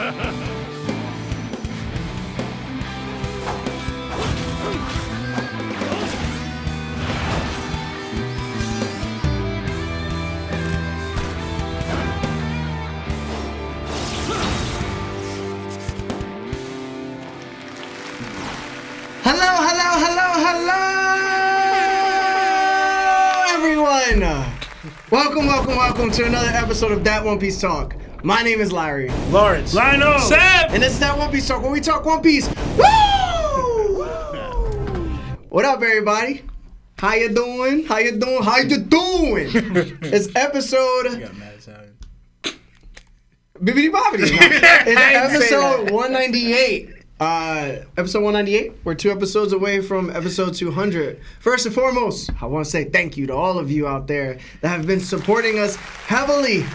Welcome to another episode of That One Piece Talk. My name is Larry. Lawrence. Lionel. Seb. And this is That One Piece Talk, where we talk One Piece. Woo! What up, everybody? How you doing? How you doing? How you doing? It's episode... You got mad as hell. Bibbidi Bobbidi. It's episode 198. Episode 198. We're 2 episodes away from episode 200. First and foremost, I want to say thank you to all of you out there that have been supporting us heavily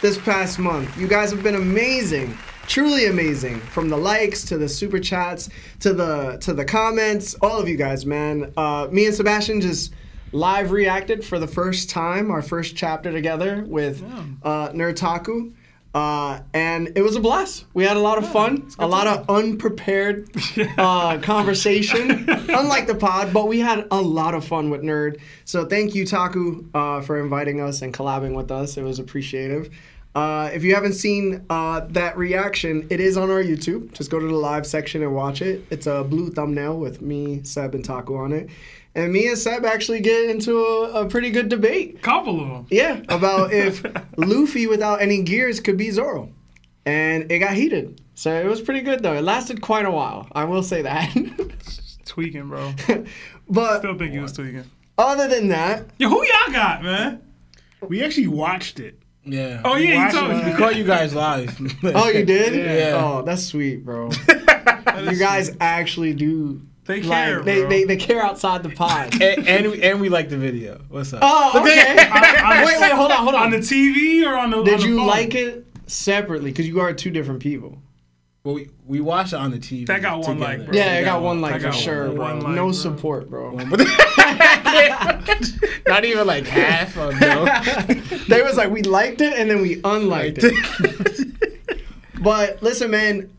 this past month. You guys have been amazing, truly amazing. From the likes to the super chats to the comments, all of you guys, man. Me and Sebastian just live reacted for the first time, our first chapter together with Nerdtaku. And it was a blast. We had a lot of fun, a lot of unprepared conversation, unlike the pod, but we had a lot of fun with Nerd. So thank you, Taku, for inviting us and collabing with us. It was appreciative. If you haven't seen that reaction, it is on our YouTube. Just go to the live section and watch it. It's a blue thumbnail with me, Seb, and Taku on it. And me and Seb actually get into a pretty good debate. Couple of them. Yeah, about if Luffy without any gears could be Zoro. And it got heated. So it was pretty good, though. It lasted quite a while. I will say that. Tweaking, bro. But still think he was tweaking. Other than that... Yo, who y'all got, man? We actually watched it. Yeah. Oh, yeah, you told me. We caught you guys live. Oh, you did? Yeah. Oh, that's sweet, bro. You guys actually do... They care, bro. They care outside the pod. and we like the video. What's up? Oh, okay. Wait, hold on. On the TV or on the Did on the you phone? like it separately? Because you are 2 different people. Well, we watched it on the TV. That got one together. like, bro. Yeah, it got one like for sure, bro. one like, No bro. support, bro. Not even like half or no. They was like, we liked it and then we unliked it. But listen, man,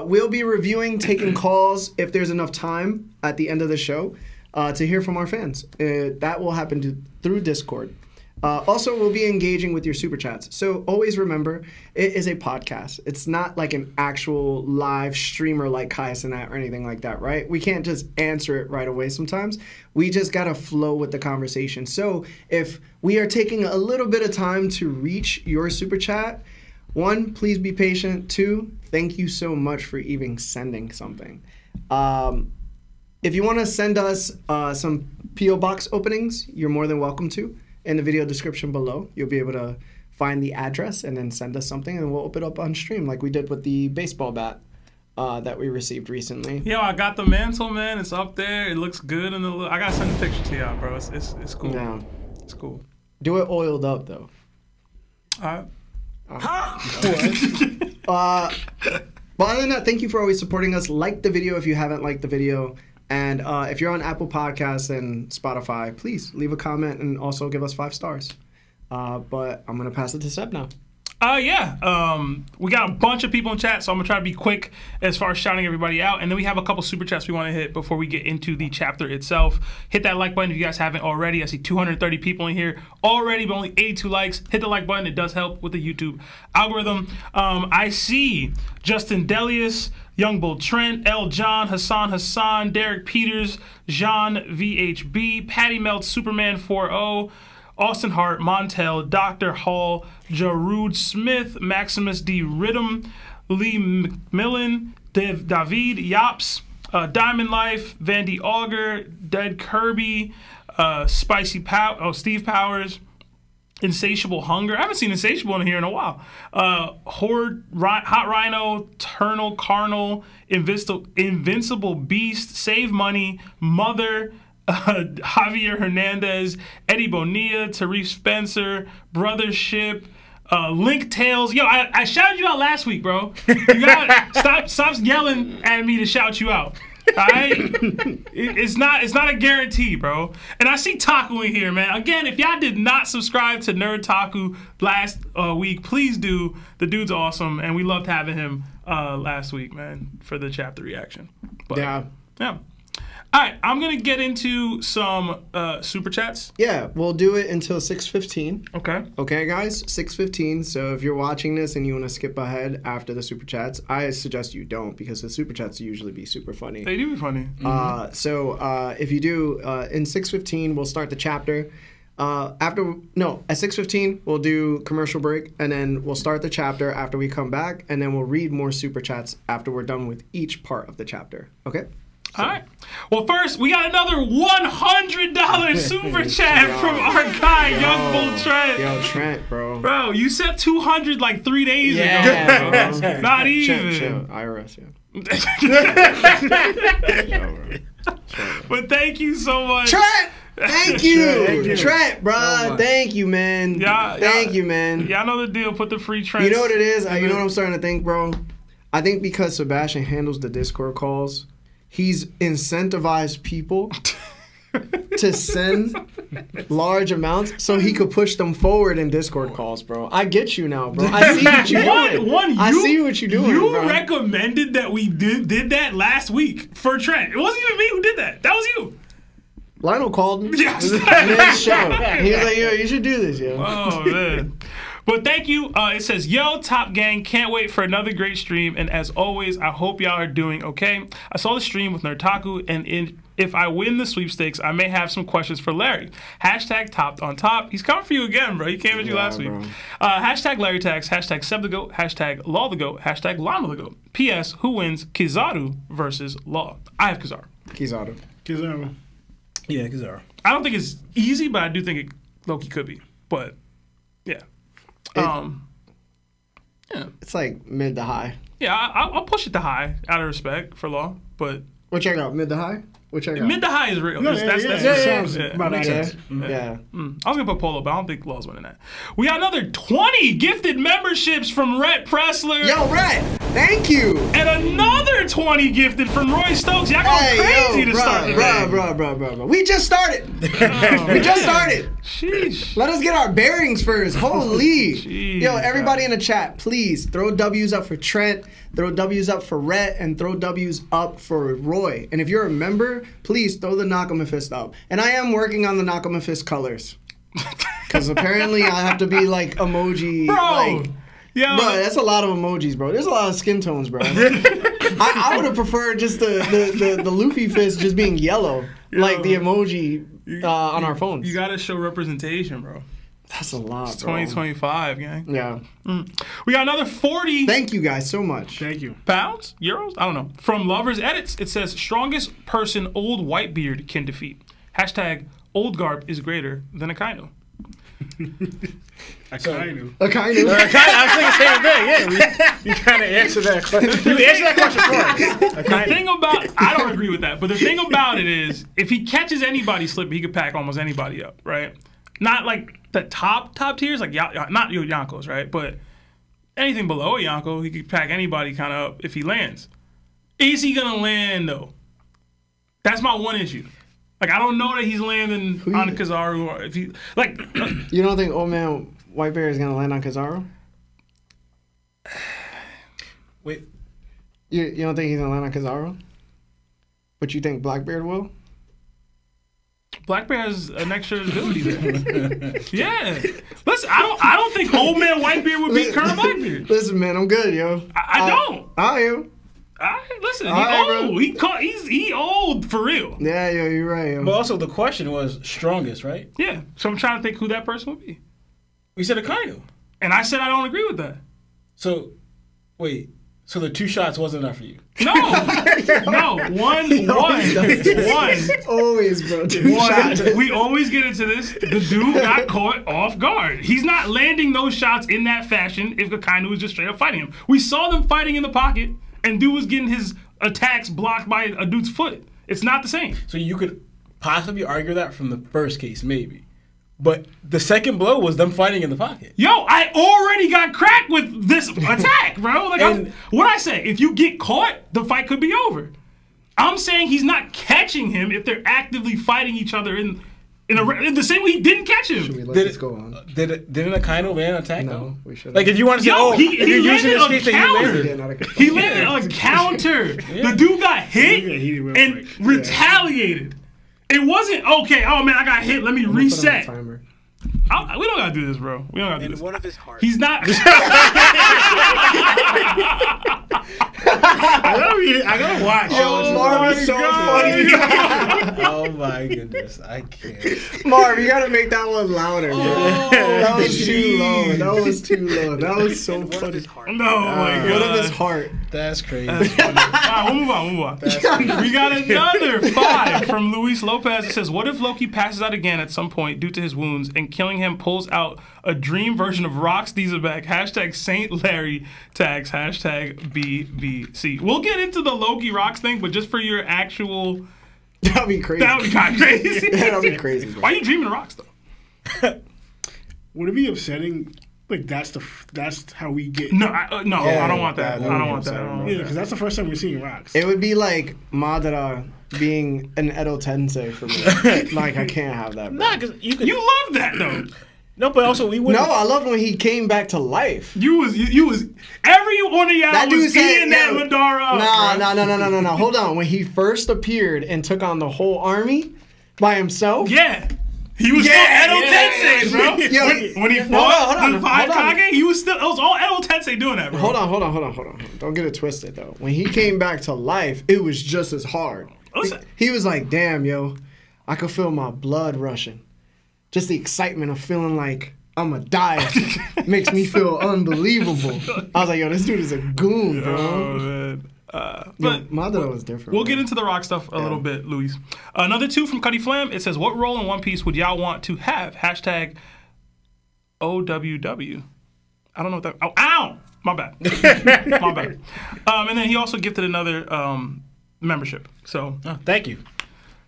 we'll be reviewing, taking calls if there's enough time at the end of the show to hear from our fans. That will happen through Discord. Also, we'll be engaging with your super chats. So always remember, it is a podcast. It's not like an actual live streamer like Kaisenat or anything like that, right? We can't just answer it right away sometimes. We just got to flow with the conversation. So if we are taking a little bit of time to reach your super chat, 1, please be patient. 2, thank you so much for even sending something. If you want to send us some P.O. Box openings, you're more than welcome to. In the video description below, you'll be able to find the address and then send us something, and we'll open it up on stream like we did with the baseball bat that we received recently. Yo, I got the mantle, man. It's up there. It looks good. I got to send a picture to y'all, bro. It's cool. Yeah. It's cool. Do it oiled up, though. All right. But other than that, thank you for always supporting us. Like the video if you haven't liked the video. And if you're on Apple Podcasts and Spotify, please leave a comment and also give us 5 stars. But I'm going to pass it to Seb now. We got a bunch of people in chat, so I'm going to try to be quick as far as shouting everybody out. And then we have a couple super chats we want to hit before we get into the chapter itself. Hit that like button if you guys haven't already. I see 230 people in here already, but only 82 likes. Hit the like button. It does help with the YouTube algorithm. I see Justin Delius, Young Bull Trent, L. John, Hassan, Derek Peters, Jean VHB, Patty Melt, Superman 4-0, Austin Hart, Montel, Dr. Hall, Jarud Smith, Maximus D. Ridham, Lee McMillan, David Yops, Diamond Life, Vandy Auger, Dead Kirby, Steve Powers, Insatiable Hunger. I haven't seen Insatiable in here in a while. Horde, Hot Rhino, Ternal Carnal, Invincible Beast, Save Money, Mother, Javier Hernandez, Eddie Bonilla, Tariq Spencer, Brothership, Link Tails. Yo, I shouted you out last week, bro. You got stop yelling at me to shout you out. It's not a guarantee, bro. And I see Taku in here, man. Again, if y'all did not subscribe to Nerd Taku last week, please do. The dude's awesome, and we loved having him last week, man, for the chapter reaction. But, yeah. All right, I'm going to get into some super chats. Yeah, we'll do it until 6:15. Okay. Okay, guys, 6:15. So if you're watching this and you want to skip ahead after the super chats, I suggest you don't, because the super chats usually be super funny. They do be funny. So if you do, in 6:15, we'll start the chapter. At 6:15, we'll do commercial break, and then we'll start the chapter after we come back, and then we'll read more super chats after we're done with each part of the chapter. Okay? All right. Well, first, we got another $100 super chat from our guy, Young Bull Trent. Yo, Trent, bro. Bro, you said 200 like 3 days ago. Bro. Not even. Chill. IRS, But thank you so much. Trent! Thank you. Trent, bro. Thank you, man. Thank you, man. Y'all know the deal. Put the free Trent. You know what it is? You know what I'm starting to think, bro? I think because Sebastian handles the Discord calls, he's incentivized people to send large amounts so he could push them forward in Discord calls, bro. I get you now, bro. I see what you're doing. I see what you're doing, You bro. recommended that we did that last week for Trent. It wasn't even me who did that. That was you. Lionel called him. Yes. Show. He was like, yo, you should do this, yo. Oh, man. But thank you. It says, yo, Top Gang, can't wait for another great stream. And as always, I hope y'all are doing okay. I saw the stream with Nerdtaku, and if I win the sweepstakes, I may have some questions for Larry. Hashtag topped on top. He's coming for you again, bro. He came at you last week. Hashtag Larry Tax, hashtag Seb the Goat, hashtag Law the Goat, hashtag Lama the Goat. P.S. Who wins Kizaru versus Law? I have Kizaru. Kizaru. Yeah, Kizaru. I don't think it's easy, but I do think Loki could be. But, yeah. It's like mid to high. Yeah, I'll push it to high out of respect for Law, but what you got? Mid to high? What you got? Mid to high is real. That sounds about makes right. sense. Yeah. I was gonna put Polo, but I don't think Law's winning that. We got another 20 gifted memberships from Rhett Pressler. Yo, Rhett, thank you. And another 20 gifted from Roy Stokes. Y'all going crazy to start today. Bro. We just started. We just started. Sheesh. Let us get our bearings first. Holy. Jeez, yo, everybody in the chat, please throw W's up for Trent, throw W's up for Rhett, and throw W's up for Roy. And if you're a member, please throw the Nakama Fist up. And I am working on the Nakama Fist colors. Because apparently I have to be like emoji. Bro. Like, Yo. bro, that's a lot of emojis, bro. There's a lot of skin tones, bro. I would have preferred just the Luffy fist just being yellow, like the emoji on our phones. You gotta show representation, bro. That's a lot, It's bro. 2025, gang. Yeah. We got another 40. Thank you guys so much. Thank you. Pounds? Euros? I don't know. From Lovers Edits, it says, strongest person old Whitebeard can defeat. Hashtag old garb is greater than Akainu. Akainu. Akainu. I was thinking the same thing. Yeah, you kind of answered that question. You answered that question for us. The thing about, I don't agree with that, but the thing about it is, if he catches anybody slipping, he could pack almost anybody up, right? Not like the top tiers, like not Yonko's, right? But anything below a Yonko, he could pack anybody kind of up if he lands. Is he gonna land though? That's my one issue. Like, I don't know that he's landing on Kizaru, or if he like. You don't think old man Whitebeard is gonna land on Kizaru? Wait. You don't think he's gonna land on Kizaru? But you think Blackbeard will? Blackbeard has an extra ability there. Yeah. Listen, I don't think old man Whitebeard would beat current Blackbeard. Listen, man, I'm good, yo. I don't. I am. Listen, he right, old. He old for real. Yeah, yo, you're right, yo. But also the question was strongest, right? Yeah. So I'm trying to think who that person would be. We said Akainu. And I said I don't agree with that. So, wait. So the 2 shots wasn't enough for you? No. No. One. Always, bro. One. We always get into this. The dude got caught off guard. He's not landing those shots in that fashion if Akainu was just straight up fighting him. We saw them fighting in the pocket, and dude was getting his attacks blocked by a dude's foot. It's not the same. So you could possibly argue that from the first case, maybe. But the second blow was them fighting in the pocket. Yo, I already got cracked with this attack, bro. Like, what I say? If you get caught, the fight could be over. I'm saying he's not catching him if they're actively fighting each other in the same way he didn't catch him. Should we let this go on? Didn't Akainu land attack? No, we should. Like if you want to say, he using landed this case a that he counter. landed. He landed a counter. The dude got hit and retaliated. It wasn't okay. Oh man, I got hit. Let me reset. We don't gotta do this, bro. We don't gotta do this. One of his hearts. He's not. I gotta watch. Oh, Marv is so funny. Oh my goodness, I can't. Marv, you gotta make that one louder, bro. That was too low. That was too low. That was so funny. No, my God. What of his heart? That's crazy. All right, we'll move on. We got another 5 from Luis Lopez. It says, what if Loki passes out again at some point due to his wounds and killing him pulls out a dream version of Rock's Xebec, hashtag Saint Larry tags, hashtag BBC. We'll get into the Loki Rocks thing, but just for your actual... That'd be crazy. That would be kind of crazy. That'd be crazy. Bro. Why are you dreaming of Rocks, though? Would it be upsetting? Like that's how we get. No, I don't want that. I don't want that. Yeah, because that's the first time we're seeing Rocks. It would be like Madara being an Edo Tensei for me. Like I can't have that. Bro. Nah, because you love that though. No, but also we wouldn't. No, I loved when he came back to life. You was every one of y'all was eating that Madara. No. Hold on. When he first appeared and took on the whole army by himself. Yeah. He was still Edo Tensei, bro. When he fought the 5 Kage, he was still. It was all Edo Tensei doing that, bro. Hold on. Don't get it twisted though. When he came back to life, it was just as hard. He was like, "Damn, yo, I could feel my blood rushing." Just the excitement of feeling like I'm gonna die makes me feel unbelievable. I was like, "Yo, this dude is a goon, bro." Oh man. But Madara was different. We'll get into the Rock stuff a little bit, Luis. Another 2 from Cuddy Flam. It says, what role in One Piece would y'all want to have? Hashtag OWW. I don't know what that... Oh, ow! My bad. My bad. And then he also gifted another membership. So, thank you.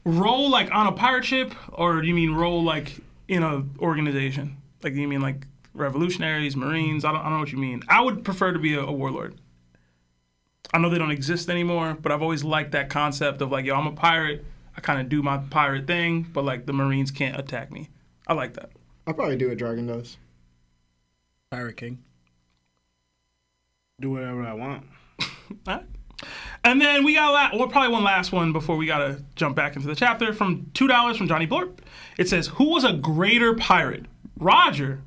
Role like on a pirate ship, or do you mean role like in a organization? Like, do you mean like revolutionaries, Marines? I don't know what you mean. I would prefer to be a warlord. I know they don't exist anymore, but I've always liked that concept of like, yo, I'm a pirate. I kind of do my pirate thing, but like the Marines can't attack me. I like that. I'll probably do what Dragon does. Pirate King. Do whatever I want. All right. And then we got probably one last one before we got to jump back into the chapter. From $2 from Johnny Blorp. It says, who was a greater pirate, Roger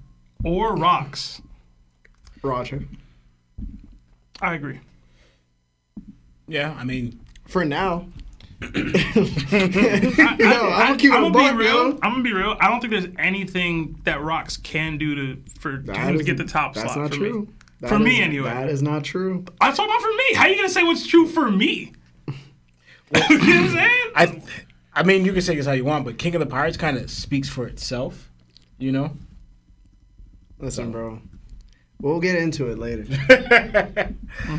or Rocks? Roger. I agree. Yeah, I mean, for now. I'm gonna keep it a buck, real. I'm gonna be real. I don't think there's anything that Rocks can do for him to get the top slot. That's not true. For me, anyway. That is not true. I'm talking about for me. How are you gonna say what's true for me? You know what I'm saying? I mean, you can say this how you want, but King of the Pirates kind of speaks for itself. You know. Listen, bro. We'll get into it later.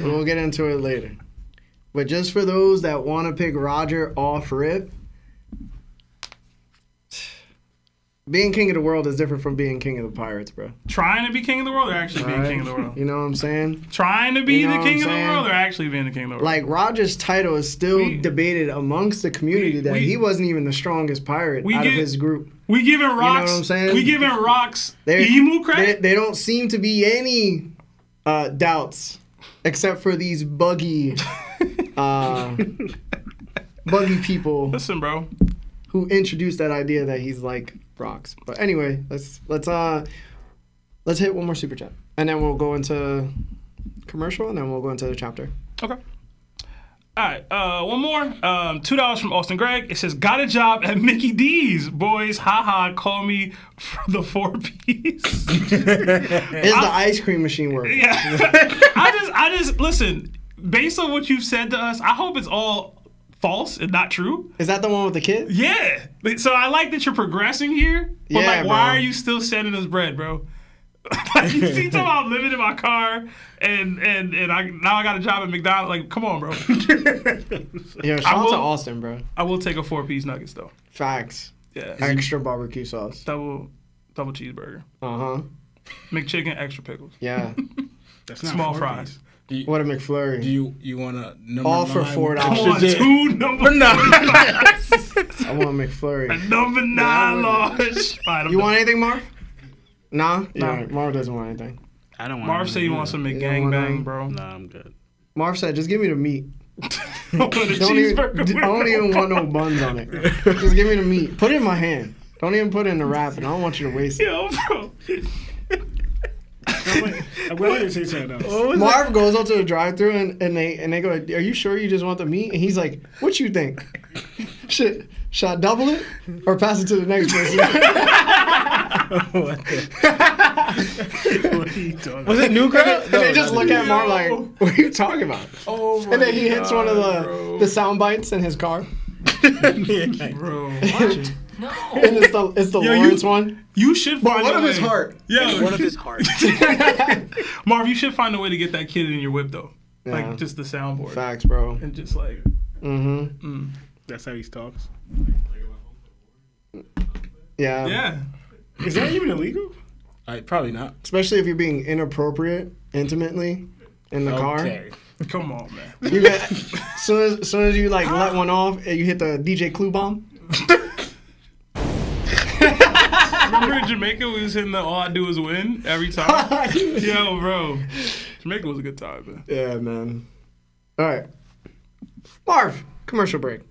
We'll get into it later. But just for those that want to pick Roger off rip, being king of the world is different from being king of the pirates, bro. Trying to be king of the world or actually being king of the world? You know what I'm saying? Trying to be the king of the world or actually being the king of the world? Like, Roger's title is still debated amongst the community that he wasn't even the strongest pirate out of his group. We giving Rocks, you know what I'm saying? We giving Rocks emu credit? They don't seem to be any doubts except for these buggy people. Listen, bro. Who introduced that idea that he's like Rocks. But anyway, let's hit one more super chat. And then we'll go into commercial and then we'll go into the chapter. Okay. All right, one more. $2 from Austin Gregg. It says, got a job at Mickey D's. Boys, haha, call me for the 4-piece. Is the ice cream machine work? Yeah. I just, listen, based on what you've said to us, I hope it's all false and not true. Is that the one with the kid? Yeah. So I like that you're progressing here, but yeah, why are you still sending us bread, bro? Like, you see something I'm living in my car and I got a job at McDonald's. Like, come on, bro. Yeah, shout out to Austin, bro. I will take a 4-piece nuggets though. Facts. Yeah. Extra barbecue sauce. Double cheeseburger. Uh-huh. McChicken, extra pickles. Yeah. That's not small 4-piece. fries. What a McFlurry. Do you want a number All for nine? $4. I want 2 number 9. I want a McFlurry. A number 9 large. You want anything, Marv? Nah? Alright, Marv doesn't want anything. I don't want. Marv said he wants some McGangbang, bro. Nah, I'm good. Marv said, just give me the meat. I want a cheeseburger. I don't even want no buns on it. Just give me the meat. Put it in my hand. Don't even put it in the wrap, and I don't want you to waste it. Yo, bro. I'm glad you say something else. Marv goes up to the drive-thru and they go, "Are you sure you just want the meat?" And he's like, "What you think? Should I double it or pass it to the next person?" What are you talking about? Was it new girl? And they just look at Marv like, "What are you talking about?" Oh my And then he hits one of God, the sound bites in his car. Bro. No. And it's the Lawrence one. You should But find what a of way. his heart? Yo, One of his heart. Marv, you should find a way to get that kid in your whip, though. Yeah. Like, just the soundboard. Facts, bro. And just like... Mm-hmm. That's how he talks. Yeah. Yeah. Is that even illegal? Probably not. Especially if you're being inappropriate intimately in the car. Okay. Come on, man. You get soon as you like let one off and you hit the DJ Clue bomb. Remember in Jamaica we was hitting the all I do is win every time? Yo, bro. Jamaica was a good time, man. Yeah, man. All right, Marv. Commercial break.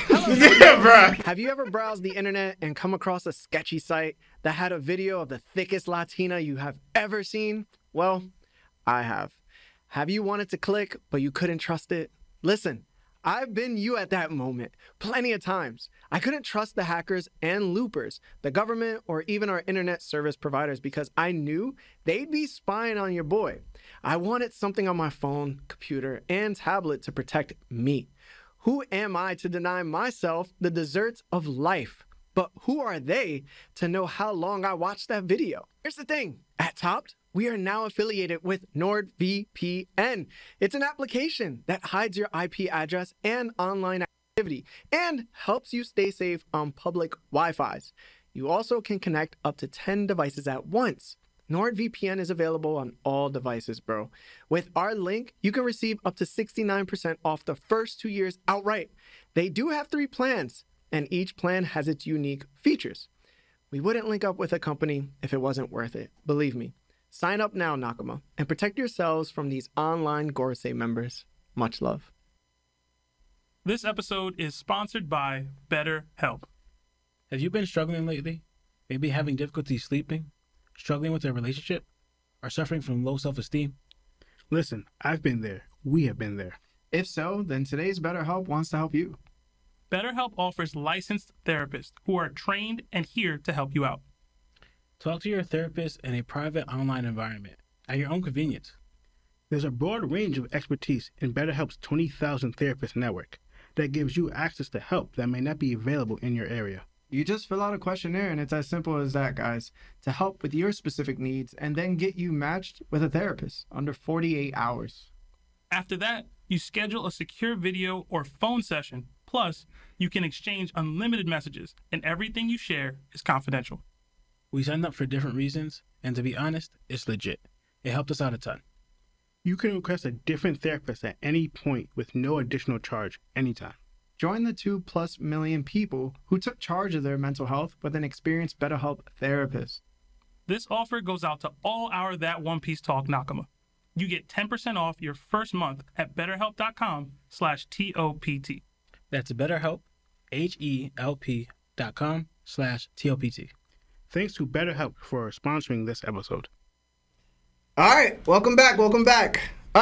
Have you ever browsed the internet and come across a sketchy site that had a video of the thickest Latina you have ever seen? Well, I have. Have you wanted to click, but you couldn't trust it? Listen, I've been you at that moment plenty of times. I couldn't trust the hackers and loopers, the government, or even our internet service providers because I knew they'd be spying on your boy. I wanted something on my phone, computer, and tablet to protect me. Who am I to deny myself the desserts of life? But who are they to know how long I watched that video? Here's the thing. At Topped, we are now affiliated with NordVPN. It's an application that hides your IP address and online activity and helps you stay safe on public Wi-Fis. You also can connect up to 10 devices at once. NordVPN is available on all devices, bro. With our link, you can receive up to 69% off the first 2 years outright. They do have 3 plans, and each plan has its unique features. We wouldn't link up with a company if it wasn't worth it, believe me. Sign up now, Nakama, and protect yourselves from these online Gorsei members. Much love. This episode is sponsored by BetterHelp. Have you been struggling lately? Maybe having difficulty sleeping, struggling with a relationship, or suffering from low self-esteem? Listen, I've been there. We have been there. If so, then today's BetterHelp wants to help you. BetterHelp offers licensed therapists who are trained and here to help you out. Talk to your therapist in a private online environment at your own convenience. There's a broad range of expertise in BetterHelp's 20,000 therapist network that gives you access to help that may not be available in your area. You just fill out a questionnaire and it's as simple as that, guys, to help with your specific needs and then get you matched with a therapist under 48 hours. After that, you schedule a secure video or phone session. Plus, you can exchange unlimited messages and everything you share is confidential. We signed up for different reasons, and to be honest, it's legit. It helped us out a ton. You can request a different therapist at any point with no additional charge anytime. Join the 2+ million people who took charge of their mental health with an experienced BetterHelp therapist. This offer goes out to all our That One Piece Talk Nakama. You get 10% off your first month at betterhelp.com/TOPT. That's BetterHelp, HELP.com/TOPT. Thanks to BetterHelp for sponsoring this episode. All right, welcome back. All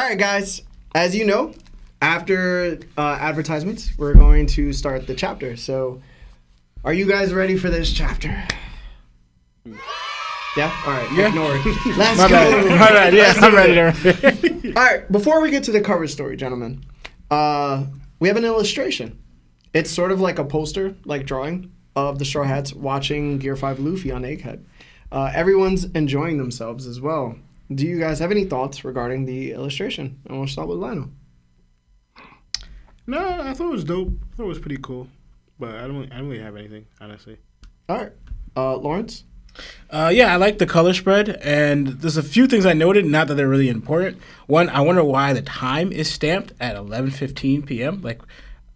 right, guys, as you know, after advertisements, we're going to start the chapter. So, are you guys ready for this chapter? Yeah? All right, ignore it. Let's go. My bad, yeah, I'm ready. All right, before we get to the cover story, gentlemen, we have an illustration. It's sort of like a poster, like drawing, of the Straw Hats watching Gear 5 Luffy on Egghead. Everyone's enjoying themselves as well. Do you guys have any thoughts regarding the illustration? And we'll start with Lionel. No, I thought it was dope. I thought it was pretty cool. But I don't really have anything, honestly. All right. Lawrence? Yeah, I like the color spread, and there's a few things I noted, not that they're really important. One, I wonder why the time is stamped at 11:15 p.m. Like,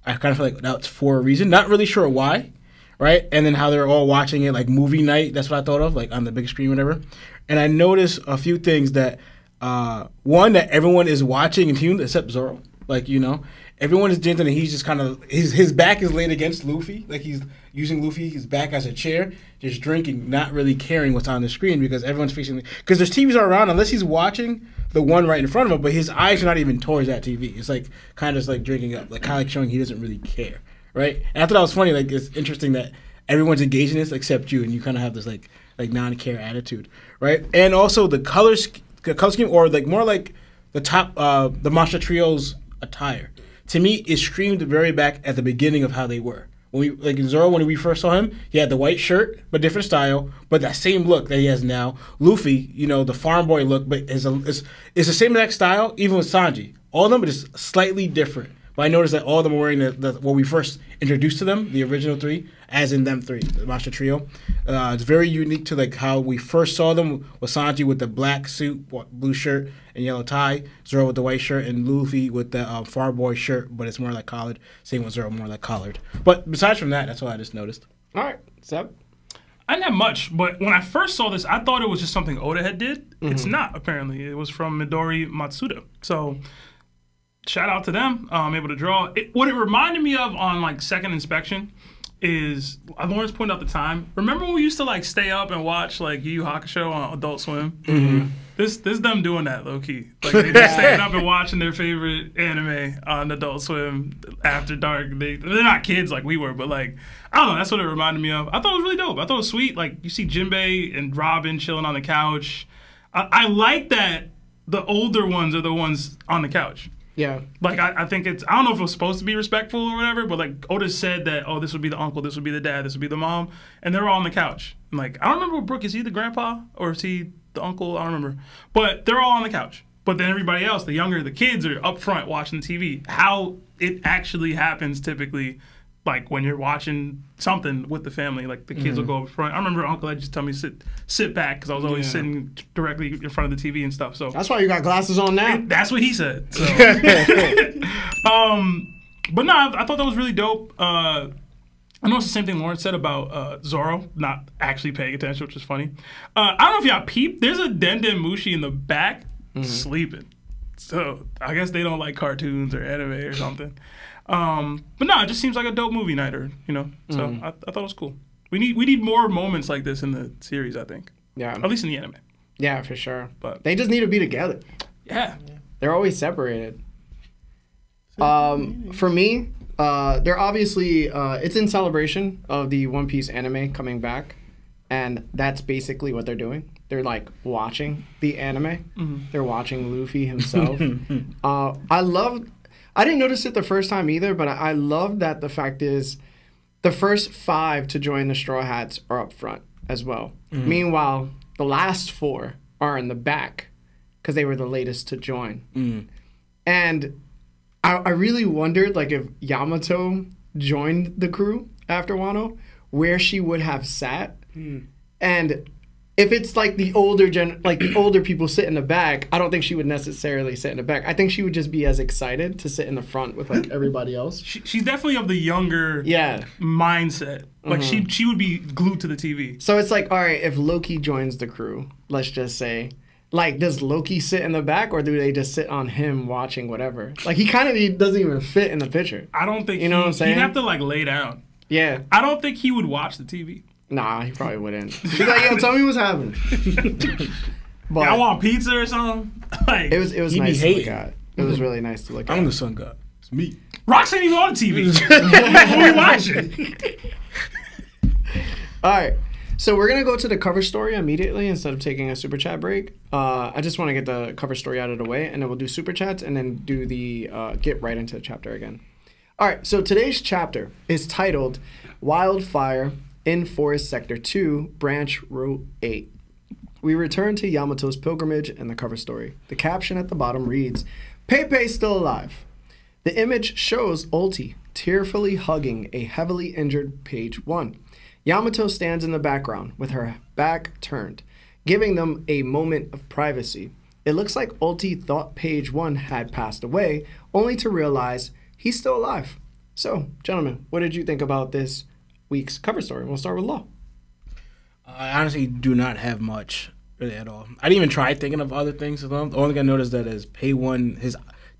I kind of feel like that's for a reason. Not really sure why, right? And then how they're all watching it, like movie night, that's what I thought of, like on the big screen, whatever. And I noticed a few things that, one, that everyone is watching and tuned except Zoro. Like, you know, everyone is dancing and he's just kind of, his back is laid against Luffy. Like, he's using his back as a chair, just drinking, not really caring what's on the screen because everyone's facing, because there's TVs all around, unless he's watching the one right in front of him, but his eyes are not even towards that TV. It's like, kind of just like drinking up, like kind of like showing he doesn't really care, right? And I thought that was funny, like, it's interesting that everyone's engaged in this except you, and you kind of have this, like non-care attitude, right? And also the color scheme, or like more like the top, the Monster Trio's attire, to me, it screamed very back at the beginning of how they were. When we, like in Zoro, when we first saw him, he had the white shirt, but different style, but that same look that he has now. Luffy, you know, the farm boy look, but it's the same exact style, even with Sanji. All of them are just slightly different. But I noticed that all of them were wearing what we first introduced to them, the original three, as in them three, the Monster Trio. It's very unique to like how we first saw them with Sanji with the black suit, blue shirt, and yellow tie. Zoro with the white shirt, and Luffy with the farm boy shirt, but it's more like collared. Same with Zoro, more like collared. But besides from that, that's what I just noticed. All right, Seb? I didn't have much, but when I first saw this, I thought it was just something Oda had did. Mm-hmm. It's not, apparently. It was from Midori Matsuda. So shout out to them. I'm able to draw. What it reminded me of on like second inspection is, Lawrence pointed out the time. Remember when we used to like stay up and watch like Yu Yu Hakusho on Adult Swim? Mm-hmm. This them doing that low key. Like they just staying up and watching their favorite anime on Adult Swim after dark. They're not kids like we were, but like I don't know. That's what it reminded me of. I thought it was really dope. I thought it was sweet. Like you see Jinbei and Robin chilling on the couch. I like that the older ones are the ones on the couch. Yeah. Like, I think it's, I don't know if it was supposed to be respectful or whatever, but like Oda said that, oh, this would be the uncle, this would be the dad, this would be the mom, and they're all on the couch. And like, I don't remember what Brooke, is he the grandpa or is he the uncle? I don't remember. But they're all on the couch. But then everybody else, the kids are up front watching the TV. How it actually happens typically, like when you're watching something with the family, like the kids will go up front. I remember Uncle Ed just tell me sit back because I was always sitting directly in front of the TV and stuff. So that's why you got glasses on now. That's what he said. So. But no, I thought that was really dope. I know it's the same thing Lawrence said about Zoro not actually paying attention, which is funny. I don't know if y'all peeped. There's a Denden Mushi in the back sleeping. So I guess they don't like cartoons or anime or something. But no, it just seems like a dope movie nighter, you know. So I thought it was cool. We need more moments like this in the series, I think. Yeah. At least in the anime. Yeah, for sure. But they just need to be together. Yeah. They're always separated. For me, they're obviously it's in celebration of the One Piece anime coming back, and that's basically what they're doing. They're like watching the anime. They're watching Luffy himself. I didn't notice it the first time either, but I love that the fact is the first 5 to join the Straw Hats are up front as well. Meanwhile, the last 4 are in the back because they were the latest to join. And I really wondered, like, if Yamato joined the crew after Wano, where she would have sat. And if it's like the older people sit in the back, I don't think she would necessarily sit in the back. I think she would just be as excited to sit in the front with like everybody else. She's definitely of the younger mindset. Like she would be glued to the TV. So it's like, all right, if Loki joins the crew, let's just say, like, does Loki sit in the back or do they just sit on him watching whatever? Like he doesn't even fit in the picture. I don't think you know what I'm saying. He'd have to like lay down. Yeah. I don't think he would watch the TV. Nah, he probably wouldn't. He's like, yo, tell me what's happening. But I want pizza or something. Like, it was nice to look at. It was really nice to look at. I'm the sun god. It's me. Rox ain't even on the TV. What are we watching? All right. So we're going to go to the cover story immediately instead of taking a super chat break. I just want to get the cover story out of the way, and then we'll do super chats and then do the get right into the chapter again. All right. So today's chapter is titled Wildfire in Forest Sector 2, Branch Route 8. We return to Yamato's pilgrimage and the cover story. The caption at the bottom reads, Pepe's still alive. The image shows Ulti tearfully hugging a heavily injured Page 1. Yamato stands in the background with her back turned, giving them a moment of privacy. It looks like Ulti thought Page 1 had passed away, only to realize he's still alive. So, gentlemen, what did you think about this week's cover story? We'll start with Law. I honestly do not have much really at all. I didn't even try thinking of other things. The only thing I noticed that is Page 1,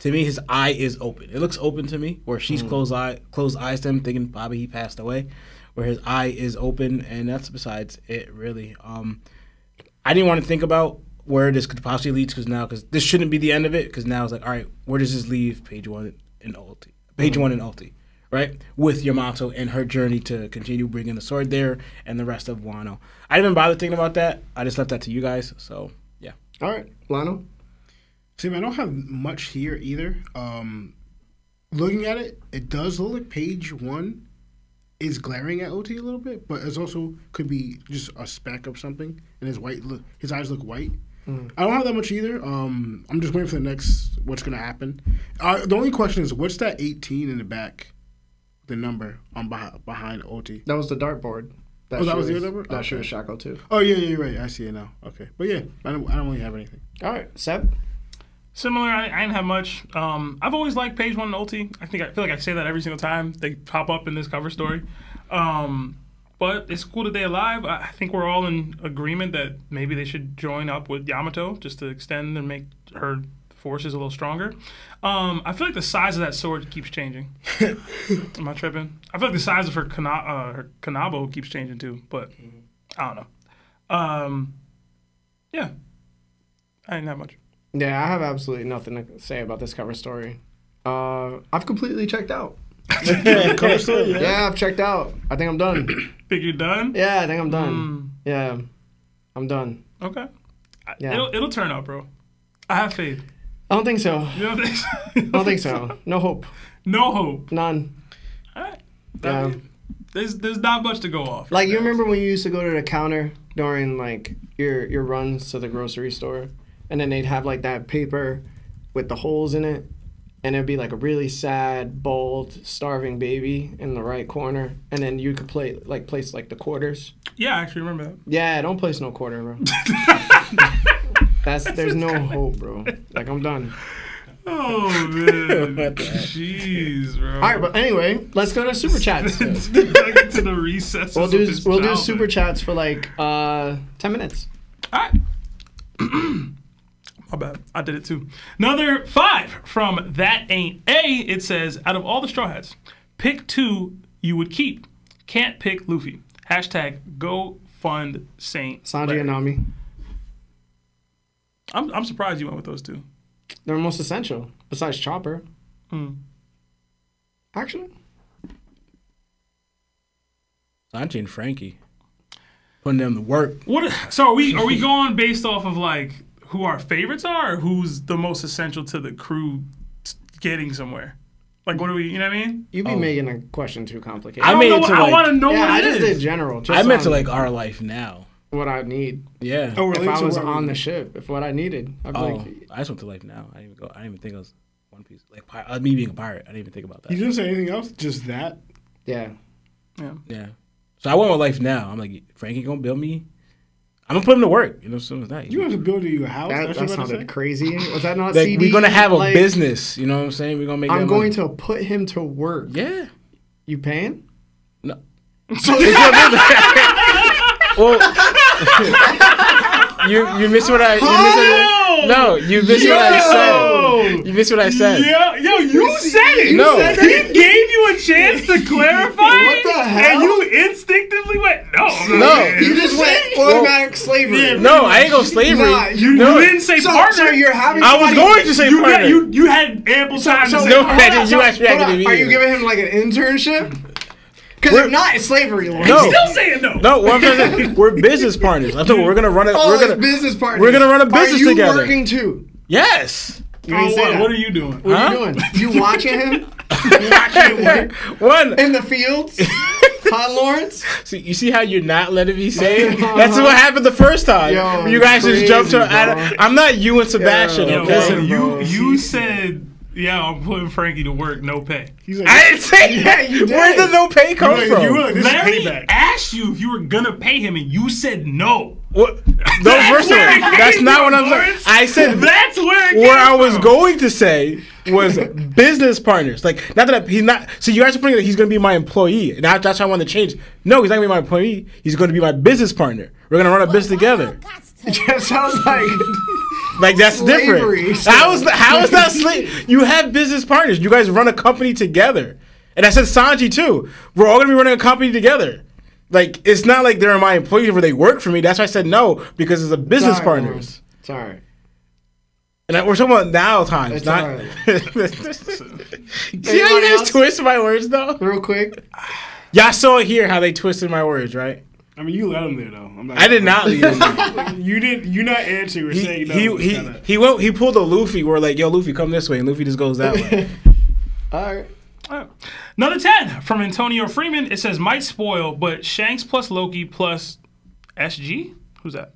to me, his eye is open. It looks open to me, where she's closed eyes to him, thinking probably he passed away, where his eye is open, and that's besides it, really. I didn't want to think about where this could possibly lead to, because this shouldn't be the end of it, because now it's like, all right, where does this leave Page 1 and Ulti? Page 1 and Ulti, right? With Yamato and her journey to continue bringing the sword there and the rest of Wano. I didn't even bother thinking about that. I just left that to you guys, so yeah. All right, Lano? See, I don't have much here either. Looking at it, it does look like Page 1 is glaring at OT a little bit, but it also could be just a speck of something, and his eyes look white. I don't have that much either. I'm just waiting for the next what's going to happen. The only question is, what's that 18 in the back, the number on behind OT? That was the dartboard. That was the other number? That should have Shackle too. Oh, yeah, you're right. I see it now. Okay. But yeah, I don't really have anything. All right, Seb? Similar, I didn't have much. I've always liked Page 1 and Ulti. I feel like I say that every single time they pop up in this cover story. But it's cool that they're alive. I think we're all in agreement that maybe they should join up with Yamato just to extend and make her forces a little stronger. I feel like the size of that sword keeps changing. Am I tripping? I feel like the size of her Kanabo keeps changing too, but I don't know. Yeah, I didn't have much. Yeah, I have absolutely nothing to say about this cover story. I've completely checked out. Cover story? Yeah, I've checked out. I think I'm done. Think you're done? Yeah, I think I'm done. Yeah, I'm done. Okay. Yeah. It'll turn out, bro. I have faith. I don't think so. You don't think so? I don't think so. No hope. No hope. None. All right. Yeah. There's not much to go off. Like, you remember when you used to go to the counter during, like, your runs to the grocery store? And then they'd have, like, that paper with the holes in it. And it'd be, like, a really sad, bald, starving baby in the right corner. And then you could place, like, the quarters. Yeah, I actually remember that. Yeah, don't place no quarter, bro. There's no hope, bro. Like, I'm done. Oh, man. Jeez, bro. All right, but anyway, let's go to Super Chats. Back into the recesses We'll do childhood. Super Chats for, like, 10 minutes. All right. My bad. I did it too. Another 5 from That Ain't A. It says, out of all the Straw Hats, pick 2 you would keep. Can't pick Luffy. # go fund Saint. Sanji and Nami. I'm surprised you went with those 2. They're most essential, besides Chopper. Actually. Sanji and Franky. Putting them to work. So are we going based off of, like, who our favorites are, or who's the most essential to the crew getting somewhere? Like, what do we, you know what I mean? You be making a question too complicated. I want to know what it I is. just did general. I meant to, like, our life now. What I need. Yeah. Oh, if I was on the ship, if what I needed. I'd be like, I just went to life now. I didn't even think I was One Piece. Like, me being a pirate, I didn't even think about that. You didn't say anything else? Just that? Yeah. So I went with life now. I'm like, Franky gonna build me. I'm gonna put him to work. You know, as soon as that. You have to build you a house? That sounded crazy. Was that not like, CD? We're gonna have a business. You know what I'm saying? We're gonna make. I'm going to put him to work. Yeah. You paying? No. Well, you missed what I. You missed what I said. You missed what I said. Yeah, yo, you said it. No. He gave you a chance to clarify. What the hell? And you instinctively went, no. You just went automatic slavery. No, I ain't go slavery. Nah, you didn't say partner. So you're having I was going to say partner. You had ample time to say no, partner. I didn't. You actually had to. Are you giving him like an internship? Because if not, it's slavery. No. He's still saying no. No, what I'm saying, we're business partners. I'm talking. We're gonna run it. Business partners. We're gonna run a business together. together. Are you working too? Yes. You didn't say that. What are you doing? What are you doing? You watching him? You watching him work One in the fields? Huh, Lawrence? See, you see how you're not letting me say it? That's what happened the first time. Yo, you guys crazy, just jumped to. bro. I'm not you and Sebastian. Yo, Okay. listen, you said Yeah, I'm putting Franky to work, no pay. He's like, I didn't say that. you did. Where did the no pay come you from? were like, this Larry is payback. asked you if you were gonna pay him, and you said no. What? No, first of all, where it that's came not from, what I'm saying. Lawrence. I said That's where it where came I was from. going to say was business partners. Like, not that he's not. So you guys are putting that he's going to be my employee, and that's why I wanted to change. No, he's not going to be my employee. He's going to be my business partner. We're going to run a business together. That sounds like Like that's slavery. different. How is that slave? You have business partners. You guys run a company together, and I said Sanji too. We're all going to be running a company together. Like, it's not like they're my employees where they work for me. That's why I said no, because it's a business partners. Sorry. And we're talking about now times, It's not. alright. See how you guys twist my words though? Real quick. Y'all saw it here how they twisted my words, right? I mean, you let him there though. I'm not I did not leave him. You did. You're not answering or saying no. He pulled a Luffy where like, yo, Luffy, come this way, and Luffy just goes that way. All right. Another 10 from Antonio Freeman. It says, might spoil, but Shanks plus Loki plus SG? Who's that?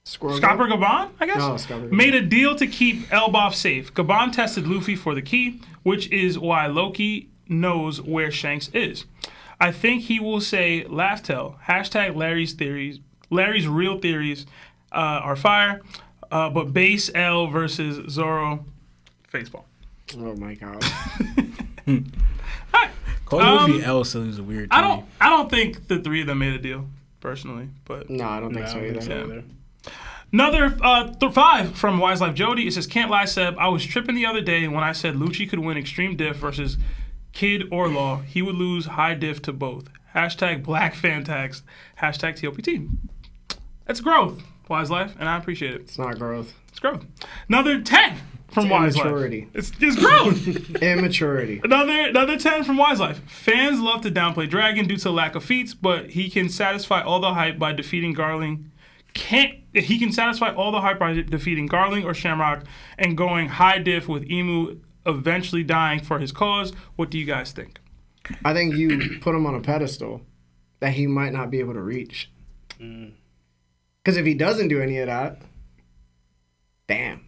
Scopper Gabon, I guess? Oh, Scopper Gabon. Made a deal to keep Elbaf safe. Gabon tested Luffy for the key, which is why Loki knows where Shanks is. I think he will say laugh tell. Hashtag Larry's theories. Larry's real theories are fire. But base L versus Zoro, facepalm. Oh my god. Calling Luffy L still is a weird. I don't think the three of them made a deal personally, but No, I don't think so either. either. another 5 from Wise Life Jody. It says, can't lie, Seb. I was tripping the other day when I said Lucci could win Extreme Diff versus Kid or Law. He would lose High Diff to both. Hashtag Black Fan Tags. Hashtag TOPT. That's growth, Wise Life, and I appreciate it. It's not growth. It's growth. Another 10 from Wise immaturity. Life. It's growth. Immaturity. Another 10 from Wise Life. Fans love to downplay Dragon due to lack of feats, but he can satisfy all the hype by defeating Garling. He can satisfy all the hype by defeating Garling or Shamrock and going high diff with Emu eventually dying for his cause. What do you guys think? I think you put him on a pedestal that he might not be able to reach. Because if he doesn't do any of that, damn.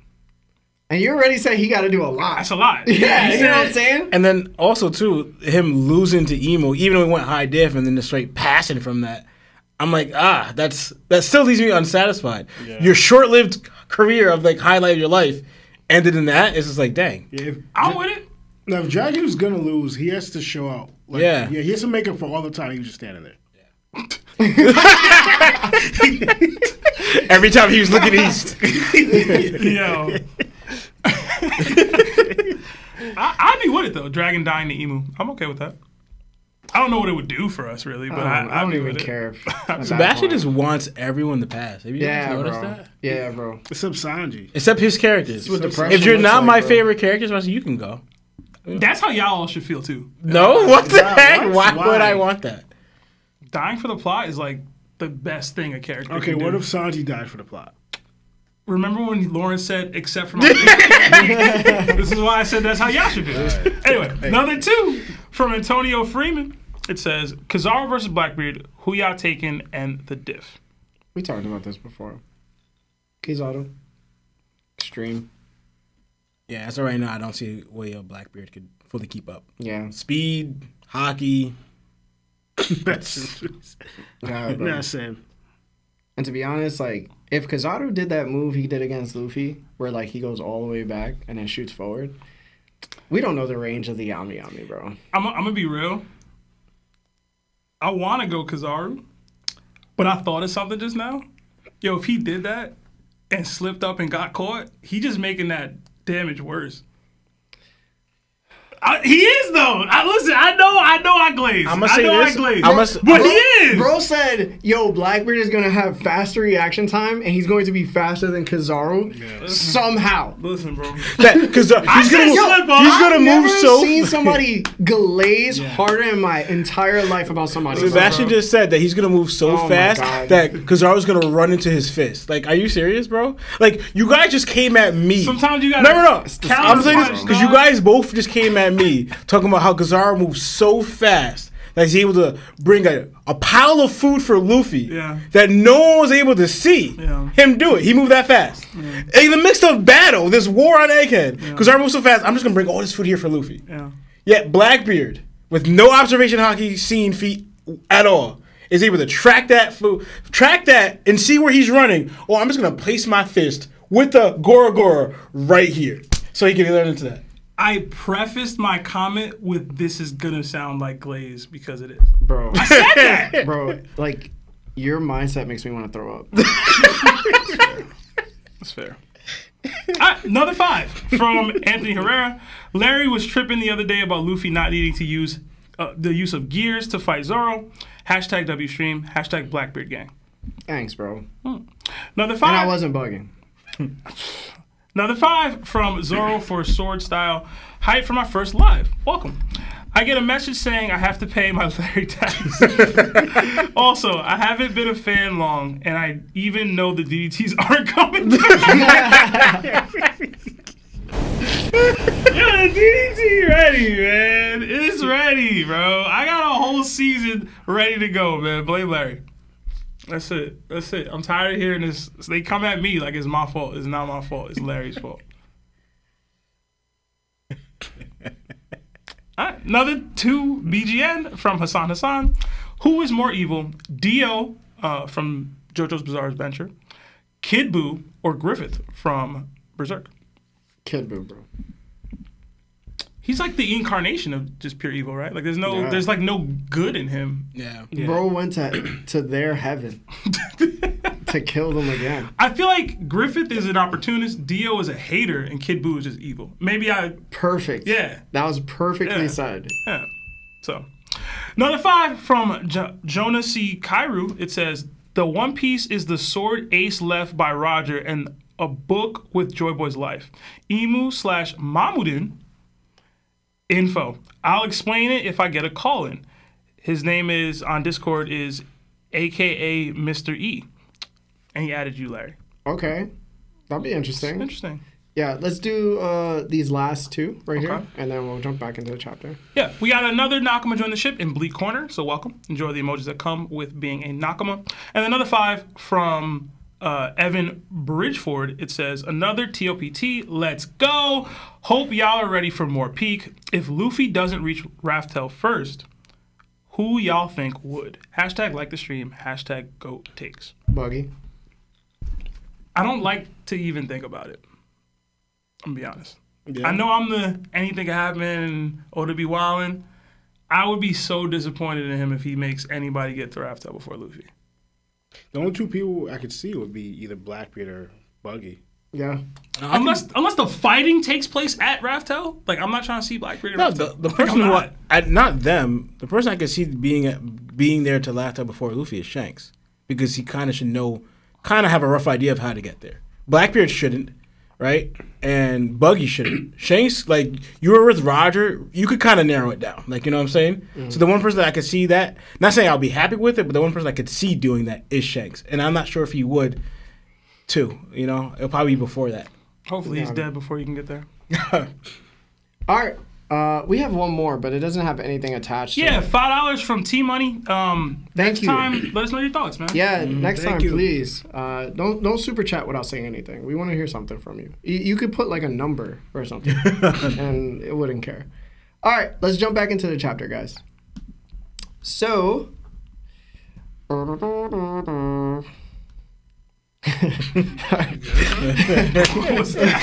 And you already said he got to do a lot. That's a lot. Yeah, you know what I'm saying? And then also too, him losing to Emo, even though he went high diff and then the straight passing from that, I'm like, that still leaves me unsatisfied. Yeah. Your short-lived career of like highlight of your life ended in that. It's just like, dang. Yeah, I'm with it. now, if Dragon's gonna lose, he has to show out. Like, Yeah. he has to make up for all the time he was just standing there. Every time he was looking east. Yo. I'd be with it though. Dragon dying to Emu. I'm okay with that. I don't know what it would do for us really, but I don't be even with it. care. Sebastian just wants everyone to pass. Have you Yeah, guys bro. noticed that? Yeah, bro. Except Sanji. Except his characters. That's what depression If you're looks not like, my bro. favorite character, Sebastian, you can go. That's how y'all all should feel too. No? What the Why? heck? Why? Why would I want that? Dying for the plot is like the best thing a character Okay, can what do. if Sanji died for the plot? Remember when Lauren said, except for my This is why I said that's how y'all should do it. Anyway, another 2 from Antonio Freeman. It says, Kizaru versus Blackbeard, who y'all taking, and the diff. We talked about this before. Kizaru. Extreme. Yeah, as of right now, I don't see a way Blackbeard could fully keep up. Yeah. Speed, hockey. God, bro. Nah, Sam. And to be honest, like, if Kizaru did that move he did against Luffy, where, like, he goes all the way back and then shoots forward, we don't know the range of the Yami Yami, bro. I'm going to be real. I want to go Kizaru, but I thought of something just now. Yo, if he did that and slipped up and got caught, he just making that damage worse. He is though. Listen, I know I glazed. I'ma say this. But Bro, he is. Bro said, yo, Blackbeard is going to have faster reaction time, and he's going to be faster than Kizaru somehow. Listen, bro. Because he's gonna I've move never so. seen somebody glaze harder in my entire life about somebody. Sebastian bro. just said that he's gonna move so Oh my fast God. that Kizaru's gonna run into his fist. Like, are you serious, bro? Like, you guys just came at me. Sometimes you gotta No. I'm saying this counterpunch, because you dog. guys both just came at me talking about how Kizaru moves so fast that he's able to bring a pile of food for Luffy Yeah. that no one was able to see him do it. He moved that fast. In the midst of battle, this war on Egghead, because I moved so fast, I'm just going to bring all this food here for Luffy. Yeah. Yet Blackbeard, with no observation hockey scene feat at all, is able to track that and see where he's running. Oh, I'm just going to place my fist with the Gora right here so he can learn into that. I prefaced my comment with "This is gonna sound like Glaze" because it is. Bro. I said that. Bro, like, your mindset makes me want to throw up. That's fair. Another 5 from Anthony Herrera. Larry was tripping the other day about Luffy not needing to use the use of gears to fight Zoro. Hashtag WStream. Hashtag Blackbeard Gang. Thanks, bro. Another 5. And I wasn't bugging. Another 5 from Zoro for Sword Style. Hype for my first live. Welcome. I get a message saying I have to pay my Larry tax. Also, I haven't been a fan long, and I even know the DDTs aren't coming. Yeah, the DDT ready, man. It's ready, bro. I got a whole season ready to go, man. Blame Larry. That's it. I'm tired of hearing this. They come at me like it's my fault. It's not my fault. It's Larry's fault. All right, another 2 BGN from Hassan. Who is more evil, Dio from JoJo's Bizarre Adventure, Kid Buu, or Griffith from Berserk? Kid Buu, bro. He's like the incarnation of just pure evil, right? Like there's like no good in him. Yeah. Bro went to their heaven to kill them again. I feel like Griffith is an opportunist, Dio is a hater, and Kid Buu is just evil. Perfect. Yeah. That was perfectly said. Yeah. So, another 5 from Jonah C. Kairu. It says, the One Piece is the sword Ace left by Roger and a book with Joy Boy's life. Emu/Mamudin info. I'll explain it if I get a call in. His name is on Discord is AKA Mr. E. And he added you, Larry. Okay. That'll be interesting. Interesting. Yeah, let's do these last 2 right Okay. here, and then we'll jump back into the chapter. Yeah, we got another Nakama join the ship in Bleak Corner, so welcome. Enjoy the emojis that come with being a Nakama. And another 5 from Evan Bridgeford. It says, another TOPT, let's go. Hope y'all are ready for more peak. If Luffy doesn't reach Raftel first, who y'all think would? Hashtag like the stream, hashtag GOAT takes. Buggy. I don't like to even think about it. I'm gonna be honest. Yeah. I know I'm the anything can happen and Oda be wildin'. I would be so disappointed in him if he makes anybody get to Raftel before Luffy. The only 2 people I could see would be either Blackbeard or Buggy. Yeah. Unless the fighting takes place at Raftel, like I'm not trying to see Blackbeard. No, the person not them. The person I could see being there to Raftel before Luffy is Shanks, because he kind of should have a rough idea of how to get there. Blackbeard shouldn't, right? And Buggy shouldn't. Shanks, like, you were with Roger, you could kind of narrow it down. Like, you know what I'm saying? Mm-hmm. So the one person that I could see that, not saying I'll be happy with it, but the one person I could see doing that is Shanks. And I'm not sure if he would, too. You know? It'll probably be before that. Hopefully he's dead before you can get there. All right. We have one more, but it doesn't have anything attached to it. $5 from T-Money. Next you. time, let us know your thoughts, man. Yeah, next time, you. please. Don't super chat without saying anything. We want to hear something from you. You could put like a number or something, and it wouldn't care. All right, let's jump back into the chapter, guys. So... What was that? What was that?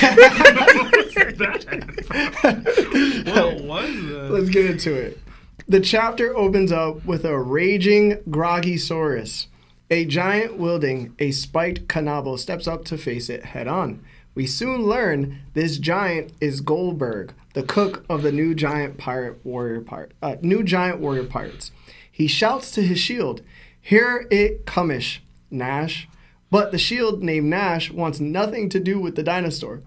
Let's get into it. The chapter opens up with a raging Groggysaurus. A giant wielding a spiked kanabo steps up to face it head on. We soon learn this giant is Goldberg, the cook of the new giant warrior pirates. He shouts to his shield, "Here it comish, Nash." But the shield named Nash wants nothing to do with the dinosaur.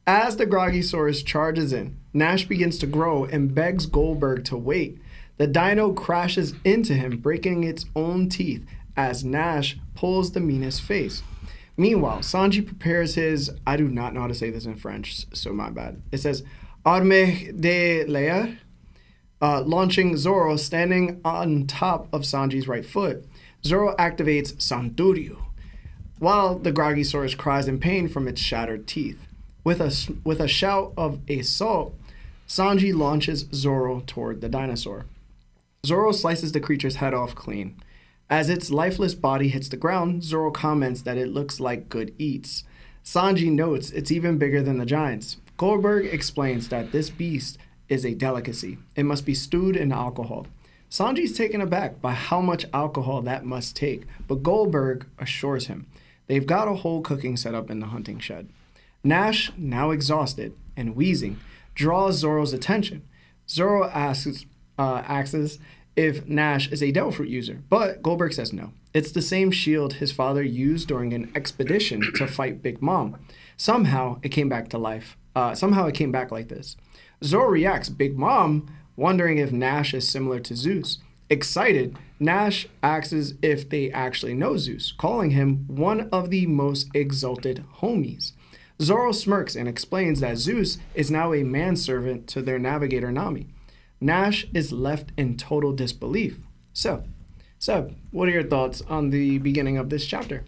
As the Groggysaurus charges in, Nash begins to grow and begs Goldberg to wait. The dino crashes into him, breaking its own teeth as Nash pulls the meanest face. Meanwhile, Sanji prepares his, I do not know how to say this in French, so my bad. It says, arme de l'air. launching Zoro standing on top of Sanji's right foot. Zoro activates Santuryu, while the Groggysaurus cries in pain from its shattered teeth. With a shout of assault, Sanji launches Zoro toward the dinosaur. Zoro slices the creature's head off clean. As its lifeless body hits the ground, Zoro comments that it looks like good eats. Sanji notes it's even bigger than the giants. Goldberg explains that this beast is a delicacy. It must be stewed in alcohol. Sanji's taken aback by how much alcohol that must take, but Goldberg assures him they've got a whole cooking setup in the hunting shed. Nash, now exhausted and wheezing, draws Zoro's attention. Zoro asks if Nash is a devil fruit user, but Goldberg says no. It's the same shield his father used during an expedition to fight Big Mom. Somehow it came back to life. Somehow it came back like this. Zoro reacts, Big Mom, wondering if Nash is similar to Zeus. Excited, Nash asks if they actually know Zeus, calling him one of the most exalted homies. Zoro smirks and explains that Zeus is now a manservant to their navigator Nami. Nash is left in total disbelief. So, Seb, what are your thoughts on the beginning of this chapter?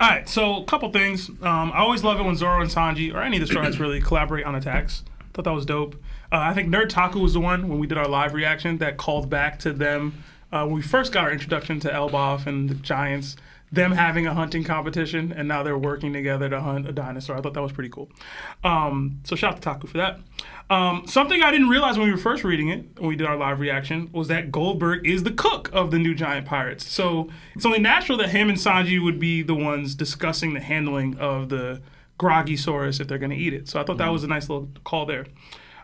All right, so a couple things. I always love it when Zoro and Sanji, or any of the Straw Hats really, collaborate on attacks. Thought that was dope. I think Nerd Taku was the one, when we did our live reaction, that called back to them when we first got our introduction to Elbaf and the Giants, them having a hunting competition, and now they're working together to hunt a dinosaur. I thought that was pretty cool. So shout out to Taku for that. Something I didn't realize when we were first reading it, when we did our live reaction, was that Goldberg is the cook of the new giant pirates. So it's only natural that him and Sanji would be the ones discussing the handling of the Groggysaurus if they're going to eat it. So I thought that was a nice little call there.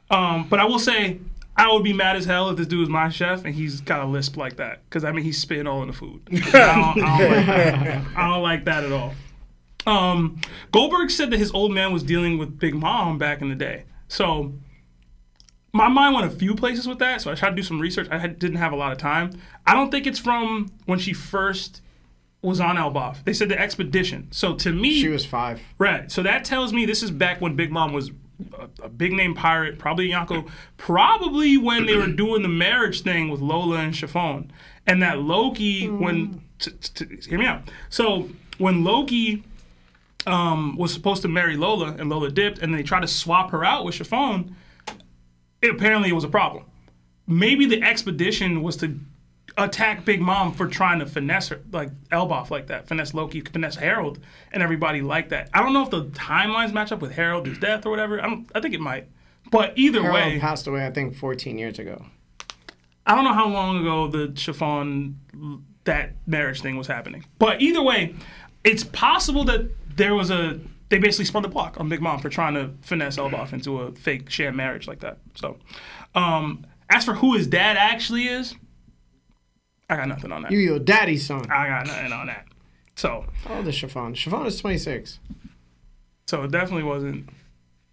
But I will say, I would be mad as hell if this dude was my chef and he's got a lisp like that. Because, I mean, he's spitting all in the food. I don't like that. I don't like that at all. Goldberg said that his old man was dealing with Big Mom back in the day. So my mind went a few places with that. So I tried to do some research. I didn't have a lot of time. I don't think it's from when she first was on Elbaf. They said the expedition. So to me... She was 5. Right. So that tells me this is back when Big Mom was a big name pirate, probably Yonko, probably when they were doing the marriage thing with Lola and Chiffon. And that Loki, hear me out. So when Loki was supposed to marry Lola and Lola dipped and they tried to swap her out with Chiffon, apparently it was a problem. Maybe the expedition was to attack Big Mom for trying to finesse her, like Elbaf like that, finesse Loki, finesse Harold, and everybody like that. I don't know if the timelines match up with Harold's death or whatever. I think it might. But either Harold way... passed away, I think, 14 years ago. I don't know how long ago the Chiffon, that marriage thing was happening. But either way, it's possible that there was they basically spun the block on Big Mom for trying to finesse Elbaf into a fake sham marriage like that. So, as for who his dad actually is, I got nothing on that. You your daddy's son. I got nothing on that. So. How old is Chiffon? Chiffon is 26. So it definitely wasn't.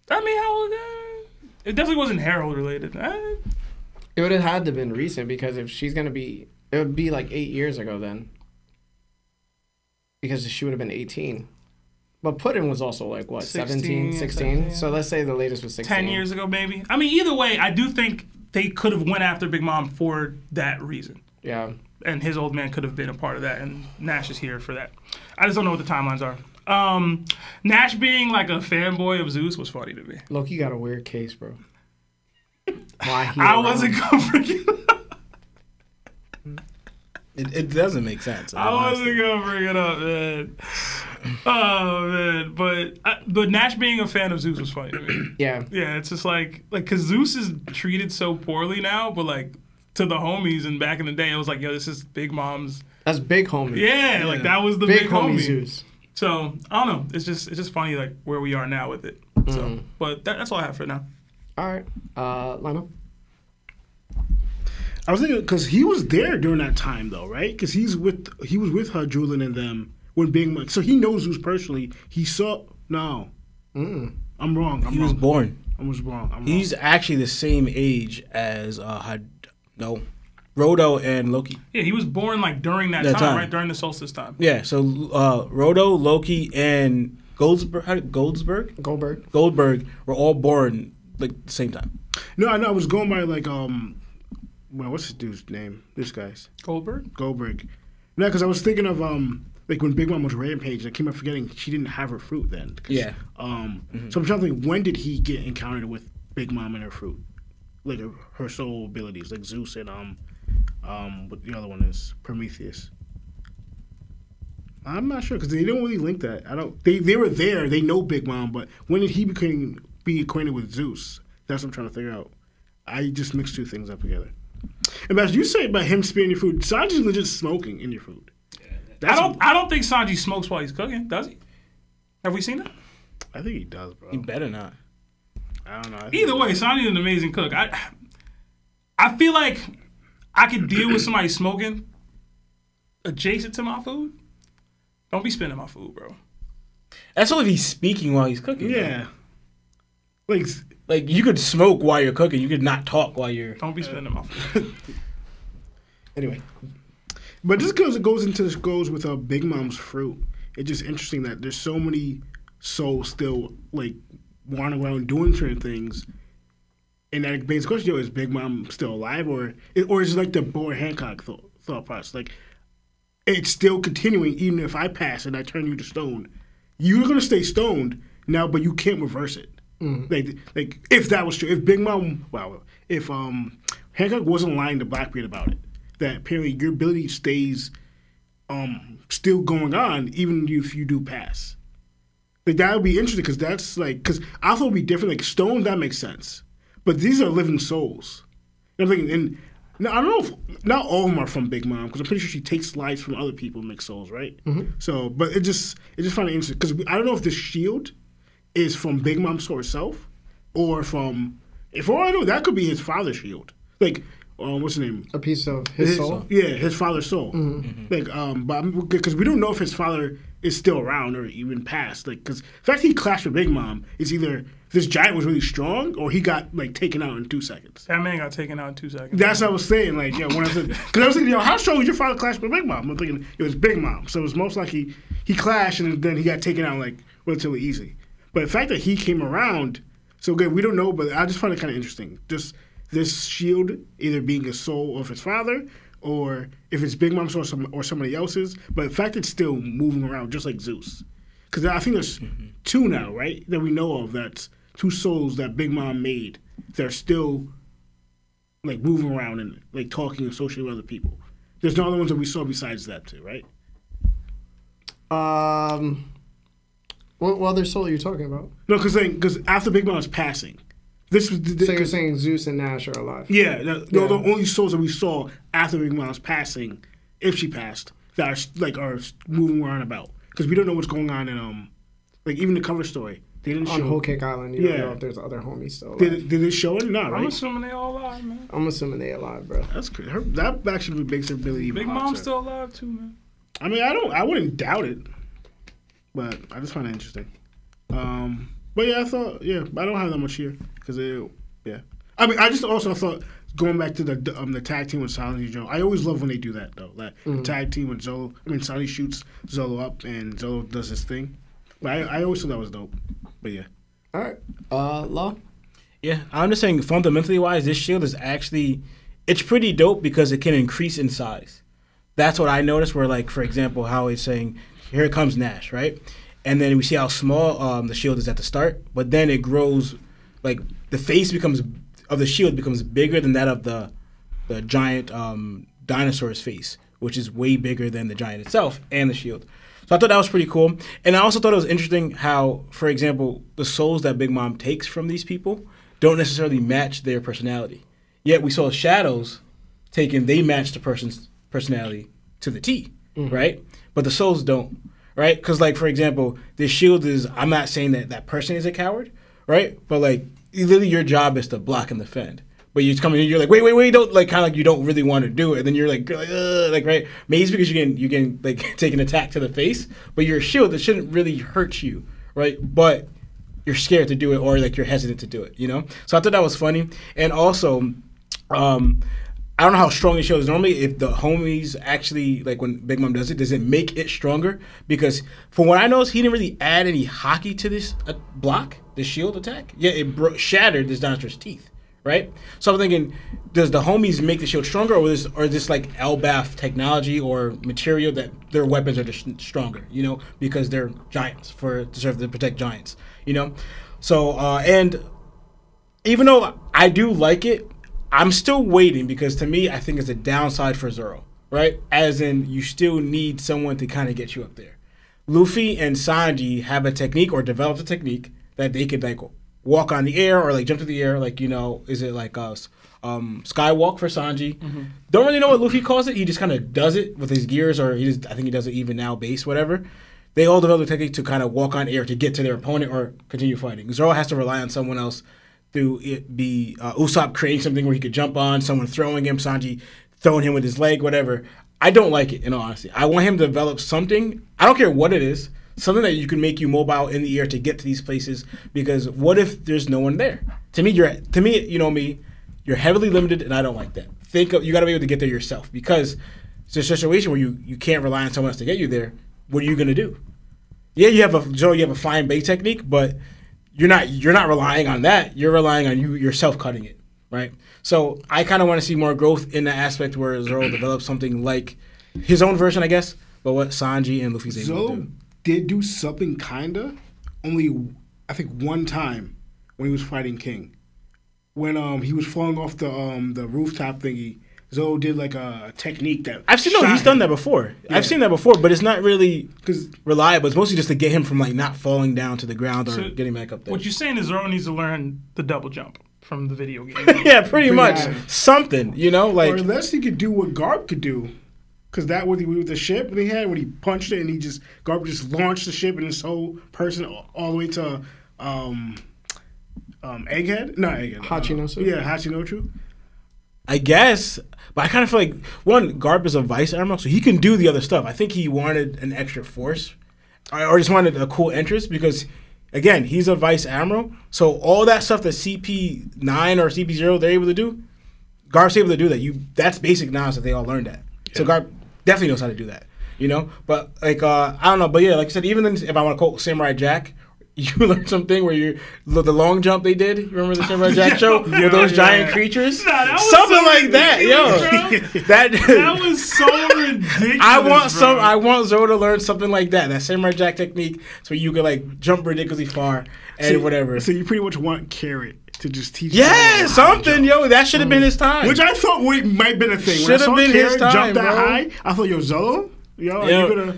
I mean, how old? It definitely wasn't Harold related. It would have had to have been recent because if she's gonna be, it would be like 8 years ago then. Because she would have been 18. But Puddin was also like what, 17, 16? So let's say the latest was 16. 10 years ago, maybe. I mean, either way, I do think they could have went after Big Mom for that reason. Yeah. And his old man could have been a part of that, and Nash is here for that. I just don't know what the timelines are. Nash being like a fanboy of Zeus was funny to me. Loki got a weird case, bro. Why I wasn't going to bring it up. It doesn't make sense. I wasn't going to bring it up, man. Oh, man. But Nash being a fan of Zeus was funny to me. Yeah. Yeah, it's just like, because Zeus is treated so poorly now, but like, to the homies, and back in the day, it was like, yo, this is Big Mom's. That's Big Homie. Yeah, like that was the big homie. Zeus. So I don't know. It's just funny like where we are now with it. So, but that's all I have for now. All right, Lionel. I was thinking because he was there during that time though, right? Because he was with her, Julian, and them when Big Mom. So he knows Zeus personally. He saw no. I'm wrong. He was born. I was wrong. He's actually the same age as Rodo and Loki. Yeah, he was born like during that time, right? During the solstice time. Yeah, so Rodo, Loki, and Goldberg Goldberg were all born like the same time. No, I know. I was going by like well, what's this dude's name? This guy's Goldberg. No, because I was thinking of like when Big Mom was rampaging, I came up forgetting she didn't have her fruit then. Yeah. So I'm trying to think, when did he get encountered with Big Mom and her fruit, like her soul abilities, like Zeus and what the other one is, Prometheus. I'm not sure because they don't really link that. They were there. They know Big Mom, but when did he be acquainted with Zeus? That's what I'm trying to figure out. I just mixed two things up together. And as you say about him spitting your food, Sanji's legit smoking in your food. I don't think Sanji smokes while he's cooking, does he? Have we seen that? I think he does, bro. He better not. I don't know. Either way, Sanji's an amazing cook. I feel like I could deal with somebody smoking adjacent to my food. Don't be spitting my food, bro. That's only if he's speaking while he's cooking. Yeah. Like you could smoke while you're cooking. You could not talk while you're. Don't be spitting my food. Anyway. But just because it goes with Big Mom's fruit, it's just interesting that there's so many souls still like wandering around doing certain things, and that begs the question: is Big Mom still alive, or is it like the Boer Hancock thought process? Like it's still continuing, even if I pass and I turn you to stone, you're gonna stay stoned now, but you can't reverse it. Mm-hmm. Like if that was true, if Big Mom, if Hancock wasn't lying to Blackbeard about it. That apparently your ability stays still going on even if you do pass. Like that would be interesting because that's like because I thought it would be different. Like stone, that makes sense, but these are living souls. And I'm thinking, and now, I don't know if not all of them are from Big Mom because I'm pretty sure she takes lives from other people and makes souls, right? Mm-hmm. So, but it just find it interesting because I don't know if this shield is from Big Mom's soul herself or from if all I know that could be his father's shield, like. What's his name? A piece of his soul? Yeah, his father's soul. Mm-hmm. Like, but because we don't know if his father is still around or even passed. Like, because the fact he clashed with Big Mom is either this giant was really strong or he got like taken out in 2 seconds. That man got taken out in 2 seconds. That's what I was saying. Like, yeah, when I said, because I was thinking, how strong was your father clashed with Big Mom? I'm thinking it was Big Mom, so it was most likely he clashed and then he got taken out like relatively easy. But the fact that he came around, so again, we don't know, but I just find it kind of interesting. Just this shield either being a soul of his father or if it's Big Mom's or somebody else's, but the fact it's still moving around just like Zeus. Because I think there's two now, right, that we know of. That's two souls that Big Mom made that are still like moving around and like talking and associating with other people. There's no other ones that we saw besides that too, right? What other soul are you talking about? No, because after Big Mom's passing, so you're saying Zeus and Nash are alive? Yeah, the only souls that we saw after Big Mom's passing, if she passed, that are moving around about. Because we don't know what's going on in like even the cover story. They didn't show on Whole Cake Island. You don't know if there's other homies still alive. Did they show it? No, right? I'm assuming they all alive, man. I'm assuming they alive, bro. That's crazy. That actually makes her ability even Big hotter. Mom's still alive too, man. I mean, I wouldn't doubt it, but I just find it interesting. But yeah, I don't have that much here because I mean, I just also thought going back to the tag team with Sanji and Joe. I always love when they do that though. That tag team with Zolo. I mean, Sanji shoots Zolo up and Zolo does his thing. But I always thought that was dope. But yeah. All right. Law. Yeah, I'm just saying fundamentally wise, this shield is actually it's pretty dope because it can increase in size. That's what I noticed. Where like for example, how he's saying, here comes Nash, right? And then we see how small the shield is at the start, but then it grows, like the face of the shield becomes bigger than that of the giant dinosaur's face, which is way bigger than the giant itself and the shield. So I thought that was pretty cool. And I also thought it was interesting how, for example, the souls that Big Mom takes from these people don't necessarily match their personality. Yet we saw shadows taken, they match the person's personality to the T, right? But the souls don't. Right? Because, like, for example, this shield is, I'm not saying that person is a coward, right? But, like, literally your job is to block and defend. But you come in and you're like, wait, don't, like, kind of like you don't really want to do it. And then you're like right? Maybe it's because you can like, take an attack to the face, but you're a shield that shouldn't really hurt you, right? But you're scared to do it or, like, you're hesitant to do it, you know? So I thought that was funny. And also, I don't know how strong the shield is. Normally, if the homies actually, like when Big Mom does it make it stronger? Because from what I know, he didn't really add any hockey to this block, the shield attack. Yeah, it shattered this dinosaur's teeth, right? So I'm thinking, does the homies make the shield stronger, or is this like Elbaf technology or material that their weapons are just stronger, you know, because they're giants to serve to protect giants, you know? So, and even though I do like it, I'm still waiting because to me, I think it's a downside for Zoro, right? As in, you still need someone to kind of get you up there. Luffy and Sanji have a technique or developed a technique that they could like walk on the air or like jump to the air, like, you know, is it like skywalk for Sanji? Mm-hmm. Don't really know what Luffy calls it. He just kind of does it with his gears, or I think he does it even now base, whatever. They all develop a technique to kind of walk on air to get to their opponent or continue fighting. Zoro has to rely on someone else through it be Usopp creating something where he could jump on, someone throwing him, Sanji throwing him with his leg, whatever. I don't like it, in all honesty. I want him to develop something. I don't care what it is. Something that you can make you mobile in the air to get to these places. Because what if there's no one there? To me, you know me, you're heavily limited, and I don't like that. You got to be able to get there yourself. Because it's a situation where you can't rely on someone else to get you there. What are you gonna do? Yeah, you have a flying bait technique, but you're not relying on that. You're relying on yourself cutting it, right? So I kind of want to see more growth in the aspect where Zoro develops something like his own version, I guess. But what Sanji and Luffy's able to do. Did do something kinda, only I think one time when he was fighting King, when he was falling off the rooftop thingy. Zoro did like a technique that he's done that before. Yeah. I've seen that before, but it's not really reliable. It's mostly just to get him from like not falling down to the ground or getting back up there. What you're saying is Zoro needs to learn the double jump from the video game. Yeah, pretty much something, you know, like, or unless he could do what Garp could do. Because that was with the ship they had when he punched it and Garp just launched the ship and his whole person all the way to Egghead? Not Egghead. Hachinosu? Yeah, Hachinosu. I guess, but I kind of feel like, one, Garp is a vice admiral, so he can do the other stuff. I think he wanted an extra force, or just wanted a cool entrance, because, again, he's a vice admiral, so all that stuff that CP9 or CP0 they're able to do, Garp's able to do that. That's basic knowledge that they all learned at. Yeah. So Garp definitely knows how to do that, you know? But, like, I don't know, but yeah, like I said, even if I want to quote Samurai Jack, you learned something where the long jump they did. You remember the Samurai Jack show with those giant creatures? Something so like that, yo. That was so ridiculous. I want Zoro to learn something like that. That Samurai Jack technique, so you could like jump ridiculously far and whatever. So you pretty much want Carrot to just teach. Yeah, something, yo. That should have been his time. Which I thought might have been a thing. Should have been his time, jump that high. I thought, yo, Zoro, are you gonna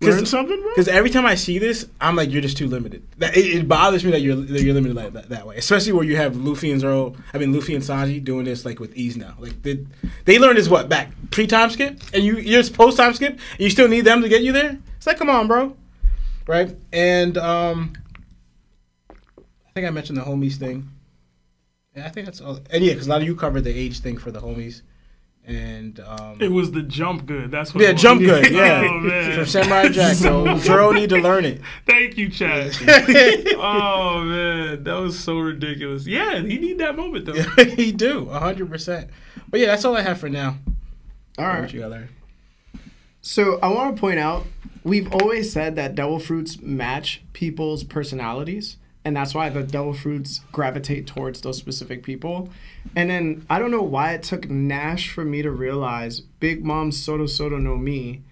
learn something, bro? Because every time I see this, I'm like, you're just too limited. It bothers me that you're limited like that way. Especially where you have Luffy and Sanji doing this like with ease now. Like they learned this back pre-time skip, and you're post time skip, and you still need them to get you there. It's like, come on, bro, right? And I think I mentioned the homies thing. Yeah, I think that's all. And yeah, because a lot of you covered the age thing for the homies. And it was the jump good. That's what. Yeah, jump good. Yeah, oh, man. From Samurai Jack. So Zoro need to learn it. Thank you, Chad. Oh man, that was so ridiculous. Yeah, he need that moment though. Yeah, he do 100%. But yeah, that's all I have for now. All right. What you got there? So I want to point out, we've always said that devil fruits match people's personalities. And that's why the devil fruits gravitate towards those specific people. And then I don't know why it took Nash for me to realize Big Mom Soto Soto no Mi,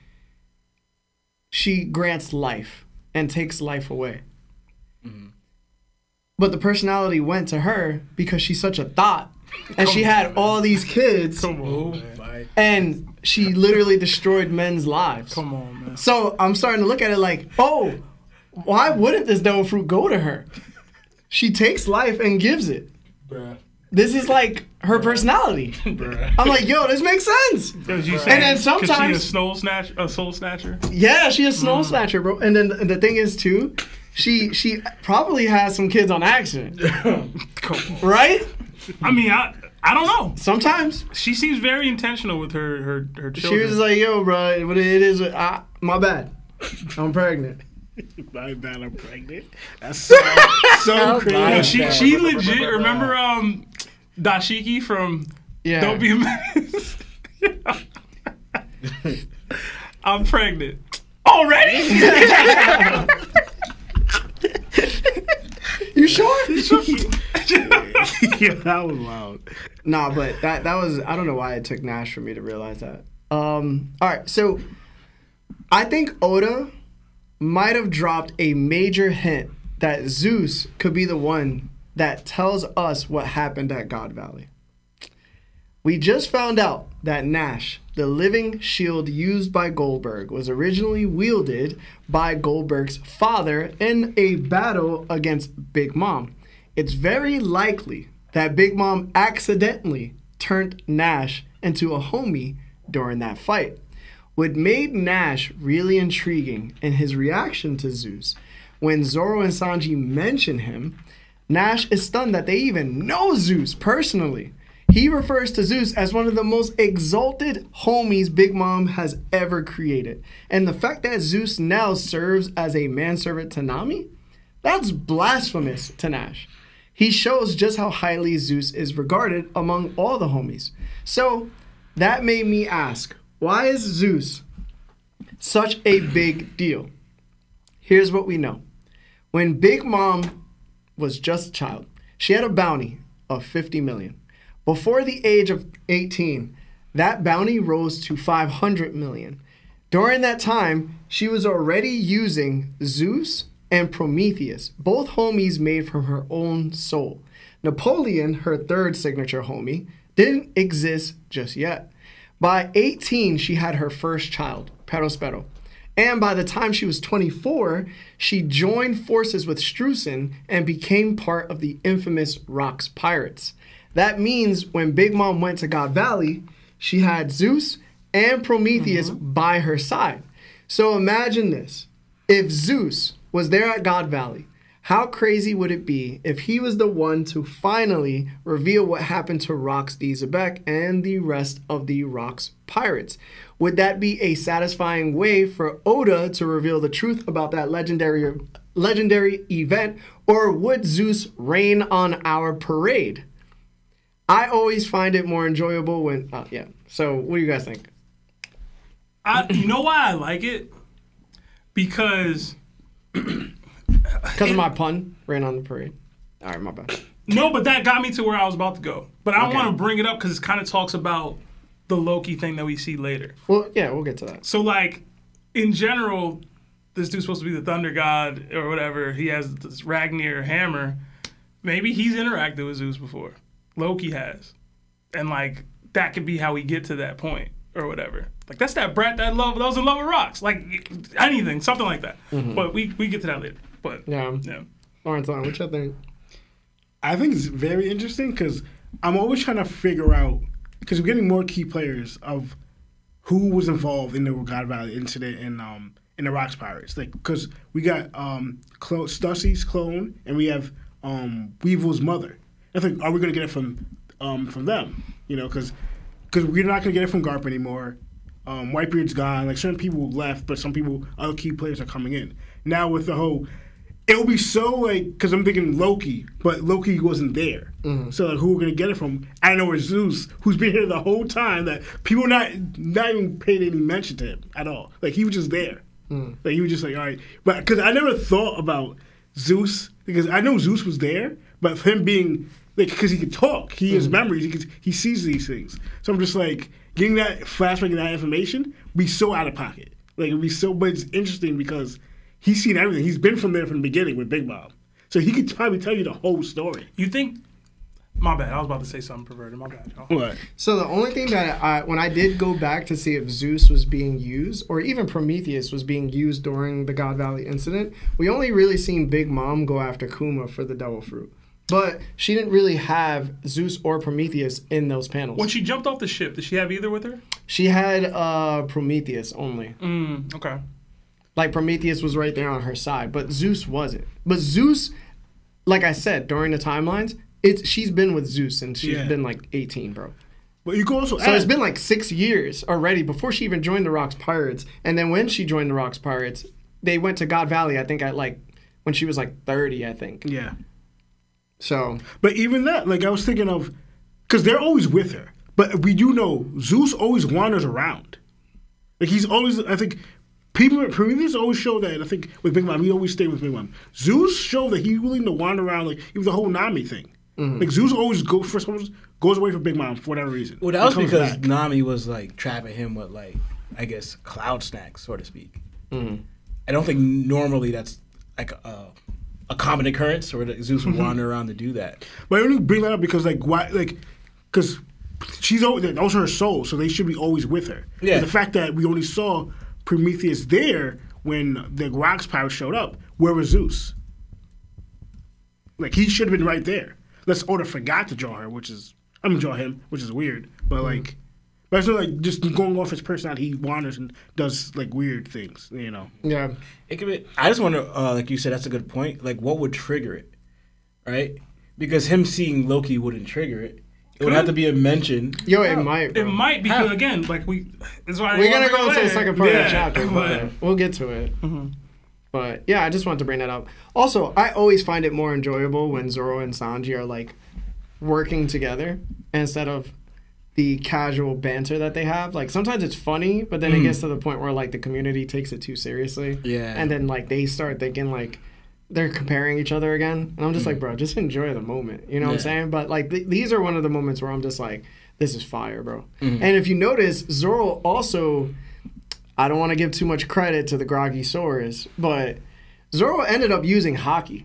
she grants life and takes life away. Mm-hmm. But the personality went to her because she's such a thought. And she had all these kids. Come on, and she literally destroyed men's lives. Come on, man. So I'm starting to look at it like, oh, why wouldn't this devil fruit go to her? She takes life and gives it. Bruh. This is like her personality. Bruh. I'm like, yo, this makes sense. And then sometimes she a soul snatcher. Yeah, she a soul snatcher, bro. And then the thing is too, she probably has some kids on accident. Right? I mean, I don't know. Sometimes she seems very intentional with her children. She was like, yo, bro, what it is, my bad. I'm pregnant. My bad, I'm pregnant. That's so crazy. Yeah, she legit. Remember Dashiki from Don't Be a Menace? I'm pregnant. Already? You sure? Yeah, that was wild. Nah, but that was, I don't know why it took Nash for me to realize that. All right, so I think Oda might have dropped a major hint that Zeus could be the one that tells us what happened at God Valley. We just found out that Nash, the living shield used by Goldberg, was originally wielded by Goldberg's father in a battle against Big Mom. It's very likely that Big Mom accidentally turned Nash into a homie during that fight. What made Nash really intriguing in his reaction to Zeus, when Zoro and Sanji mention him, Nash is stunned that they even know Zeus personally. He refers to Zeus as one of the most exalted homies Big Mom has ever created. And the fact that Zeus now serves as a manservant to Nami, that's blasphemous to Nash. He shows just how highly Zeus is regarded among all the homies. So that made me ask, why is Zeus such a big deal? Here's what we know. When Big Mom was just a child, she had a bounty of 50 million. Before the age of 18, that bounty rose to 500 million. During that time, she was already using Zeus and Prometheus, both homies made from her own soul. Napoleon, her third signature homie, didn't exist just yet. By 18, she had her first child, Perospero. And by the time she was 24, she joined forces with Streusen and became part of the infamous Rocks Pirates. That means when Big Mom went to God Valley, she had Zeus and Prometheus by her side. So imagine this. If Zeus was there at God Valley, how crazy would it be if he was the one to finally reveal what happened to Rocks D. Xebec and the rest of the Rocks Pirates? Would that be a satisfying way for Oda to reveal the truth about that legendary event, or would Zeus rain on our parade? I always find it more enjoyable when, yeah. So what do you guys think? You know why I like it? Because of my pun, rain on the parade. All right, my bad. No, but that got me to where I was about to go. But I want to bring it up because it kind of talks about the Loki thing that we see later. Well, yeah, we'll get to that. So, like, in general, this dude's supposed to be the thunder god or whatever. He has this Ragnir hammer. Maybe he's interacted with Zeus before. Loki has. And, like, that could be how we get to that point or whatever. Like, that's that brat that was in love with rocks. Like, anything, something like that. Mm-hmm. But we get to that later. But, yeah. Lawrence, what you think? I think it's very interesting because I'm always trying to figure out, because we're getting more key players of who was involved in the God Valley incident in the Rocks Pirates. Like, because we got Stussy's clone and we have Weevil's mother. I think, are we going to get it from them? You know, because we're not going to get it from Garp anymore. Whitebeard's gone. Like, certain people left, but some people, other key players are coming in. Now with the whole, it'll be so, like, because I'm thinking Loki, but Loki wasn't there. Mm-hmm. So, like, who we're going to get it from? I know it's Zeus, who's been here the whole time, that people not even paid any mention to him at all. Like, he was just there. Mm. Like, he was just like, all right. But, because I never thought about Zeus, because I know Zeus was there, but for him being, like, because he could talk, he has memories, he sees these things. So I'm just like, getting that flashback and that information be so out of pocket. Like, it'd be so, but it's interesting because he's seen everything. He's been from there from the beginning with Big Bob. So he could probably tell you the whole story. You think, my bad, I was about to say something perverted, my bad, y'all. What? So the only thing that when I did go back to see if Zeus was being used, or even Prometheus was being used during the God Valley incident, we only really seen Big Mom go after Kuma for the Devil Fruit. But she didn't really have Zeus or Prometheus in those panels. When she jumped off the ship, did she have either with her? She had Prometheus only. Okay. Like, Prometheus was right there on her side, but Zeus wasn't. But Zeus, like I said, during the timelines, she's been with Zeus since she's been like 18, bro. But you can also So it's been like 6 years already before she even joined the Rocks Pirates. And then when she joined the Rocks Pirates, they went to God Valley, I think, at like, when she was like 30, I think. Yeah. So. But even that, like, I was thinking of, because they're always with her. But we do know Zeus always wanders around. Like, he's always, I think, Prometheus always show that, I think, with Big Mom, he always stayed with Big Mom. Zeus showed that he's willing to wander around, like, even the whole Nami thing. Like Zeus always goes away from Big Mom for whatever reason. Well, that was He comes because back. Nami was like trapping him with like, I guess, cloud snacks, so to speak. I don't think normally that's like a common occurrence, or that Zeus would wander around to do that. But I only bring that up because like why because she's always that was her soul, so they should be always with her. Yeah. But the fact that we only saw Prometheus there when the Rocks pirates showed up, where was Zeus? Like he should have been right there. Unless Oda forgot to draw her, draw him, which is weird. But like, but it's not like just going off his personality. He wanders and does like weird things, you know. Yeah. It could be. I just wonder, like you said, that's a good point. Like, what would trigger it, right? Because him seeing Loki wouldn't trigger it. It would have to be a mention. Yo, it might. Bro. It might because again, like that's why We're gonna go into the second part of the Yeah, chapter, but we'll get to it. But yeah, I just wanted to bring that up. Also, I always find it more enjoyable when Zoro and Sanji are like working together instead of the casual banter that they have. Like sometimes it's funny, but then it gets to the point where like the community takes it too seriously. Yeah. And then like they start thinking like they're comparing each other again. And I'm just like, bro, just enjoy the moment. You know what I'm saying? But like these are one of the moments where I'm just like, this is fire, bro. And if you notice, Zoro also, I don't want to give too much credit to the Groggy Saurus, but Zoro ended up using Haki.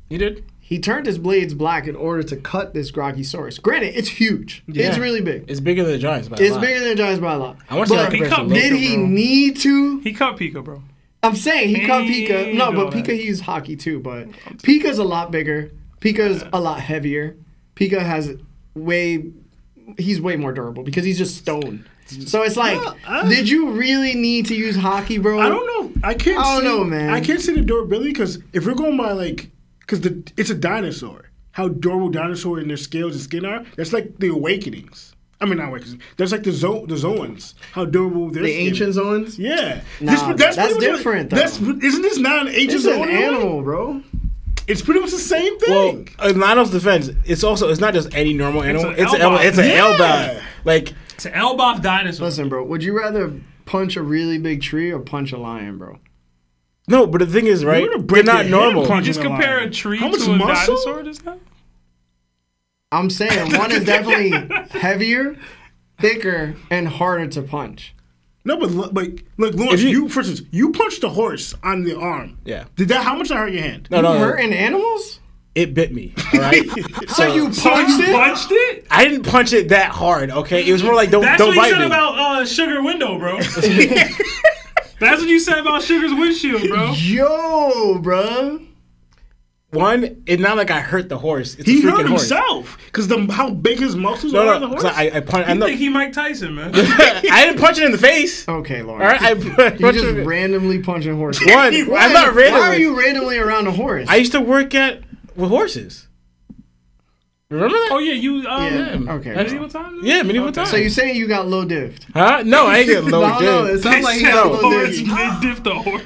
He did? He turned his blades black in order to cut this Groggy Saurus. Granted, it's huge. Yeah. It's really big. It's bigger than the Giants by a It's lot. bigger than the Giants by a lot. I want to see But that comparison to did Loki. he need to? He cut Pika, bro. I'm saying he cut He Pika. No, but doing Pika that. he used Haki too. But Pika's a lot bigger. Pika's a lot heavier. Pika has he's way more durable because he's just stone. So it's like, did you really need to use Haki, bro? I don't know. I don't know, man. I can't say the durability because if we're going by like, because it's a dinosaur. How durable dinosaur and their scales and skin are. That's like the Awakenings. I mean, not Awakenings. That's like the Zoans. How durable their The skin ancient is. zones? Yeah. Nah, that's pretty much different, though. Isn't this not an ancient It's zone? an animal, bro. It's pretty much the same Well, thing. in Lionel's defense, it's not just any normal animal. It's an Elbaf. Elbaf. Like, It's an Elbaf dinosaur. Listen, bro. Would you rather punch a really big tree or punch a lion, bro? no, but the thing is, right? You're gonna They're break not your hand normal. punching Just a compare lion. a tree How much to a muscle? dinosaur just now? I'm saying one is definitely heavier, thicker, and harder to punch. No, but Lawrence, If you- for instance, you punched a horse on the arm. Yeah. How much did that hurt your hand? No. Hurting animals? It bit me. All right. So you So punched you it? punched it? I didn't punch it that hard. Okay. It was more like don't That's what you bite said me. about Sugar Window, bro. That's what you said about Sugar's windshield, bro. Yo, bro. One, it's not like I hurt the horse. It's He a freaking hurt horse. himself because how big his muscles are on the No. horse. 'Cause I punched. I think he Mike Tyson, man. I didn't punch it in the face. Okay, Lauren. All right. I You punched just it. randomly punching horses. One. I'm not randomly. Why are you randomly around a horse? I used to work with horses. Remember that? Oh yeah, you yeah. Okay. medieval times? Yeah, medieval Okay. time. So you saying you got low diffed? Huh? No, I ain't getting low. No, it dude. sounds like you Said got low horse, diffed. mid-diff the horse.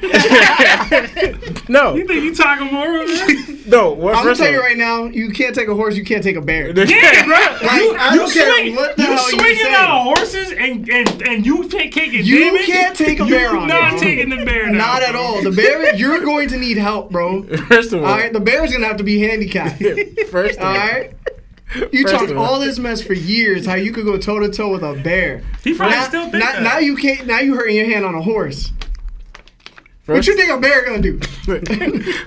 No. You think you talking more, man? No. I'm gonna first tell of you all- right now, you can't take a horse, you can't take a bear. Yeah, bro. Like, I don't care swing- what the you hell you swinging say. out horses and you taking You damage. can't take a bear on Not it, bro. taking the bear. Now, Not at bro. all. The bear, you're going to need help, bro. First of all. All right, the bear's gonna have to be handicapped. First of All all. right. You First talked of all. all this mess for years. How you could go toe to toe with a bear. He probably Now, still think now, that. now you can't. Now you hurting your hand on a horse. What First, you think a bear gonna do?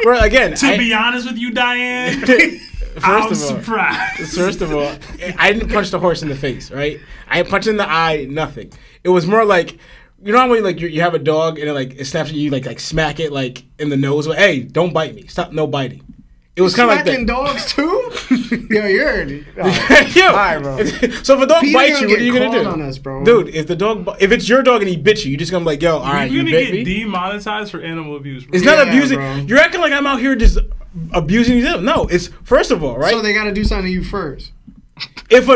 well, again, To be honest with you, Diane, first I'm of all, surprised. First of all, I didn't punch the horse in the face, right? I didn't punch it in the eye, nothing. It was more like, you know how when like you have a dog and it snaps at you, like smack it like in the nose. Like, hey, don't bite me. Stop, no biting. It was kind of like Smacking that. dogs too? Yo, you're. Yo, Alright, bro. so if a dog Peter bites gonna you, what are you get gonna do? called on us, bro. Dude, if it's your dog and he bit you, you just gonna be like, yo, all right, You're you gonna bit get me. demonetized for animal abuse, bro. It's not Yeah, abusing. bro. You're acting like I'm out here just abusing these animals. No, it's first of all, right? So they gotta do something to you first. If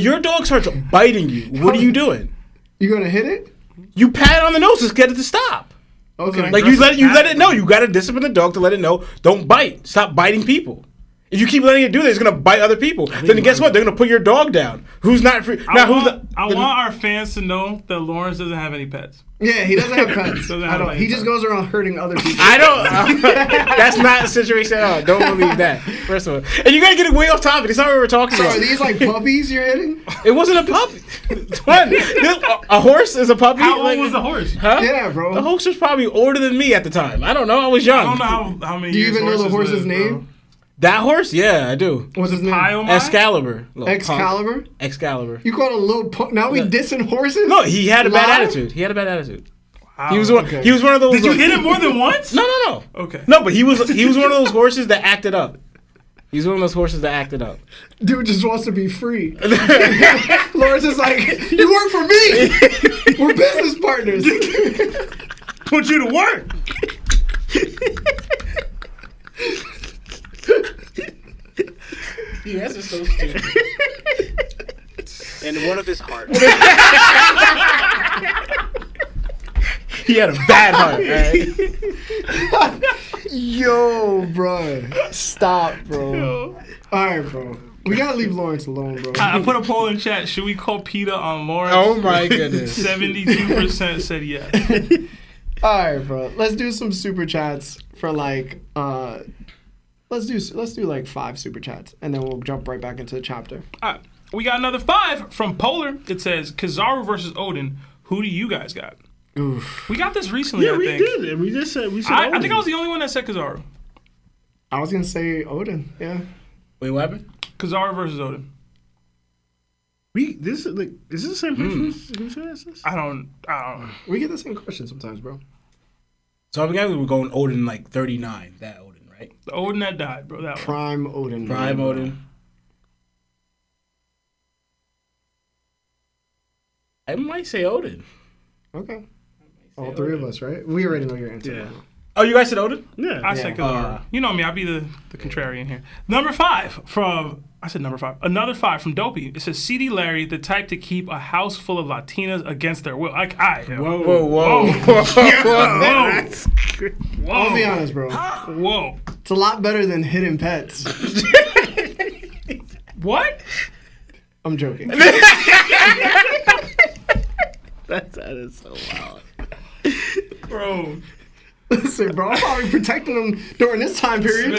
your dog starts biting you, what are you doing? You gonna hit it? You pat it on the nose to get it to stop. Okay. Like you let it know. You gotta discipline the dog to let it know. Don't bite. Stop biting people. If you keep letting it do that, it's gonna bite other people. Then guess what? They're gonna put your dog down. Who's not free? Now I want our fans to know that Lawrence doesn't have any pets. Yeah, he doesn't have pets. He just goes around hurting other people. I don't. That's not the situation at all. Don't believe that. First of all, and you gotta get way off topic. It's not what we're talking about. Are these like puppies you're hitting? It wasn't a puppy. What? A horse is a puppy. How old was the horse? Huh? Yeah, bro. The horse was probably older than me at the time. I don't know. I was young. I don't know how many. Do you years even know the horse's live, name? Bro. That horse? Yeah, I do. What's his name? Excalibur. Excalibur? Excalibur. You called a little punk. Now we dissing horses? No, he had a bad Live? attitude. He had a bad attitude. Wow. He was one of those. Did you hit him more than once? No. Okay. No, but he was one of those horses that acted up. He's one of those horses that acted up. Dude just wants to be free. Lawrence is like, you work for me. We're business partners. Put you to work. Dude, that's just so stupid. And one of his heart. He had a bad heart, right? Yo, bro. Stop, bro. All right, bro. We gotta leave Lawrence alone, bro. I put a poll in chat. Should we call PETA on Lawrence? Oh my goodness. 72% said yes. All right, bro. Let's do some super chats for like let's do like 5 super chats and then we'll jump right back into the chapter. All right. We got another 5 from Polar. It says Kizaru versus Odin. Who do you guys got? Oof. We got this recently, I we think. did. And we just said I think I was the only one that said Kizaru. I was gonna say Odin, yeah. Wait, what happened? Kizaru versus Odin. Is this the same person who said this? I don't. We get the same question sometimes, bro. So I'm guessing we're going Odin like 39. That Odin, right? The Odin that died, bro. That one. Prime Odin. Prime Odin. I might say Odin. Okay. All 3 of us, right? We already know your answer. Yeah. Oh, you guys said Odin? Yeah. I said Kizaru. You know me. I'll be the contrarian here. Number 5 from... I said number 5. Another 5 from Dopey. It says CD Larry, the type to keep a house full of Latinas against their will. Whoa. I'll be honest, bro. Whoa. It's a lot better than hidden pets. What? I'm joking. That is so wild. Bro. Listen, bro, I'm probably protecting them during this time period.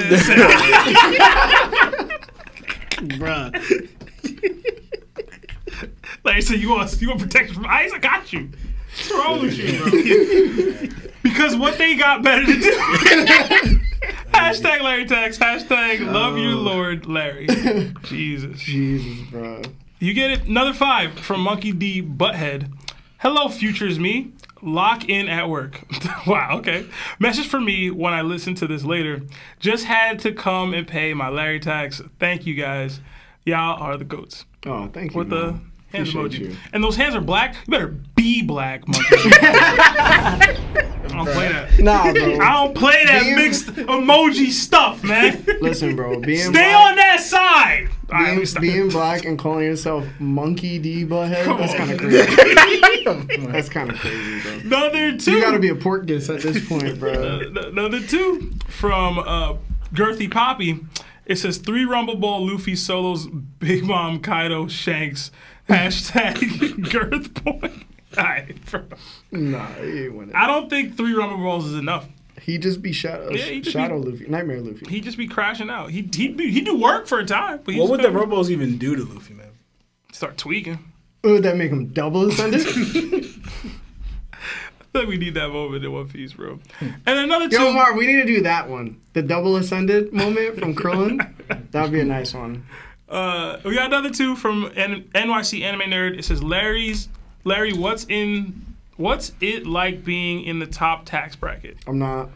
Bruh. Like I said, you want protection from ice? I got you. What's wrong with you, bro? Because what they got better to do. Hashtag Larry Tax. Hashtag love you, Lord Larry. Jesus, bro. You get it. Another 5 from Monkey D Butthead. Hello, futures me. Lock in at work. Wow, okay. Message for me when I listen to this later. Just had to come and pay my Larry Tax. Thank you guys. Y'all are the goats. Oh, thank you. With the hands Appreciate emoji. you. And those hands are black. You better be black, monkey. I don't play that. Nah, bro. I don't play that mixed emoji stuff, man. Listen, bro. Stay black, on that side. Being black and calling yourself Monkey D Butthead, that's kind of crazy. That's kind of crazy, bro. Another 2. You gotta be a pork diss at this point, bro. Another 2 from Girthy Poppy. It says 3 Rumble Ball Luffy solos Big Mom Kaido Shanks. Hashtag Girth Boy. Alright, bro. Nah, he ain't winning. I don't think 3 Rumble Balls is enough. He just be Shadow Luffy. Nightmare Luffy. He'd just be crashing out. He'd do work for a time. But What would the Rumbos even do to Luffy, man? Start tweaking. Would that make him double ascended? I feel like we need that moment in One Piece, bro. And another 2. Yo, Mark, we need to do that one. The double ascended moment from Krillin. That would be a nice one. We got another 2 from NYC Anime Nerd. It says Larry, what's it like being in the top tax bracket? I'm not.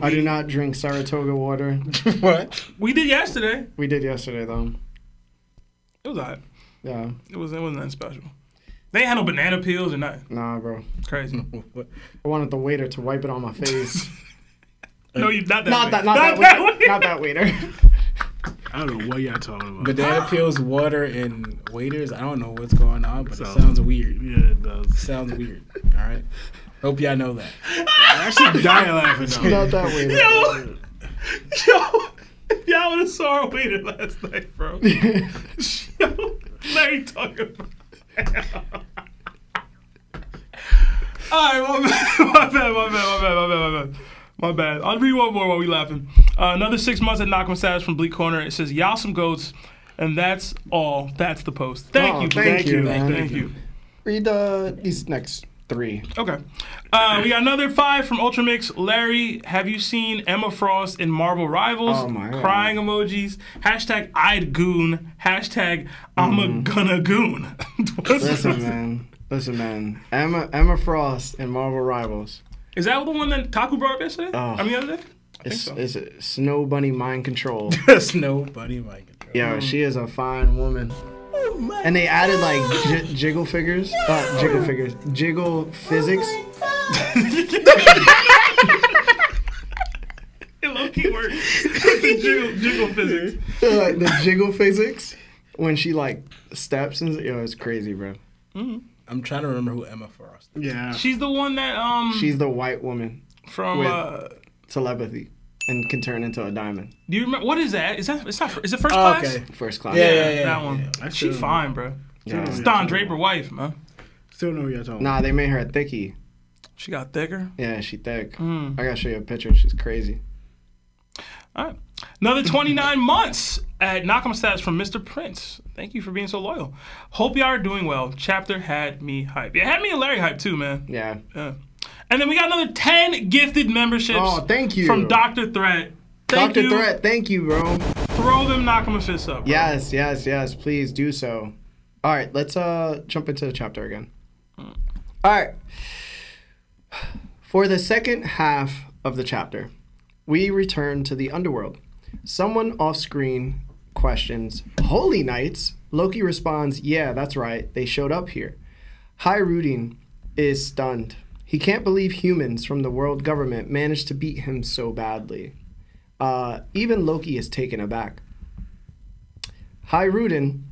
I do not drink Saratoga water. What? We did yesterday. We did yesterday, though. It was alright. Yeah. It wasn't nothing special. They ain't had no banana peels or nothing. Nah, bro. It's crazy. I wanted the waiter to wipe it on my face. No, you not that. Not way. that waiter. I don't know what y'all talking about. Banana peels, water, and waiters. I don't know what's going on, but it sounds weird. Yeah, it does. It sounds weird. All right. Hope y'all know that. I actually dying laughing though. Not that waiter. Yo, y'all would have saw her later last night, bro. Yo, Larry talking about. All right, my bad. I'll read one more while we laughing. Another 6 months at Nakama status from Bleak Corner. It says, y'all some goats, and that's all. That's the post. Thank you. Thank you. Thank you. Read these next 3. Okay. We got another 5 from Ultramix. Larry, have you seen Emma Frost in Marvel Rivals? Oh my God. Crying emojis. Hashtag I'd goon. Hashtag I'm a gonna goon. Listen, man. Emma Frost in Marvel Rivals. Is that the one that Taku brought up yesterday? Oh. I mean, the other day? It's a Snow Bunny mind control. Snow Bunny mind control. Yo, she is a fine woman. And they added like jiggle figures. Jiggle physics. It low-key works. jiggle physics. The jiggle physics when she like steps and it's crazy, bro. Mm-hmm. I'm trying to remember who Emma Frost is. Yeah. She's the one that She's the white woman from with telepathy and can turn into a diamond. Do you remember what is that? Is it first class? Okay. First class. Yeah. That one. I She still- fine, bro. Yeah. It's Don Draper wife, man. Still know who you're talking. Nah, they made her a thickie. She got thicker. Yeah, she thick. Mm. I gotta show you a picture. She's crazy. All right. Another 29 months at Nakama status from Mr. Prince. Thank you for being so loyal. Hope y'all are doing well. Chapter had me hype. Yeah, it had me and Larry hype too, man. Yeah. And then we got another 10 gifted memberships. Oh, thank you. From Dr. Threat. Thank Dr. you. Threat, thank you, bro. Throw them Nakama fists up, bro. Yes. Please do so. All right, let's jump into the chapter again. All right. For the second half of the chapter, we return to the underworld. Someone off-screen questions, Holy Knights? Loki responds, yeah, that's right. They showed up here. High Rooting is stunned. He can't believe humans from the world government managed to beat him so badly. Even Loki is taken aback. High Rooting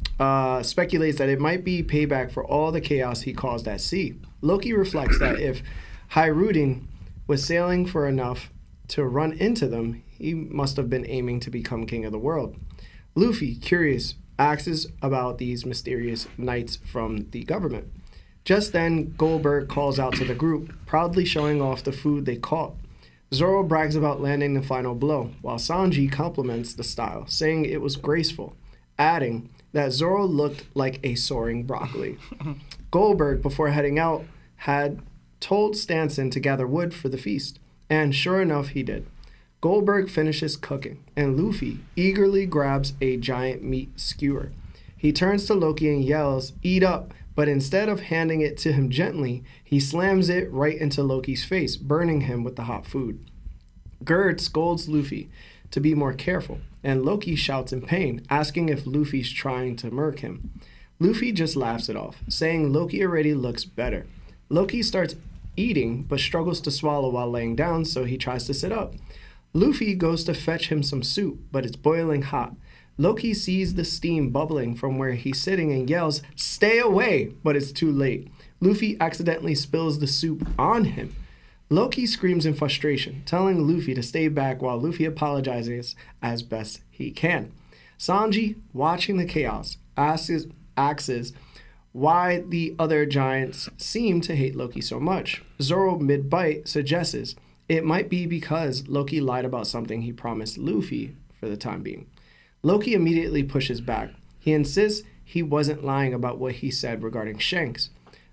speculates that it might be payback for all the chaos he caused at sea. Loki reflects that if High Rooting was sailing for enough to run into them, he must have been aiming to become king of the world. Luffy, curious, asks about these mysterious knights from the government. Just then, Goldberg calls out to the group, proudly showing off the food they caught. Zoro brags about landing the final blow, while Sanji compliments the style, saying it was graceful, adding that Zoro looked like a soaring broccoli. Goldberg, before heading out, had told Stanson to gather wood for the feast, and sure enough, he did. Goldberg finishes cooking, and Luffy eagerly grabs a giant meat skewer. He turns to Loki and yells, "Eat up!" But instead of handing it to him gently, he slams it right into Loki's face, burning him with the hot food. Gerd scolds Luffy to be more careful, and Loki shouts in pain, asking if Luffy's trying to murk him. Luffy just laughs it off, saying Loki already looks better. Loki starts eating, but struggles to swallow while laying down, so he tries to sit up. Luffy goes to fetch him some soup, but it's boiling hot. Loki sees the steam bubbling from where he's sitting and yells, "Stay away!" But it's too late. Luffy accidentally spills the soup on him. Loki screams in frustration, telling Luffy to stay back while Luffy apologizes as best he can. Sanji, watching the chaos, asks why the other giants seem to hate Loki so much. Zoro, mid-bite, suggests it might be because Loki lied about something he promised Luffy for the time being. Loki immediately pushes back. He insists he wasn't lying about what he said regarding Shanks.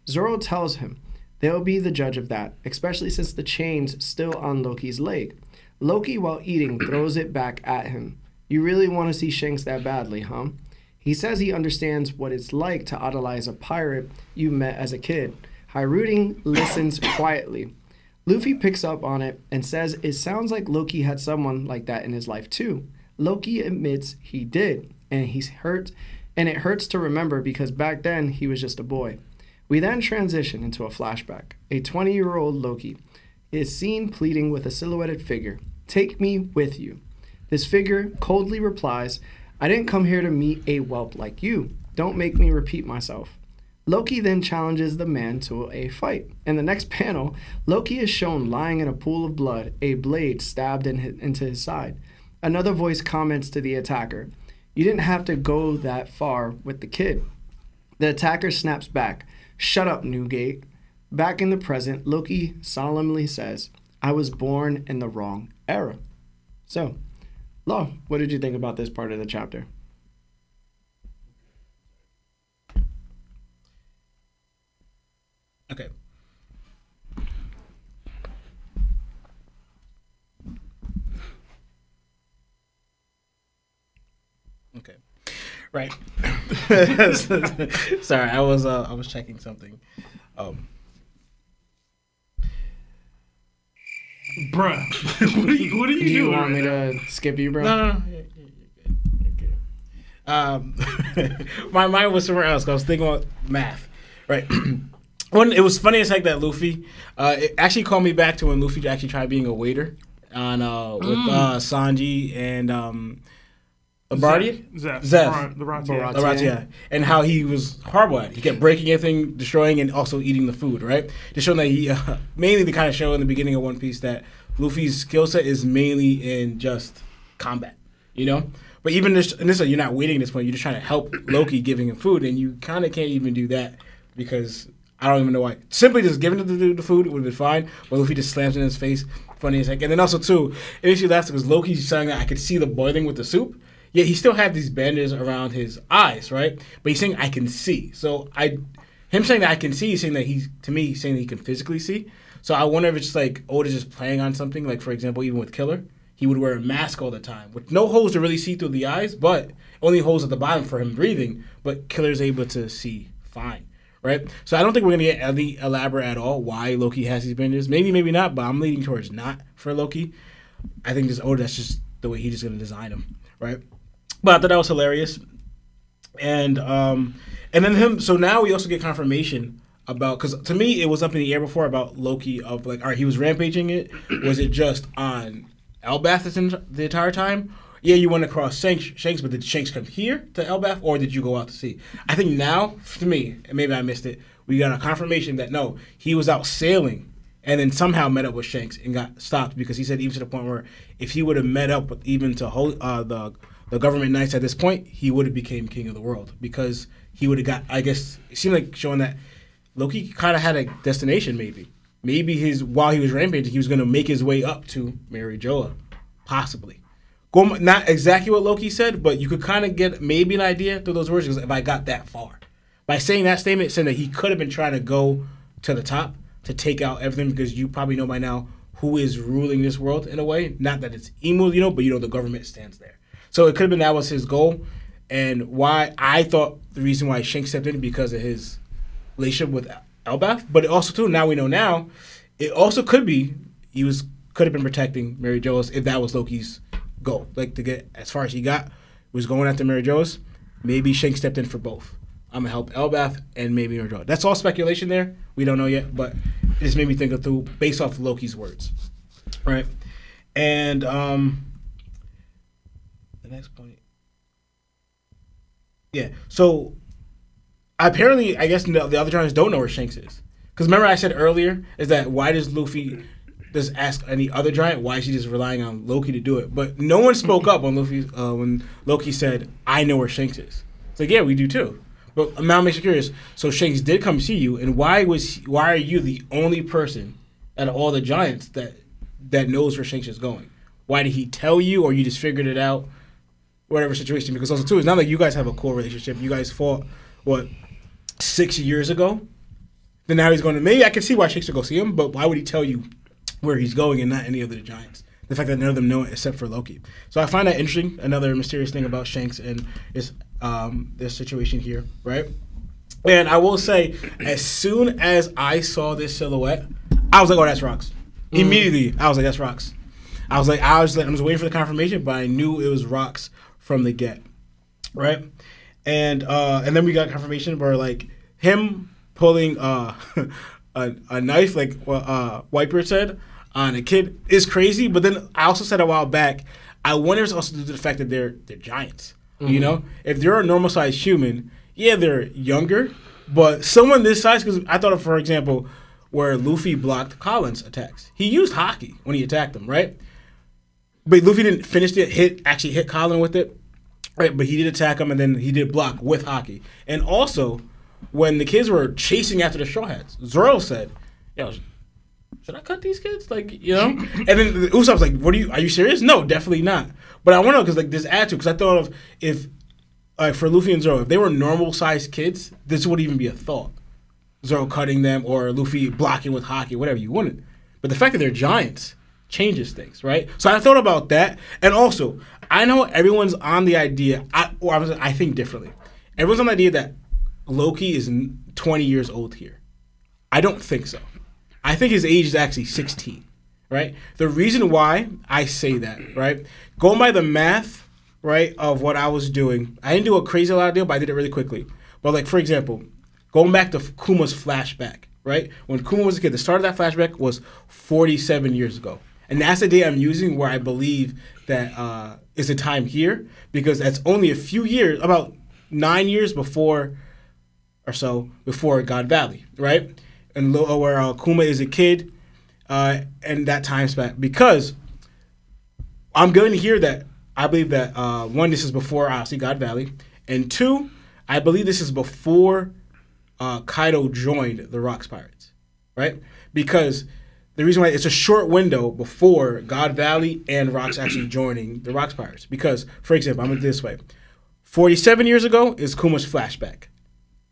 Zoro tells him they'll be the judge of that, especially since the chain's still on Loki's leg. Loki, while eating, throws it back at him. You really want to see Shanks that badly, huh? He says he understands what it's like to idolize a pirate you met as a kid. High Rooting listens quietly. Luffy picks up on it and says it sounds like Loki had someone like that in his life too. Loki admits he did, and it hurts to remember because back then he was just a boy. We then transition into a flashback. A 20-year-old Loki is seen pleading with a silhouetted figure. "Take me with you." This figure coldly replies, "I didn't come here to meet a whelp like you. Don't make me repeat myself." Loki then challenges the man to a fight. In the next panel, Loki is shown lying in a pool of blood, a blade stabbed into his side. Another voice comments to the attacker, "You didn't have to go that far with the kid." The attacker snaps back, "Shut up, Newgate." Back in the present, Loki solemnly says, "I was born in the wrong era." So, Lo, what did you think about this part of the chapter? Okay. Okay. Right. Sorry, I was checking something. Bruh, what are you Do you doing? want me to skip you, bro? No. You're good. My mind was somewhere else. 'Cause I was thinking about math. Right. It was funny as heck that Luffy. It actually called me back to when Luffy actually tried being a waiter on with Sanji and Bardia? Zeph. The Baratia. And how he was horrible at it. He kept breaking everything, destroying, and also eating the food, right? Just showing that he, mainly the kind of show in the beginning of One Piece that Luffy's skill set is mainly in just combat, you know? But even this, you're not waiting at this point. You're just trying to help Loki giving him food, and you kind of can't even do that because I don't even know why. Simply just giving the food would have been fine, but Luffy just slams it in his face. Funny as heck. And then also, too, it makes you laugh because Loki's saying that I could see the boiling with the soup. Yeah, he still had these bandages around his eyes, right? But he's saying I can see. So him saying that I can see, he's saying that he's saying that he can physically see. So I wonder if it's like Oda's just playing on something. Like, for example, even with Killer, he would wear a mask all the time with no holes to really see through the eyes, but only holes at the bottom for him breathing. But Killer's able to see fine, right? So I don't think we're going to get elaborate at all why Loki has these bandages. Maybe, maybe not, but I'm leaning towards not for Loki. I think Oda, that's just the way he's just going to design him, right? But I thought that was hilarious. And then him, so now we also get confirmation about, because to me it was up in the air before about Loki of like, all right, he was rampaging it. Was it just on Elbaf the entire time? Yeah, you went across Shanks, but did Shanks come here to Elbaf or did you go out to sea? I think now, to me, and maybe I missed it, we got a confirmation that no, he was out sailing and then somehow met up with Shanks and got stopped because he said even to the point where if he would have met up with even to the government knights at this point, he would have became king of the world because he would have got, I guess, it seemed like showing that Loki kind of had a destination maybe. Maybe while he was rampaging, he was going to make his way up to Mary Joa, possibly. Not exactly what Loki said, but you could kind of get maybe an idea through those words if I got that far. By saying that statement, saying that he could have been trying to go to the top to take out everything because you probably know by now who is ruling this world in a way. Not that it's Emu, but the government stands there. So it could have been that was his goal, and why I thought the reason why Shanks stepped in because of his relationship with Elbaf. But also too, now we know now, it also could be could have been protecting Mary Joas if that was Loki's goal, like to get as far as he got was going after Mary Joas. Maybe Shanks stepped in for both. I'm gonna help Elbaf and maybe Mary Joas. That's all speculation there. We don't know yet, but it just made me think of through based off Loki's words, right? And next point. Yeah. So apparently, I guess the other giants don't know where Shanks is. Because remember I said earlier is that why does Luffy just ask any other giant? Why is he just relying on Loki to do it? But no one spoke up when Loki said, "I know where Shanks is." It's like, yeah, we do too. But now it makes you curious. So Shanks did come see you, and why are you the only person out of all the giants that knows where Shanks is going? Why did he tell you, or you just figured it out? Whatever situation, because also too, it's not like you guys have a cool relationship. You guys fought 6 years ago. Then now he's going to, maybe I can see why Shanks would go see him, but why would he tell you where he's going and not any of the giants? The fact that none of them know it except for Loki. So I find that interesting. Another mysterious thing about Shanks and this situation here, right? And I will say, as soon as I saw this silhouette, I was like, oh, that's Rocks. Immediately, I was like, that's Rocks. I was just waiting for the confirmation, but I knew it was Rocks from the get, right? And then we got confirmation where like him pulling a knife, like Whitebeard said, on a kid is crazy. But then I also said a while back, I wonder if it's also due to the fact that they're giants. Mm-hmm. You know, if they're a normal sized human, yeah, they're younger, but someone this size, because I thought of, for example, where Luffy blocked Collins' attacks. He used Haki when he attacked him, right? but Luffy didn't finish it. Actually hit Colin with it, right? But he did attack him, and then he did block with Haki. And also, when the kids were chasing after the Straw Hats, Zoro said, "Yo, should I cut these kids?" Like, you know. And then Usopp's like, Are you serious? No, definitely not. But I want to know because like this attitude. Because I thought of if for Luffy and Zoro, if they were normal sized kids, this wouldn't even be a thought. Zoro cutting them or Luffy blocking with Haki, whatever you wanted. But the fact that they're giants changes things, right? So I thought about that. And also, I know everyone's on the idea, I think differently. Everyone's on the idea that Loki is 20 years old here. I don't think so. I think his age is actually 16, right? The reason why I say that, right? Going by the math, right, of what I was doing, I didn't do a crazy lot of deal, but I did it really quickly. But like, for example, going back to Kuma's flashback, right? When Kuma was a kid, the start of that flashback was 47 years ago. And that's the date I'm using where I believe that is the time here because that's only a few years, about 9 years before or so, before God Valley, right? And where Kuma is a kid and that time span. Because I'm going to hear that I believe that, one, this is before obviously God Valley. And two, I believe this is before Kaido joined the Rocks Pirates, right? Because the reason why it's a short window before God Valley and Rocks actually joining the Rocks Pirates. Because, for example, I'm going to do it this way. 47 years ago is Kuma's flashback,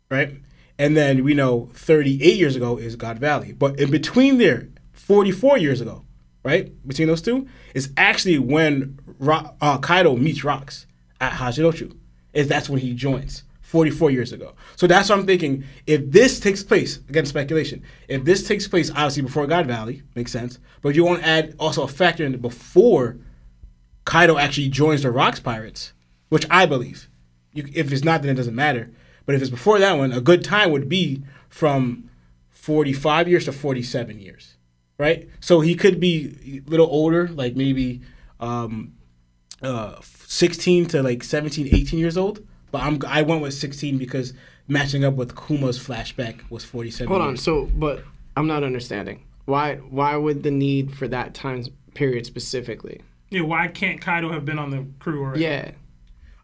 right? And then we know 38 years ago is God Valley. But in between there, 44 years ago, right? Between those two is actually when Kaido meets Rocks at Hajinochu. That's when he joins. 44 years ago. So that's what I'm thinking. If this takes place, again, speculation, if this takes place obviously before God Valley, makes sense, but if you want to add also a factor in before Kaido actually joins the Rocks Pirates, which I believe, if it's not, then it doesn't matter, but if it's before that one, a good time would be from 45 years to 47 years, right? So he could be a little older, like maybe 16 to like 17, 18 years old. But I went with 16 because matching up with Kuma's flashback was 47 Hold years. on, but I'm not understanding. Why would the need for that time period specifically? Yeah, why can't Kaido have been on the crew already? Yeah.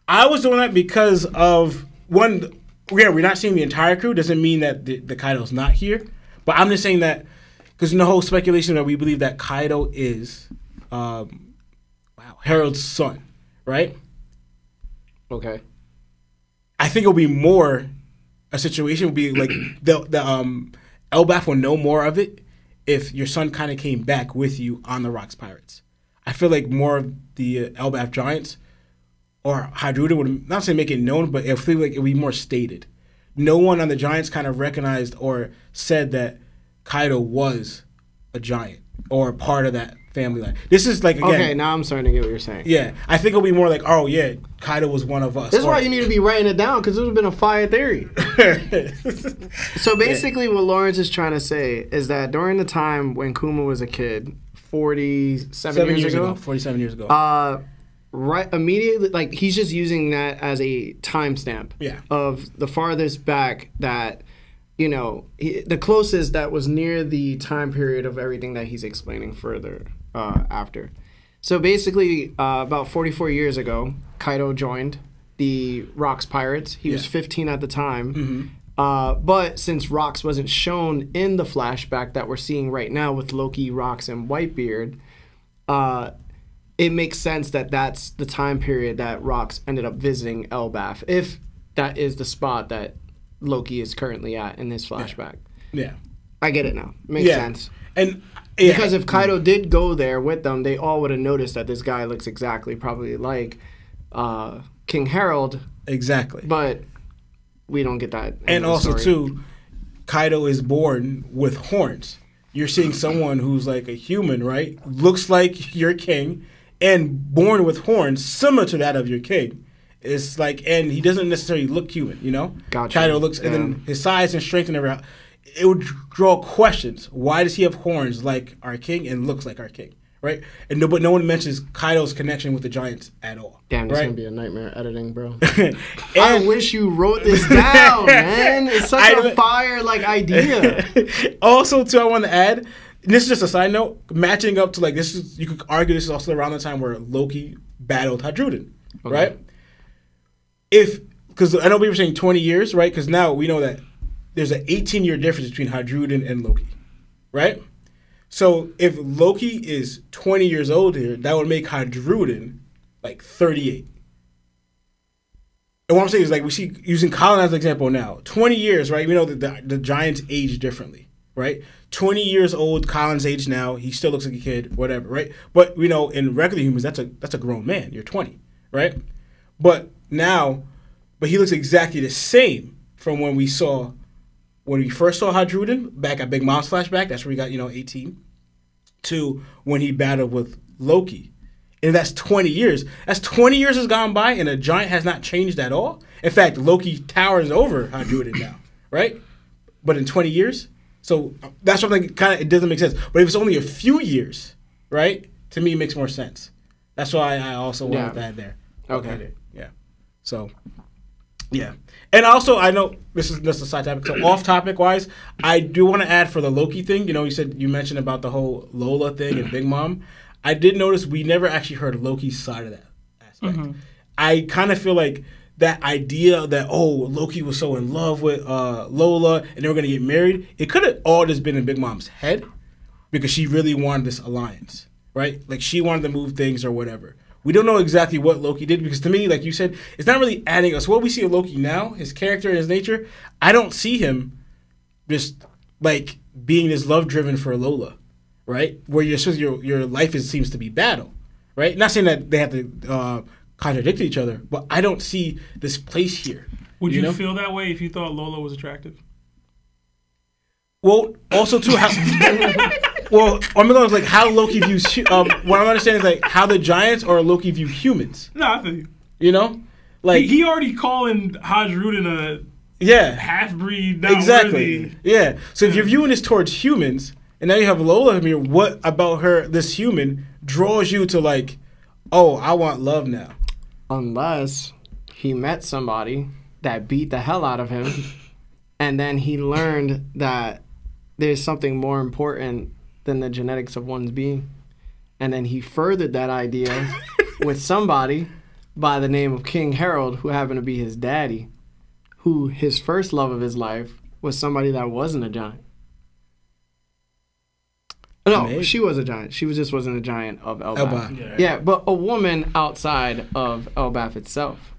I was doing that because of, one, we're not seeing the entire crew. Doesn't mean that the Kaido's not here. But I'm just saying that, because in the whole speculation that we believe that Kaido is Harold's son, right? Okay. I think it'll be more a situation will be like the Elbaf will know more of it if your son kind of came back with you on the Rocks Pirates. I feel like more of the Elbaf Giants or Hydruda would not say make it known, but I feel like it would be more stated. No one on the Giants kind of recognized or said that Kaido was a giant or a part of that family line. This is like, again. Okay, now I'm starting to get what you're saying. Yeah, I think it'll be more like, oh yeah, Kaido was one of us. This is why you need to be writing it down because it would have been a fire theory. So basically, what Lawrence is trying to say is that during the time when Kuma was a kid, 47 years ago, 47 years ago. Right, immediately, like he's just using that as a timestamp. Yeah. Of the farthest back that. You know, the closest that was near the time period of everything that he's explaining further after. So basically, about 44 years ago, Kaido joined the Rocks Pirates. He was 15 at the time. Mm-hmm. But since Rocks wasn't shown in the flashback that we're seeing right now with Loki, Rocks, and Whitebeard, it makes sense that that's the time period that Rocks ended up visiting Elbaf, if that is the spot that Loki is currently at in this flashback. Yeah. I get it now. Makes sense. And because if Kaido did go there with them, they all would have noticed that this guy looks exactly probably like King Harold. Exactly. But we don't get that. And also, too, Kaido is born with horns. You're seeing someone who's like a human, right? Looks like your king and born with horns similar to that of your king. It's like, and he doesn't necessarily look human, you know? Gotcha. Kaido looks, and then his size and strength and everything, it would draw questions. Why does he have horns like our king and looks like our king, right? But no one mentions Kaido's connection with the Giants at all. Damn, this right? is going to be a nightmare editing, bro. I wish you wrote this down, man. It's such a fire, idea. Also, too, I want to add, this is just a side note, matching up to like this is, you could argue this is also around the time where Loki battled Hadruden, right? Because I know we were saying 20 years, right? Because now we know that there's an 18-year difference between Hadruden and Loki, right? So if Loki is 20 years old here, that would make Hadruden like 38. And what I'm saying is, like, we see, using Colin as an example now, 20 years, right? We know that the Giants age differently, right? 20 years old, Colin's age now, he still looks like a kid, whatever, right? But we know in regular humans, that's a grown man. You're 20, right? But he looks exactly the same from when we first saw Hadruden back at Big Mom's flashback. That's where we got, 18, to when he battled with Loki. And that's 20 years. That's 20 years has gone by, and a giant has not changed at all. In fact, Loki towers over Hadruden now, right? But in 20 years? So that's something it doesn't make sense. But if it's only a few years, right? To me, it makes more sense. That's why I also wanted that there. Okay. Yeah. So, yeah. And also, I know this is just a side topic. So off topic wise, I do want to add for the Loki thing. You mentioned about the whole Lola thing and Big Mom. I did notice we never actually heard Loki's side of that aspect. Mm-hmm. I kind of feel like that idea that, Loki was so in love with Lola and they were going to get married, it could have all just been in Big Mom's head because she really wanted this alliance, right? Like, she wanted to move things or whatever. We don't know exactly what Loki did because, to me, like you said, it's not really adding us. What we see of Loki now, his character and his nature, I don't see him just, like, being this love-driven for Lola. Right, where your life seems to be battle, right? Not saying that they have to contradict each other, but I don't see this place here. Would you feel that way if you thought Lola was attractive? Well, also too, I'm going like how Loki views. What I'm understanding is like how the Giants or Loki view humans. No, I feel you. Like he already calling Hadruden a half breed. Exactly. Worthy. Yeah. So if you're viewing this towards humans. And now you have Lola here. What about her, this human, draws you to like, I want love now? Unless he met somebody that beat the hell out of him, and then he learned that there's something more important than the genetics of one's being. And then he furthered that idea with somebody by the name of King Harold, who happened to be his daddy, who his first love of his life was somebody that wasn't a giant. No, maybe. She was a giant. She just wasn't a giant of Elbaf. Yeah, but a woman outside of Elbaf itself.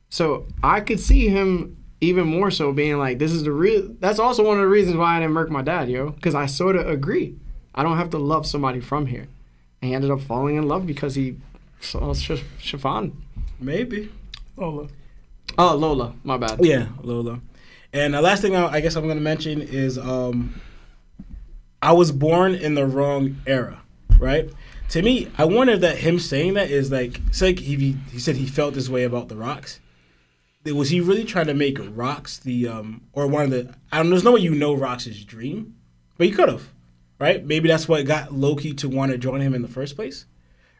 So I could see him even more so being like, this is the real. That's also one of the reasons why I didn't murk my dad, because I sort of agree. I don't have to love somebody from here. And he ended up falling in love because he saw Chiffon. Maybe. Lola. Oh, Lola. My bad. Yeah, Lola. And the last thing I guess I'm going to mention is I was born in the wrong era, right? To me, I wonder that him saying that is like, it's like he said he felt this way about the rocks. Was he really trying to make rocks or one of the, there's no way rocks' dream, but he could have, right? Maybe that's what got Loki to want to join him in the first place,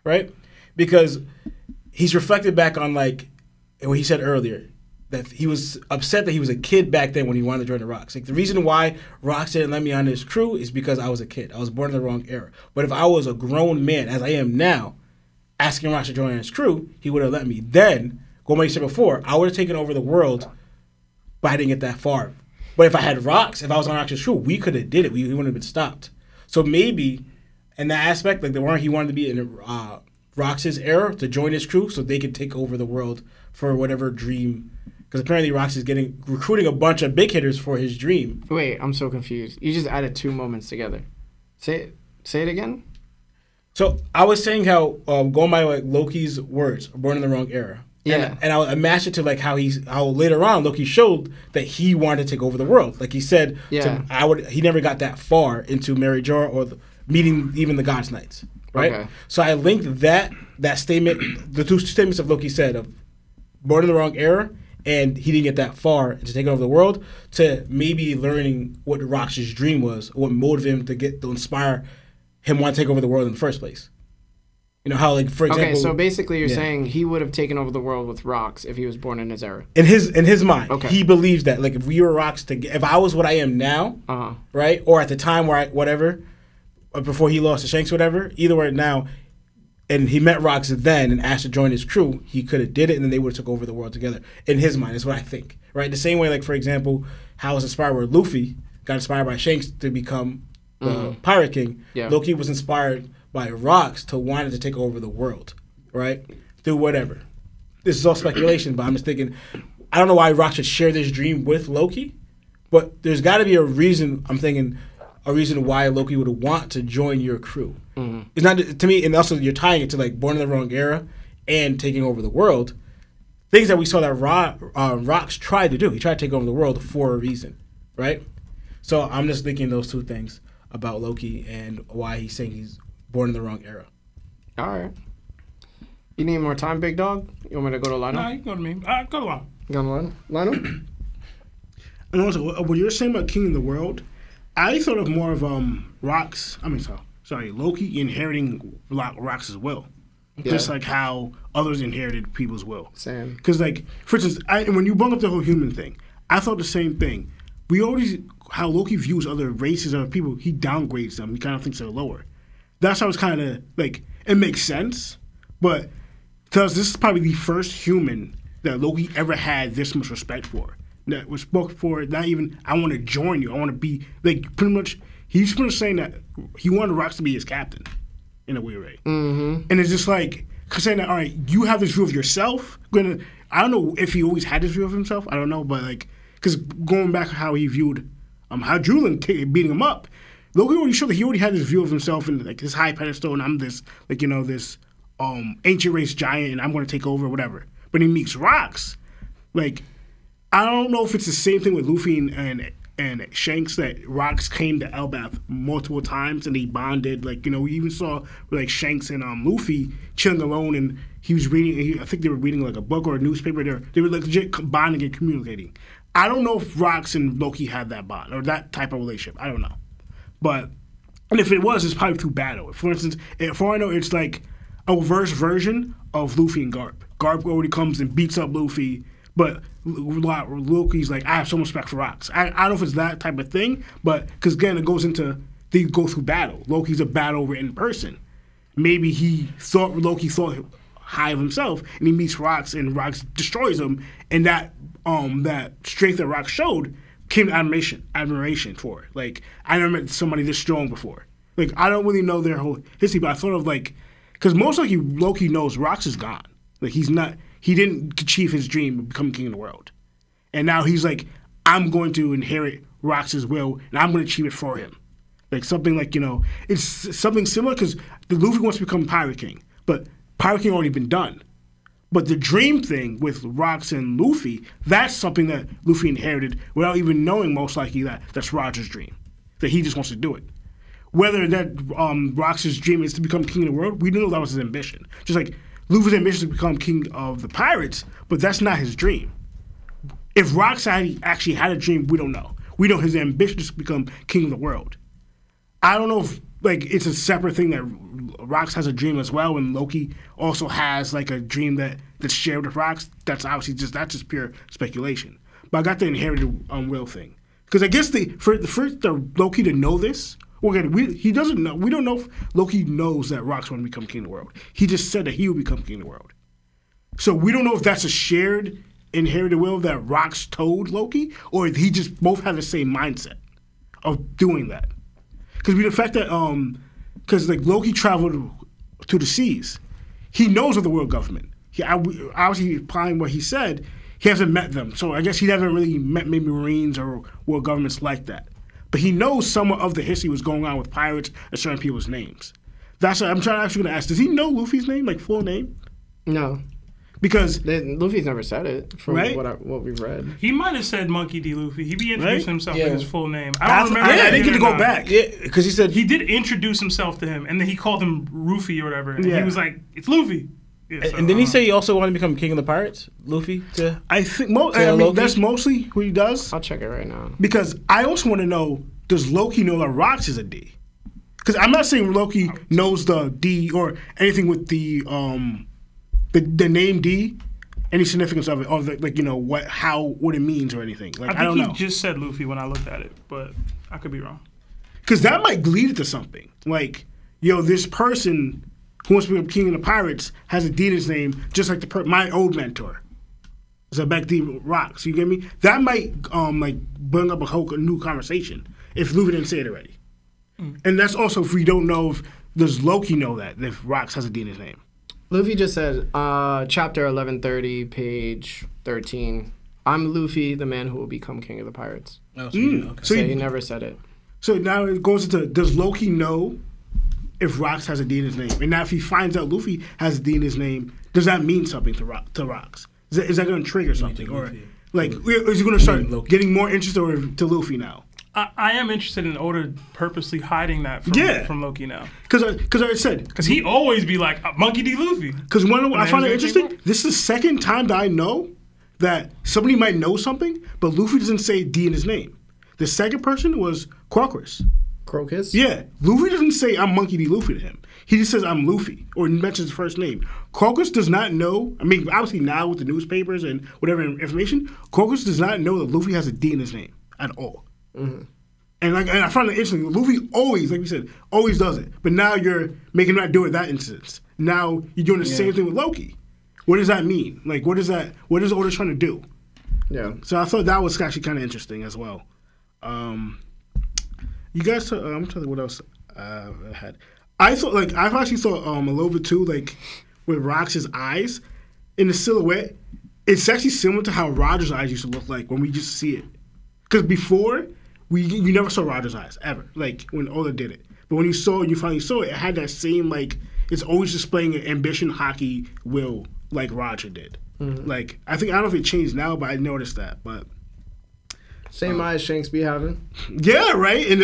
right? Because he's reflected back on like what he said earlier, that he was upset that he was a kid back then when he wanted to join the Rocks. Like, the reason why Rocks didn't let me on his crew is because I was a kid. I was born in the wrong era. But if I was a grown man, as I am now, asking Rocks to join his crew, he would have let me. Then, going back to before, I would have taken over the world, but I didn't get that far. But if I had Rocks, if I was on Rocks' crew, we could have did it. We wouldn't have been stopped. So maybe, in that aspect, like he wanted to be in Rocks' era to join his crew so they could take over the world for whatever dream. Because apparently Rocks is recruiting a bunch of big hitters for his dream. Wait, I'm so confused. You just added two moments together. Say it again. So I was saying how going by like Loki's words, born in the wrong era. Yeah. And I matched it to like how later on Loki showed that he wanted to take over the world. Like he said, he never got that far into Mary Jor or meeting even the God's Knights. Right. Okay. So I linked that statement, the two statements of Loki said of born in the wrong era. And he didn't get that far into taking over the world to maybe learning what Rox's dream was, what motivated him to inspire him want to take over the world in the first place. How, like, for example. Okay, so basically you're saying he would have taken over the world with Rox if he was born in his era. In his mind, he believes that. Like, if we were Rox, if I was what I am now, right, or at the time where whatever, before he lost to Shanks, whatever. Either way, now, and he met Rocks then and asked to join his crew. He could have did it, and then they would have took over the world together. In his mind, is what I think. Right, the same way, like for example, how it was inspired where Luffy got inspired by Shanks to become the Pirate King. Yeah. Loki was inspired by Rocks to want to take over the world. Right, through whatever. This is all speculation, but I'm just thinking. I don't know why Rocks should share this dream with Loki, but there's got to be a reason. I'm thinking. A reason why Loki would want to join your crew. It's not to me, and also you're tying it to like Born in the Wrong Era and taking over the world. Things that we saw that Rocks tried to do. He tried to take over the world for a reason, right? So I'm just thinking those two things about Loki and why he's saying he's born in the wrong era. All right. You need more time, big dog? You want me to go to Lionel? No, you can go to me. Go to Lionel. Go to Lionel? And also, what you're saying about King of the World, I thought of more of Loki inheriting Rocks' will. Yeah. Just like how others inherited people's will. Same. Because, like, for instance, when you brought up the whole human thing, I thought the same thing. How Loki views other races, other people, he downgrades them. He kind of thinks they're lower. That's how it's kind of, like, it makes sense. But because this is probably the first human that Loki ever had this much respect for. That was spoke for, not even, I want to join you. I want to be, like, pretty much, he's pretty much saying that he wanted Rocks to be his captain, in a weird way. And it's just like, saying that, all right, you have this view of yourself. I don't know if he always had this view of himself. I don't know, but, like, because going back to how he viewed, how Julian beating him up, Loki already showed that he already had this view of himself in, like, this high pedestal, and I'm this, like, this ancient race giant, and I'm going to take over, whatever. But he meets Rocks, like, I don't know if it's the same thing with Luffy and Shanks, that Rocks came to Elbaf multiple times and they bonded. Like, we even saw like Shanks and Luffy chilling alone, and he was reading. I think they were reading like a book or a newspaper. They were like legit bonding and communicating. I don't know if Rocks and Loki had that bond or that type of relationship. I don't know, and if it was, it's probably through battle. For instance, for I know, it's like a reverse version of Luffy and Garp. Garp already comes and beats up Luffy. But Loki's like, I have so much respect for Rocks. I don't know if it's that type of thing, but because again, it goes into, they go through battle. Loki's a battle-written person. Maybe Loki thought high of himself, and he meets Rocks, and Rocks destroys him, and that strength that Rocks showed came to admiration for it. Like, I never met somebody this strong before. Like, I don't really know their whole history, but I thought of like, because most likely Loki knows Rocks is gone. Like, he didn't achieve his dream of becoming king of the world. And now he's like, I'm going to inherit Rocks' will, and I'm going to achieve it for him. Like, something like, it's something similar, because the Luffy wants to become Pirate King, but Pirate King already been done. But the dream thing with Rocks and Luffy, that's something that Luffy inherited without even knowing, most likely, that that's Roger's dream, that he just wants to do it. Whether that Rocks' dream is to become king of the world, we didn't know that was his ambition. Just like Luffy's ambition to become king of the pirates, but that's not his dream. If Rocks actually had a dream, we don't know. We know his ambition is to become king of the world. I don't know if like it's a separate thing that Rocks has a dream as well, and Loki also has like a dream that's shared with Rocks. That's obviously just pure speculation. But I got the inherited will thing, because I guess for Loki to know this. Well, again, he doesn't know. We don't know if Loki knows that Rocks want to become king of the world. He just said that he will become king of the world. So we don't know if that's a shared inherited will that Rocks told Loki, or if he just both have the same mindset of doing that. Because the fact that because like Loki traveled to the seas, he knows of the world government. Obviously, applying what he said, he hasn't met them. So I guess he never really met maybe Marines or world governments like that. But he knows somewhat of the history was going on with pirates and certain people's names. That's what I'm actually going to ask. Does he know Luffy's name, like full name? No. Because Luffy's never said it from right? what we've read. He might have said Monkey D. Luffy. He introduced himself with his full name. I don't remember. I didn't get to go back. Yeah, because he said he did introduce himself to him, and then he called him Rufy or whatever. And he was like, "It's Luffy." Yeah, so, and didn't he say he also wanted to become king of the pirates, Luffy? I think that's mostly what he does. I'll check it right now. Because I also want to know, does Loki know that Rocks is a D? Because I'm not saying Loki knows the D or anything with the name D, any significance of it, or what it means or anything. Like I don't know. He just said Luffy when I looked at it, but I could be wrong. because that might lead it to something. Like, yo, this person who wants to become king of the pirates has a D in his name, just like my old mentor. Xebec D rocks. You get me? That might like bring up a new conversation if Luffy didn't say it already. And that's also if we don't know if does Loki know that if Rocks has a D in his name. Luffy just said, chapter 1130, page 13. I'm Luffy, the man who will become king of the pirates. Oh, okay. So he never said it. So now it goes into, does Loki know if Rocks has a D in his name? And now if he finds out Luffy has a D in his name, does that mean something to Rocks? Is that going to trigger something? Or like, is he going to start getting more interested to Luffy now? I am interested in Oda purposely hiding that from Loki now. Because I said... Because he always be like, Monkey D. Luffy. Because I find it interesting, this is the second time that I know that somebody might know something, but Luffy doesn't say D in his name. The second person was Crocus. Crocus? Yeah. Luffy doesn't say, I'm Monkey D. Luffy to him. He just says, I'm Luffy, or mentions his first name. Crocus does not know, I mean, obviously now with the newspapers and whatever information, Crocus does not know that Luffy has a D in his name at all. Mm-hmm. And I find it interesting. Luffy always, like we said, always does it. But now you're making him not do it that instance. Now you're doing the same thing with Loki. What does that mean? Like, what is Oda trying to do? Yeah. So I thought that was actually kind of interesting as well. You guys, I'm telling you what else I had. I've actually thought a little bit too, like with Rox's eyes in the silhouette. It's actually similar to how Roger's eyes used to look like when we just see it. Because before, you never saw Roger's eyes, ever. Like, when Oda did it. But when you finally saw it, it had that same, like, it's always displaying an ambition, hockey, will, like Roger did. Mm-hmm. Like, I don't know if it changed now, but I noticed that. But same eyes Shanks be having. Yeah, right? And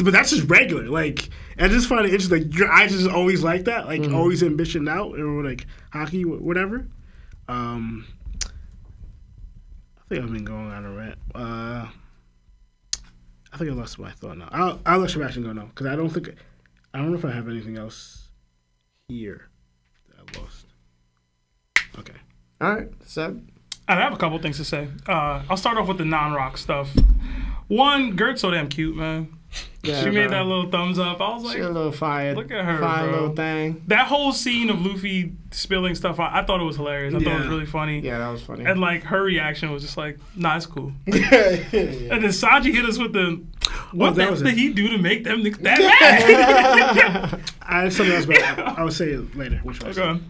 but that's just regular. Like, I just find it interesting. Like, your eyes is always like that. Like, always ambition out, or, like, hockey, whatever. I think I've been going on a rant. I think I lost my thought now. I'll let Sebastian go now because I don't know if I have anything else here that I lost. Okay. All right, Seb. I have a couple things to say. I'll start off with the non-rock stuff. One, Gert's so damn cute, man. Yeah, she made that little thumbs up. I was like, she a little fire. Look at her, fire bro. Little thing. That whole scene of Luffy spilling stuff out, I thought it was hilarious. I thought it was really funny. Yeah, that was funny. And like her reaction was just like, nah, it's cool. And then Sanji hit us with the, what the did he do to make them that mad? I have something else, but I will say it later. Which one? Okay.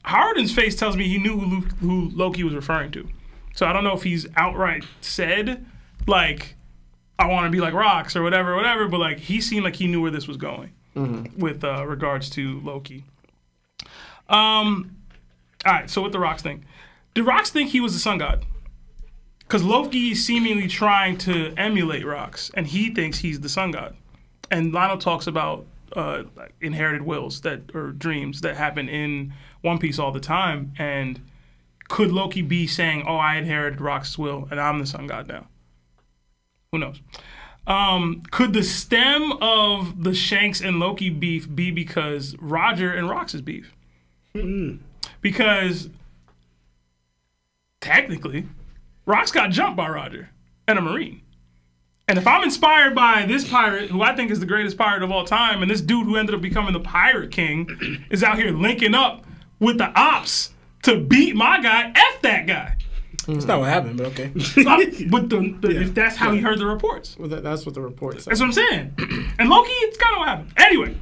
Harden's face tells me he knew who Loki was referring to. So I don't know if he's outright said, like, I want to be like Rocks or whatever, but like he seemed like he knew where this was going with regards to Loki. All right, so with the Rocks thing. Did Rocks think he was the sun god? Because Loki is seemingly trying to emulate Rocks, and he thinks he's the sun god. And Lionel talks about like inherited wills or dreams that happen in One Piece all the time. And could Loki be saying, oh, I inherited Rocks' will, and I'm the sun god now? Who knows? Could the stem of the Shanks and Loki beef be because Roger and Rocks' beef? Mm-hmm. Because technically, Rocks got jumped by Roger and a Marine. And if I'm inspired by this pirate, who I think is the greatest pirate of all time, and this dude who ended up becoming the Pirate King is out here linking up with the ops to beat my guy, F that guy. That's not what happened, but okay. But if that's how he heard the reports. Well, that's what the reports said. That's what I'm saying. And Loki, it's kind of what happened. Anyway.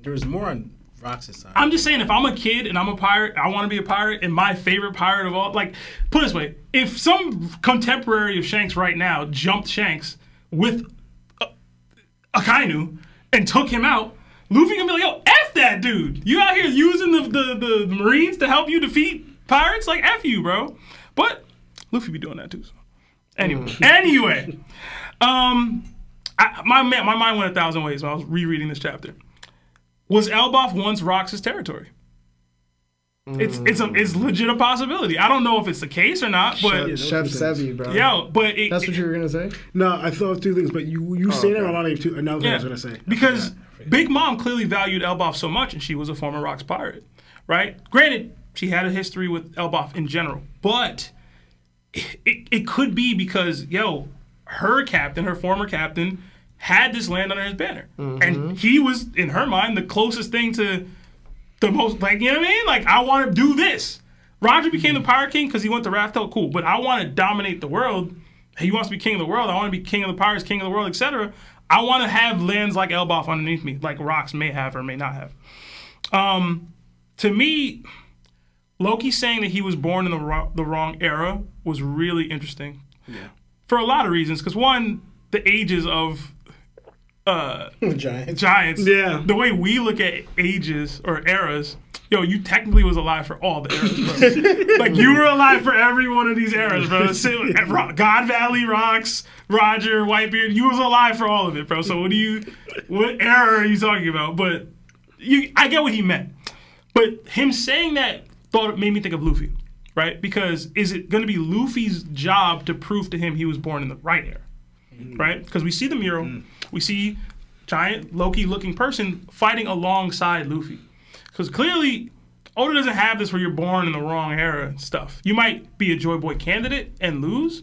There was more on Rox's side. I'm just saying, if I'm a kid and I'm a pirate, I want to be a pirate, and my favorite pirate of all, like, put it this way, if some contemporary of Shanks right now jumped Shanks with Akainu and took him out, Luffy gonna be like, yo, F that dude. You out here using the Marines to help you defeat pirates? Like, F you, bro. But Luffy be doing that too. So. Anyway. My mind went 1,000 ways when I was rereading this chapter. Was Elbaf once Rocks' territory? It's legit a possibility. I don't know if it's the case or not, but Chef Sevi, bro. Yeah, but that's what you were gonna say. No, I thought two things, but you say that a lot of another thing I was gonna say. Because Big Mom clearly valued Elbaf so much, and she was a former Rocks pirate, right? Granted, she had a history with Elbaf in general, but it could be because her captain, her former captain, had this land under his banner. And he was, in her mind, the closest thing to the most, like, you know what I mean? Like, I want to do this. Roger became the Pirate King because he went to Raftel, cool. But I want to dominate the world. He wants to be king of the world. I want to be king of the pirates, king of the world, etc. I want to have lands like Elbaf underneath me, like Rocks may have or may not have. To me, Loki saying that he was born in the wrong era was really interesting. Yeah. For a lot of reasons. Because one, the ages of giants. Yeah. The way we look at ages or eras, yo, you technically was alive for all the eras, bro. Like, you were alive for every one of these eras, bro. God Valley, Rocks, Roger, Whitebeard, you was alive for all of it, bro. So what era are you talking about? But I get what he meant. But him saying that made me think of Luffy, right? Because is it going to be Luffy's job to prove to him he was born in the right era, right? Because we see the mural, we see giant Loki-looking person fighting alongside Luffy. Because clearly, Oda doesn't have this where you're born in the wrong era stuff. You might be a Joy Boy candidate and lose,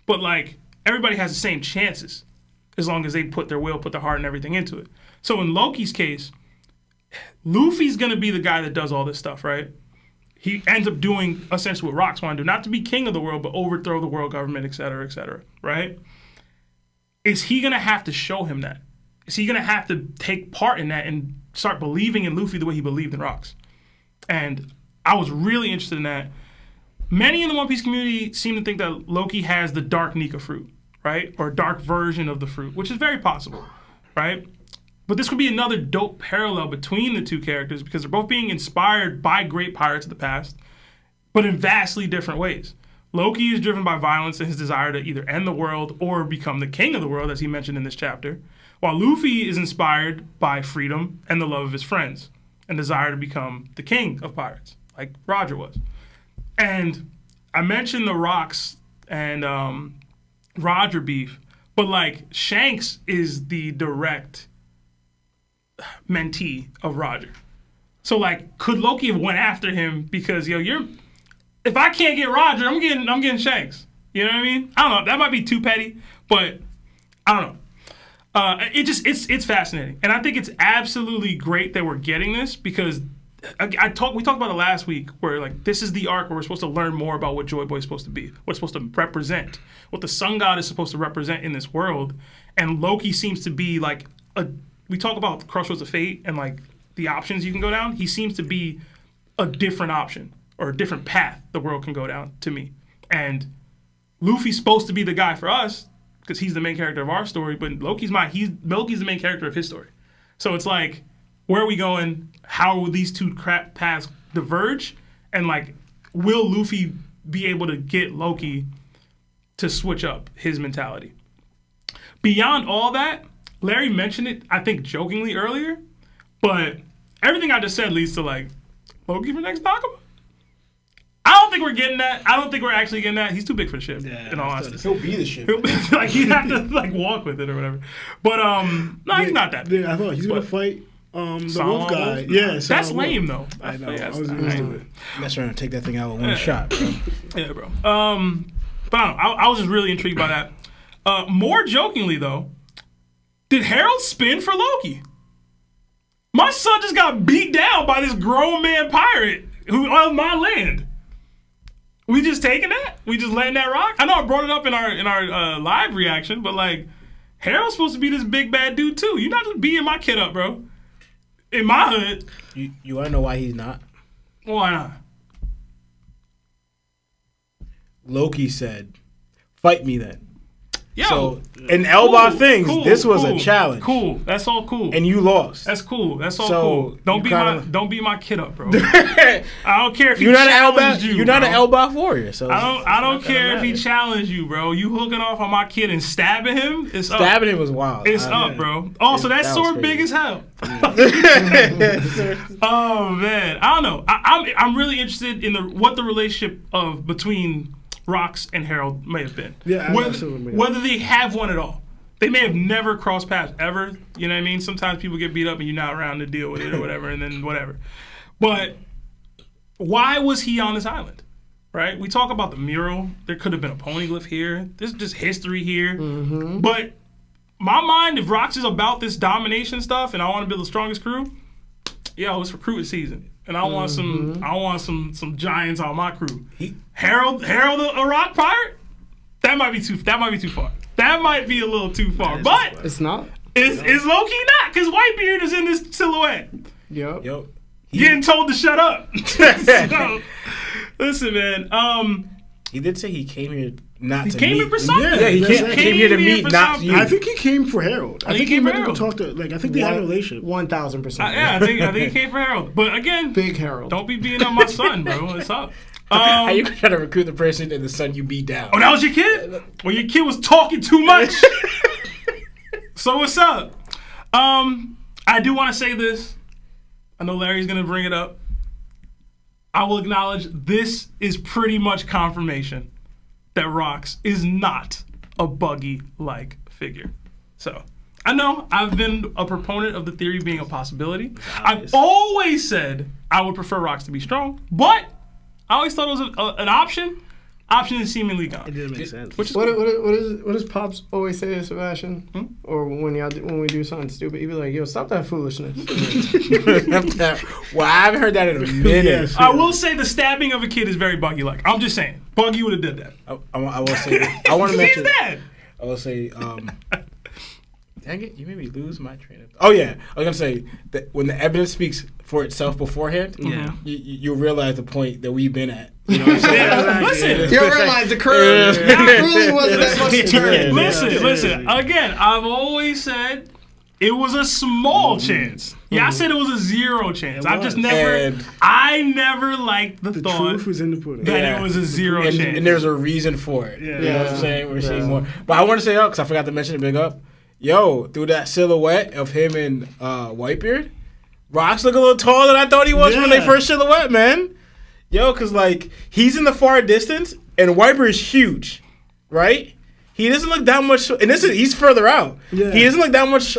but like everybody has the same chances as long as they put their will, put their heart and everything into it. So in Loki's case, Luffy's going to be the guy that does all this stuff, right? He ends up doing essentially what Rocks want to do, not to be king of the world, but overthrow the world government, et cetera, right? Is he going to have to show him that? Is he going to have to take part in that and start believing in Luffy the way he believed in Rocks? And I was really interested in that. Many in the One Piece community seem to think that Loki has the dark Nika fruit, right? Or a dark version of the fruit, which is very possible, right? But this could be another dope parallel between the two characters because they're both being inspired by great pirates of the past, but in vastly different ways. Loki is driven by violence and his desire to either end the world or become the king of the world, as he mentioned in this chapter, while Luffy is inspired by freedom and the love of his friends and desire to become the king of pirates, like Roger was. And I mentioned the Rocks and Roger beef, but like Shanks is the direct mentee of Roger. So like, could Loki have went after him because, yo, if I can't get Roger, I'm getting Shanks. You know what I mean? I don't know. That might be too petty, but I don't know. It's fascinating, and I think it's absolutely great that we're getting this because we talked about it last week, where like this is the arc where we're supposed to learn more about what Joy Boy is supposed to be, what it's supposed to represent, what the Sun God is supposed to represent in this world, and Loki seems to be like we talk about Crossroads of Fate and like the options you can go down. He seems to be a different option or a different path the world can go down to me, and Luffy's supposed to be the guy for us because he's the main character of our story, but Loki's the main character of his story. So it's like, where are we going? How will these two paths diverge? And like, will Luffy be able to get Loki to switch up his mentality? Beyond all that, Larry mentioned it, I think jokingly earlier, but everything I just said leads to like, Loki for next Nakama? I don't think we're getting that. I don't think we're actually getting that. He's too big for the ship, in all honesty. He'll be the ship. Like, he'd have to like walk with it or whatever. But no, he's not that big. I thought he's going to fight the wolf guy. Yeah, that's lame though. I know. I was used to it. That's trying to take that thing out with one shot, bro. Yeah, bro. But I don't know. I was just really intrigued by that. More jokingly though, did Harold spin for Loki? My son just got beat down by this grown man pirate who on my land. We just taking that? We just letting that rock? I know I brought it up in our live reaction, but like, Harold's supposed to be this big bad dude too. You're not just beating my kid up, bro. In my hood. You want to know why he's not? Why not? Loki said, "Fight me then." Yo, so in Elbaf things, this was a challenge. Cool, that's all cool. And you lost. That's cool. That's all cool. Don't beat my kid up, bro. I don't care if he challenged you. You're not an Elbaf warrior, so I don't care if he challenged you, bro. You hooking off on my kid and stabbing him? It's up. Stabbing him was wild. It's up, bro. Oh, so that sword big as hell. Oh man, I don't know. I'm really interested in what the relationship between Rocks and Harold may have been. Yeah, whether they have one at all. They may have never crossed paths ever. You know what I mean? Sometimes people get beat up and you're not around to deal with it or whatever, and then whatever. But why was he on this island? right? We talk about the mural. There could have been a poneglyph here. There's just history here. Mm-hmm. But my mind, if Rocks is about this domination stuff and I want to build the strongest crew, yo, it's recruiting season. And I want some giants on my crew. Harold a rock pirate? That might be too far. That might be a little too far. But it's not. Is Loki not? Because Whitebeard is in this silhouette. Yep. Getting told to shut up. So, listen, man. He did say he came here not to He came meet. here for something. Yeah, he came here to meet, not you. I think he came for Harold. I think he meant to go Harold. talk to. Like, I think they had a relationship. 1,000%. Yeah, I think he came for Harold. But again, Big Harold. don't be beating up my son, bro. What's up? How you trying to recruit the person and the son you beat down? Oh, that was your kid? Well, your kid was talking too much. So what's up? I do want to say this. I know Larry's going to bring it up. I will acknowledge this is pretty much confirmation that Rocks is not a buggy-like figure. So, I know I've been a proponent of the theory being a possibility. I've always said I would prefer Rocks to be strong, but I always thought it was an option. Option is seemingly gone. It didn't make sense. Which is What does Pops always say to Sebastian? Or when we do something stupid, he'd be like, "Yo, stop that foolishness." Well, I haven't heard that in a minute. Yes. I will say the stabbing of a kid is very Buggy-like. I'm just saying. Buggy would have did that. I will say. I want to He's mention. dead. I will say. Dang it! You made me lose my train of. Oh yeah, I was gonna say that when the evidence speaks for itself beforehand, you realize the point that we've been at. You know what I'm saying? Listen. You realize the curve really wasn't that much to turn. Listen. Again, I've always said it was a small chance. Yeah, I said it was a 0 chance. I've just never. I never liked the thought Truth was in the pudding. that it was a 0 chance. And there's a reason for it. You know what I'm saying? We're seeing more. But I want to say because I forgot to mention it. Big up. Yo, through that silhouette of him and Whitebeard, Rocks look a little taller than I thought he was when they first silhouette, man. Yo, because, like, he's in the far distance, and Whitebeard is huge, right? He doesn't look that much, and he's further out. Yeah. He doesn't look that much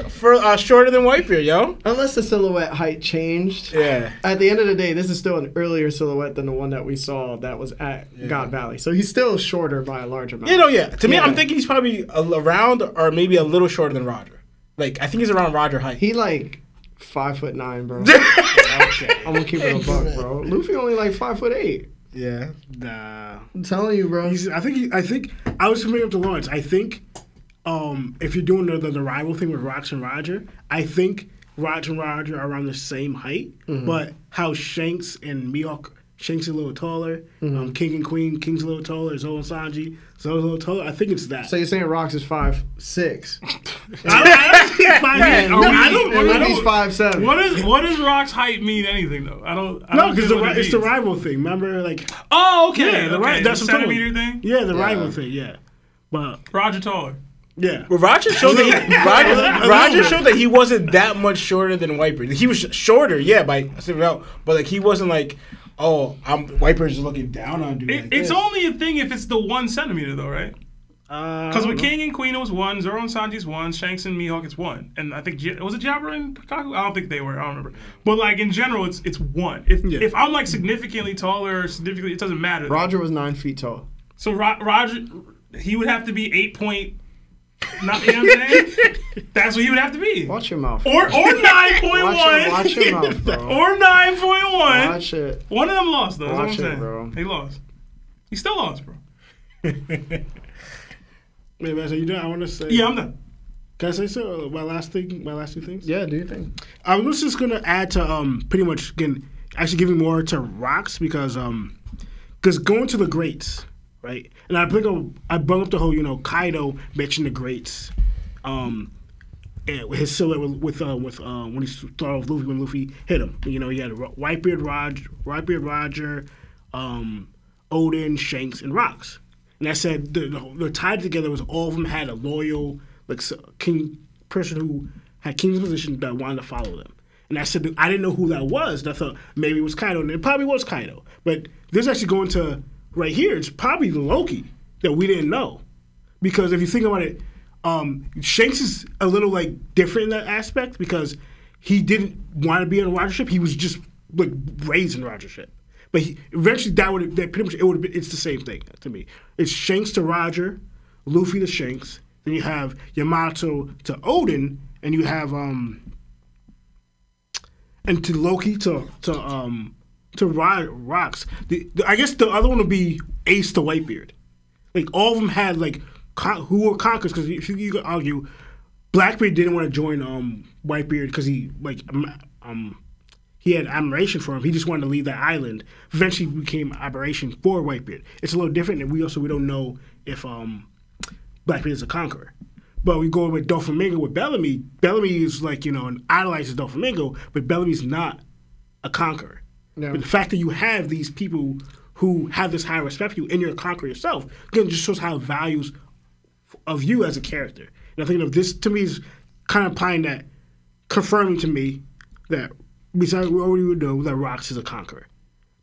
shorter than Whitebeard, yo. Unless the silhouette height changed. Yeah. At the end of the day, this is still an earlier silhouette than the one that we saw that was at God Valley. So he's still shorter by a large amount. To me, I'm thinking he's probably around or maybe a little shorter than Roger. Like, I think he's around Roger height. He, like, 5'9", bro. Okay. I'm gonna keep it a buck, bro. Luffy only like 5'8". Yeah. Nah. I'm telling you, bro. I think I was familiar with the Lawrence. I think if you're doing the rival thing with Rocks and Roger, I think Roger and Roger are around the same height. But how Shanks and Mihawk, Shanks is a little taller. King and Queen, King's a little taller. Zoe and Sanji, Zoe's a little taller. I think it's that. So you're saying Rocks is 5'6"? He's 5'7". What does Rock's height mean anything though? I don't because it's the rival thing. Remember, like okay. Yeah, that's the the centimeter thing. Yeah, the rival thing. Yeah, but Roger taller. Yeah, well, Roger showed that he wasn't that much shorter than Whitebeard. He was shorter, but like he wasn't like, Whitebeard's just looking down on dude. It's only a thing if it's the 1 centimeter though, right? Because with King and Queen it was 1, Zoro and Sanji's 1, Shanks and Mihawk it's 1, and I think was it Jabra and Kaku? I don't think they were. I don't remember. But like in general, it's 1. If I'm like significantly taller, it doesn't matter. Roger was 9 feet tall. So Roger, he would have to be 8 point. Not, you know what I'm saying? That's what he would have to be. Watch your mouth. Or 9.1. Watch your mouth, bro. Or 9.1. Watch it. One of them lost though. Watch That's what I'm it, saying. bro. He lost. He still lost, bro. Wait, man, so you done? I want to say. Yeah, I'm done. Can I say so? My last two things. Yeah, do you think? I was just gonna add to pretty much actually giving more to Rocks because going to the greats, right? And I bring up the whole Kaido mentioned the greats, and his silhouette with when he started with Luffy when Luffy hit him. He had Whitebeard Roger, Odin, Shanks, and Rocks. And I said the tied together was all of them had a loyal king person who had king's position that wanted to follow them. And I said I didn't know who that was. And I thought maybe it was Kaido, and it probably was Kaido. But this actually going to right here. It's probably Loki that we didn't know, because if you think about it, Shanks is a little different in that aspect because he didn't want to be in a Roger ship. He was just raised in a Roger ship. But eventually that pretty much, it's the same thing to me. It's Shanks to Roger, Luffy to Shanks, then you have Yamato to Odin, and you have and to Loki to Rocks. I guess the other one would be Ace to Whitebeard. Like all of them had like who were conquerors, because if you could argue, Blackbeard didn't want to join Whitebeard because he had admiration for him. He just wanted to leave that island. Eventually became admiration for Whitebeard. It's a little different, and we don't know if Blackbeard is a conqueror. But we go with Doflamingo with Bellamy. Bellamy is like, an idolizes Doflamingo, but Bellamy's not a conqueror. No. But the fact that you have these people who have this high respect for you and you're a conqueror yourself, again, just shows how values of you as a character. And I think this, to me, is kind of applying that, confirming to me that besides we already would know that Rox is a conqueror.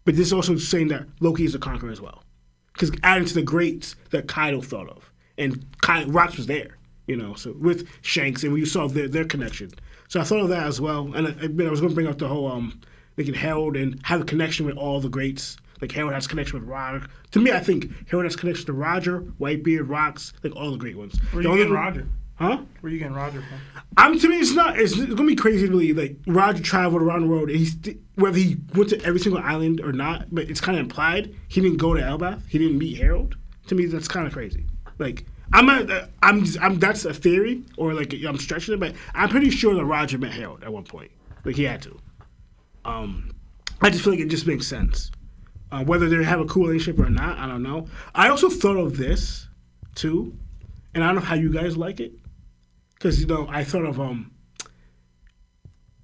But this is also saying that Loki is a conqueror as well. Because adding to the greats that Kaido thought of. And Rox was there, so with Shanks, and we saw their connection. So I thought of that as well. And I was going to bring up the whole thinking Harold and have a connection with all the greats. Like Harold has a connection with Roger. To me, I think Harold has a connection to Roger, Whitebeard, Rox, like all the great ones. Where are you getting Roger? Huh? Where are you getting Roger from? To me, it's gonna be crazy to believe like Roger traveled around the world. Whether he went to every single island or not, but it's kind of implied he didn't go to Elbaf. He didn't meet Harold. To me, that's kind of crazy. Like that's a theory, or like I'm stretching it, but I'm pretty sure that Roger met Harold at one point. Like he had to. I just feel like it just makes sense. Whether they have a cool relationship or not, I don't know. I also thought of this too, and I don't know how you guys like it. Because, I thought of,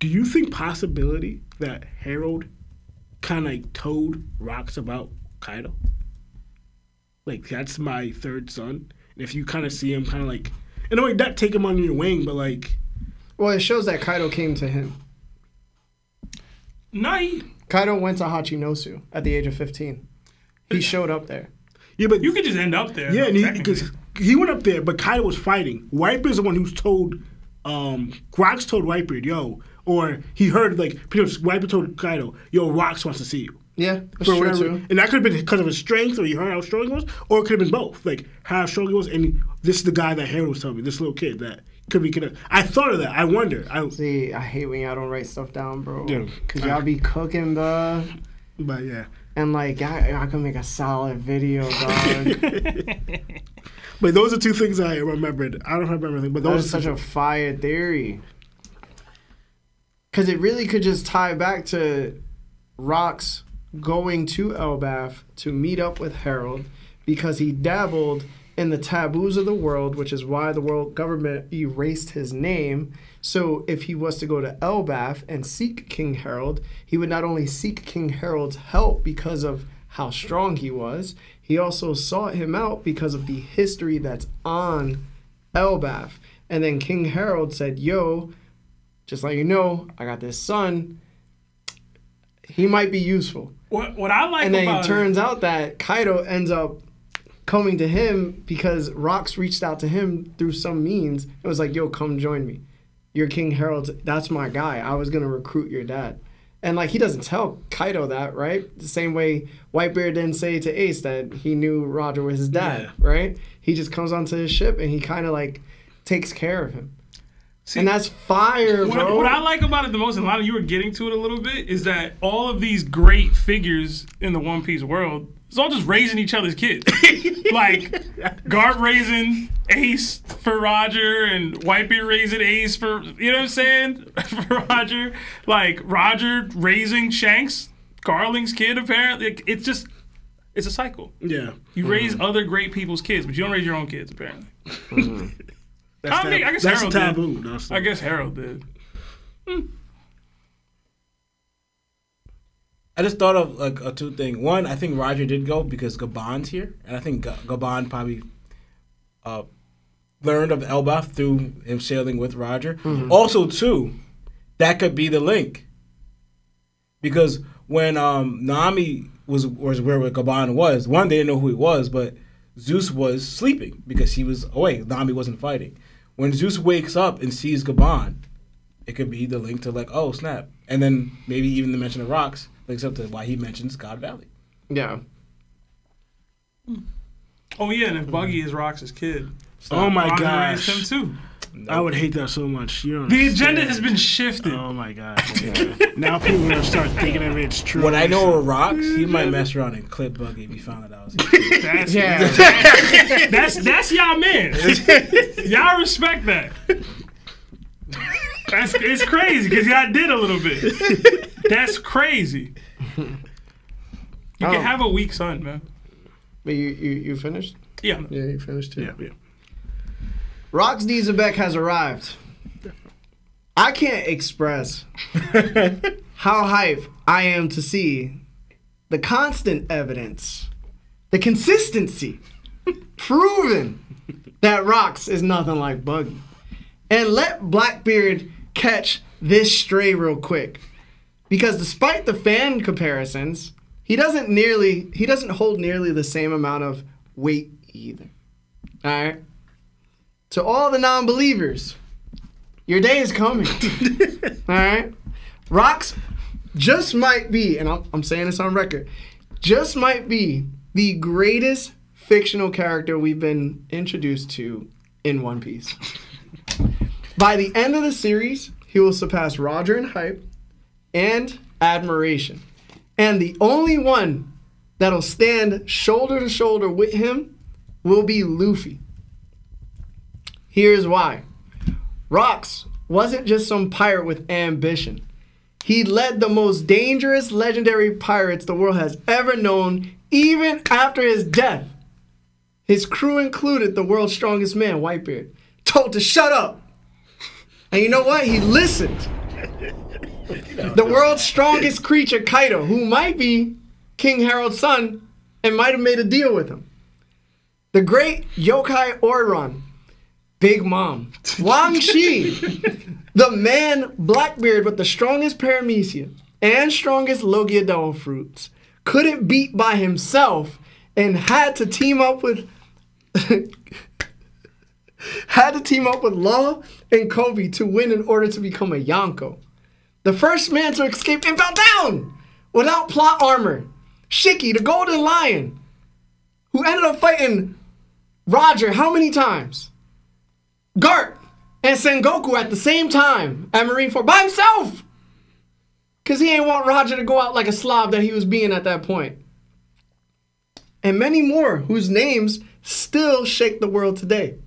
do you think possibility that Harold kind of told Rox about Kaido? Like, that's my third son. And if you kind of see him kind of like, in a way, not take him under your wing, but like... Well, it shows that Kaido came to him. Kaido went to Hachinosu at the age of 15. He showed up there. Yeah, but... You could just end up there. Yeah, because he went up there, but Kaido was fighting. Whitebeard's the one who's told... Rox told Whitebeard, yo... Or he heard, like... Whitebeard told Kaido, yo, Rox wants to see you. Yeah, that's true, too. And that could have been because of his strength, or you heard how strong he was, or it could have been both. Like, how strong he was, and this is the guy that Harold was telling me, this little kid that... I thought of that. I wonder. See, I hate when y'all don't write stuff down, bro. Because y'all be cooking, bro. But, yeah. And, like, I can make a solid video, dog. But those are two things I remembered. I don't remember everything, but those are such a fire theory. Because it really could just tie back to Rox going to Elbaf to meet up with Harold because he dabbled in the taboos of the world, which is why the world government erased his name. So if he was to go to Elbaf and seek King Harold, he would not only seek King Harold's help because of how strong he was, he also sought him out because of the history that's on Elbaf. And then King Harold said, yo, just let you know, I got this son. He might be useful. What I like about it... And then it turns out that Kaido ends up coming to him because Rox reached out to him through some means. It was like, yo, come join me. You're King Harold. That's my guy. I was going to recruit your dad. And, like, he doesn't tell Kaido that, right? The same way Whitebeard didn't say to Ace that he knew Roger was his dad, right? He just comes onto his ship and he kind of, like, takes care of him. See, and that's fire, bro. What I like about it the most, and a lot of you were getting to it a little bit, is that all of these great figures in the One Piece world, it's all just raising each other's kids. Like, Garp raising Ace for Roger, and Whitebeard raising Ace for, you know what I'm saying? For Roger. Like, Roger raising Shanks, Garling's kid, apparently. It's just, it's a cycle. Yeah. You raise other great people's kids, but you don't raise your own kids, apparently. I guess that's Harold taboo. did. I guess Harold did. I just thought of like a two thing. One, I think Roger did go because Gabon's here, and I think Gabon probably learned of Elbaf through him sailing with Roger. Mm-hmm. Also, two, that could be the link because when Nami was where Gabon was, one, they didn't know who he was, but Zeus was sleeping because he was awake. Nami wasn't fighting. When Zeus wakes up and sees Gabon, it could be the link to like, oh snap, and then maybe even the mention of Rox Links up to why he mentions God Valley. Yeah. Oh yeah, and if Buggy is Rox's kid, Oh my Roger gosh. raised him too. I would hate that so much. You don't The understand. agenda has been shifted. Oh my gosh. Yeah. Now people are gonna start thinking of it's true. When I know where Rocks, he might mess around and clip Buggy if he found that I was. That's, Yeah. that's y'all man. Y'all respect that. It's crazy because y'all did a little bit. That's crazy. You can have a weak son, man. But you finished? Yeah. Yeah, you finished too. Yeah. Rox D. Xebec has arrived. I can't express how hype I am to see the constant evidence, the consistency, proven that Rox is nothing like Buggy. And let Blackbeard catch this stray real quick. Because despite the fan comparisons, he doesn't hold nearly the same amount of weight either. Alright? To all the non-believers, your day is coming. Alright? Rox just might be, and I'm saying this on record, just might be the greatest fictional character we've been introduced to in One Piece. By the end of the series, he will surpass Roger in hype and admiration. And the only one that'll stand shoulder to shoulder with him will be Luffy. Here's why. Rox wasn't just some pirate with ambition. He led the most dangerous legendary pirates the world has ever known, even after his death. His crew included the world's strongest man, Whitebeard, told to shut up. And you know what? He listened. The world's strongest creature, Kaido, who might be King Harold's son and might have made a deal with him. The great yokai Oron, Big Mom, Wang Shi, the man Blackbeard with the strongest paramecia and strongest Logia fruits, couldn't beat by himself and had to team up with Law and Kobe to win in order to become a Yonko. The first man to escape and fell down without plot armor. Shiki, the Golden Lion, who ended up fighting Roger how many times? Garp and Sengoku at the same time at Marineford by himself. Because he ain't want Roger to go out like a slob that he was being at that point. And many more whose names still shake the world today.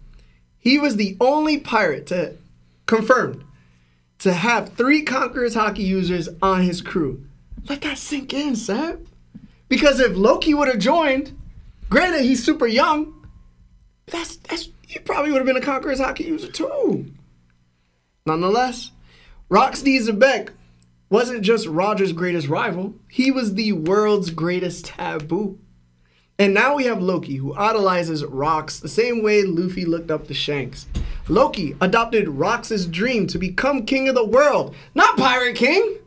He was the only pirate confirmed to have 3 Conqueror's Haki users on his crew. Let that sink in, Sam. Because if Loki would have joined, granted he's super young, he probably would have been a Conqueror's Haki user too. Nonetheless, Rox D. Xebec wasn't just Roger's greatest rival, he was the world's greatest taboo. And now we have Loki, who idolizes Rox the same way Luffy looked up to Shanks. Loki adopted Rox's dream to become king of the world, not Pirate King.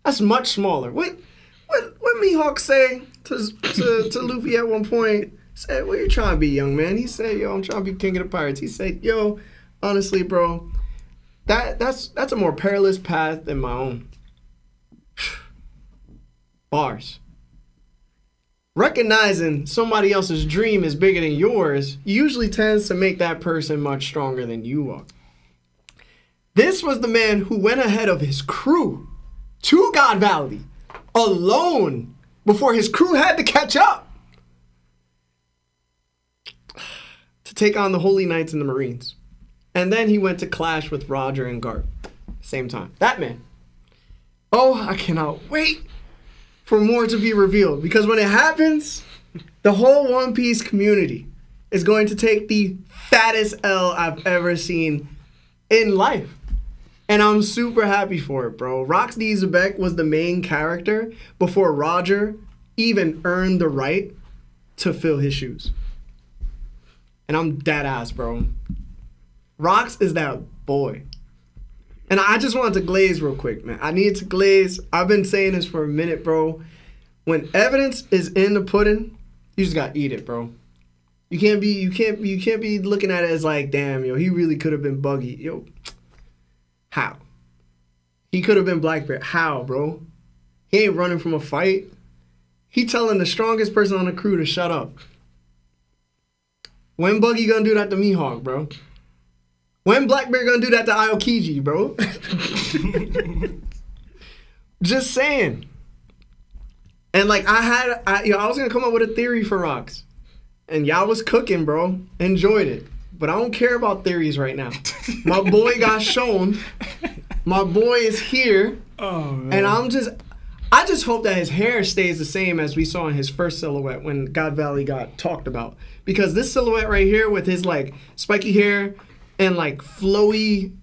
That's much smaller. What Mihawk say to Luffy at one point? Said, "What you trying to be, young man?" He said, "Yo, I'm trying to be king of the pirates." He said, "Yo, honestly, bro, that's a more perilous path than my own." Bars. Recognizing somebody else's dream is bigger than yours usually tends to make that person much stronger than you are. This was the man who went ahead of his crew to God Valley alone before his crew had to catch up to take on the Holy Knights and the Marines. And then he went to clash with Roger and Garp same time. That man. Oh, I cannot wait for more to be revealed, because when it happens, the whole One Piece community is going to take the fattest L I've ever seen in life. And I'm super happy for it, bro. Rox D. Xebec was the main character before Roger even earned the right to fill his shoes. And I'm dead ass, bro. Rox is that boy. And I just wanted to glaze real quick, man. I needed to glaze. I've been saying this for a minute, bro. When evidence is in the pudding, you just gotta eat it, bro. You can't be looking at it as like, damn, yo, he really could have been Buggy. Yo, how? He could have been Blackbeard. How, bro? He ain't running from a fight. He telling the strongest person on the crew to shut up. When Buggy gonna do that to Mihawk, bro? When Blackbeard gonna do that to Aokiji, bro? Just saying. And like I was gonna come up with a theory for Rocks, and y'all was cooking, bro. Enjoyed it, but I don't care about theories right now. My boy got shown. My boy is here, and I just hope that his hair stays the same as we saw in his first silhouette when God Valley got talked about. Because this silhouette right here with his like spiky hair and like flowy,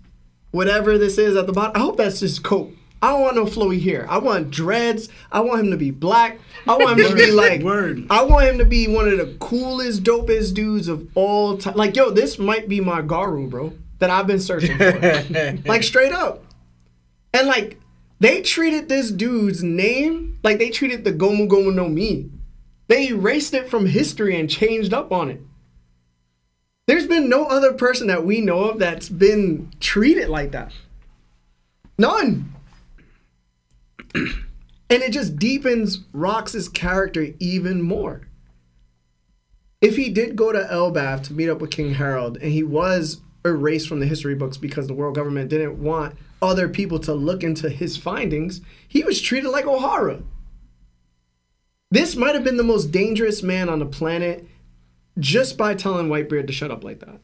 whatever this is at the bottom, I hope that's his coat. I don't want no flowy hair. I want dreads. I want him to be black. I want him to be like, I want him to be one of the coolest, dopest dudes of all time. Like, yo, this might be my Garu, bro, that I've been searching for. Like, straight up. And like, they treated this dude's name like they treated the Gomu Gomu no Mi. They erased it from history and changed up on it. There's been no other person that we know of that's been treated like that. None. And it just deepens Rox's character even more. If he did go to Elbaf to meet up with King Harold and he was erased from the history books because the world government didn't want other people to look into his findings, he was treated like Ohara. This might have been the most dangerous man on the planet just by telling Whitebeard to shut up like that.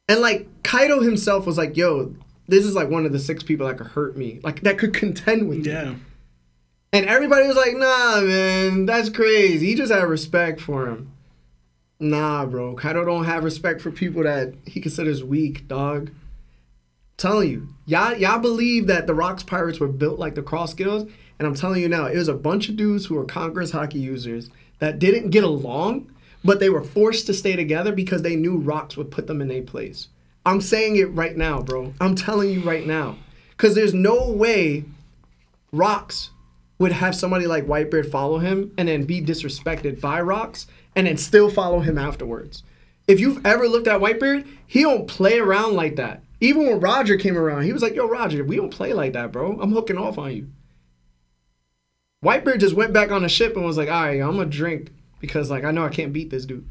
And like Kaido himself was like, yo, this is like one of the 6 people that could hurt me, like that could contend with me. And everybody was like, nah, man, that's crazy. He just had respect for him. Nah, bro. Kaido don't have respect for people that he considers weak, dog. Telling you, y'all believe that the Rocks Pirates were built like the Cross Guilds, and I'm telling you now, it was a bunch of dudes who were Conqueror's Haki users that didn't get along, but they were forced to stay together because they knew Rocks would put them in their place. I'm saying it right now, bro. I'm telling you right now. Because there's no way Rocks would have somebody like Whitebeard follow him and then be disrespected by Rocks and then still follow him afterwards. If you've ever looked at Whitebeard, he don't play around like that. Even when Roger came around, he was like, yo, Roger, we don't play like that, bro. I'm hooking off on you. Whitebeard just went back on the ship and was like, all right, I'm going to drink because like I know I can't beat this dude.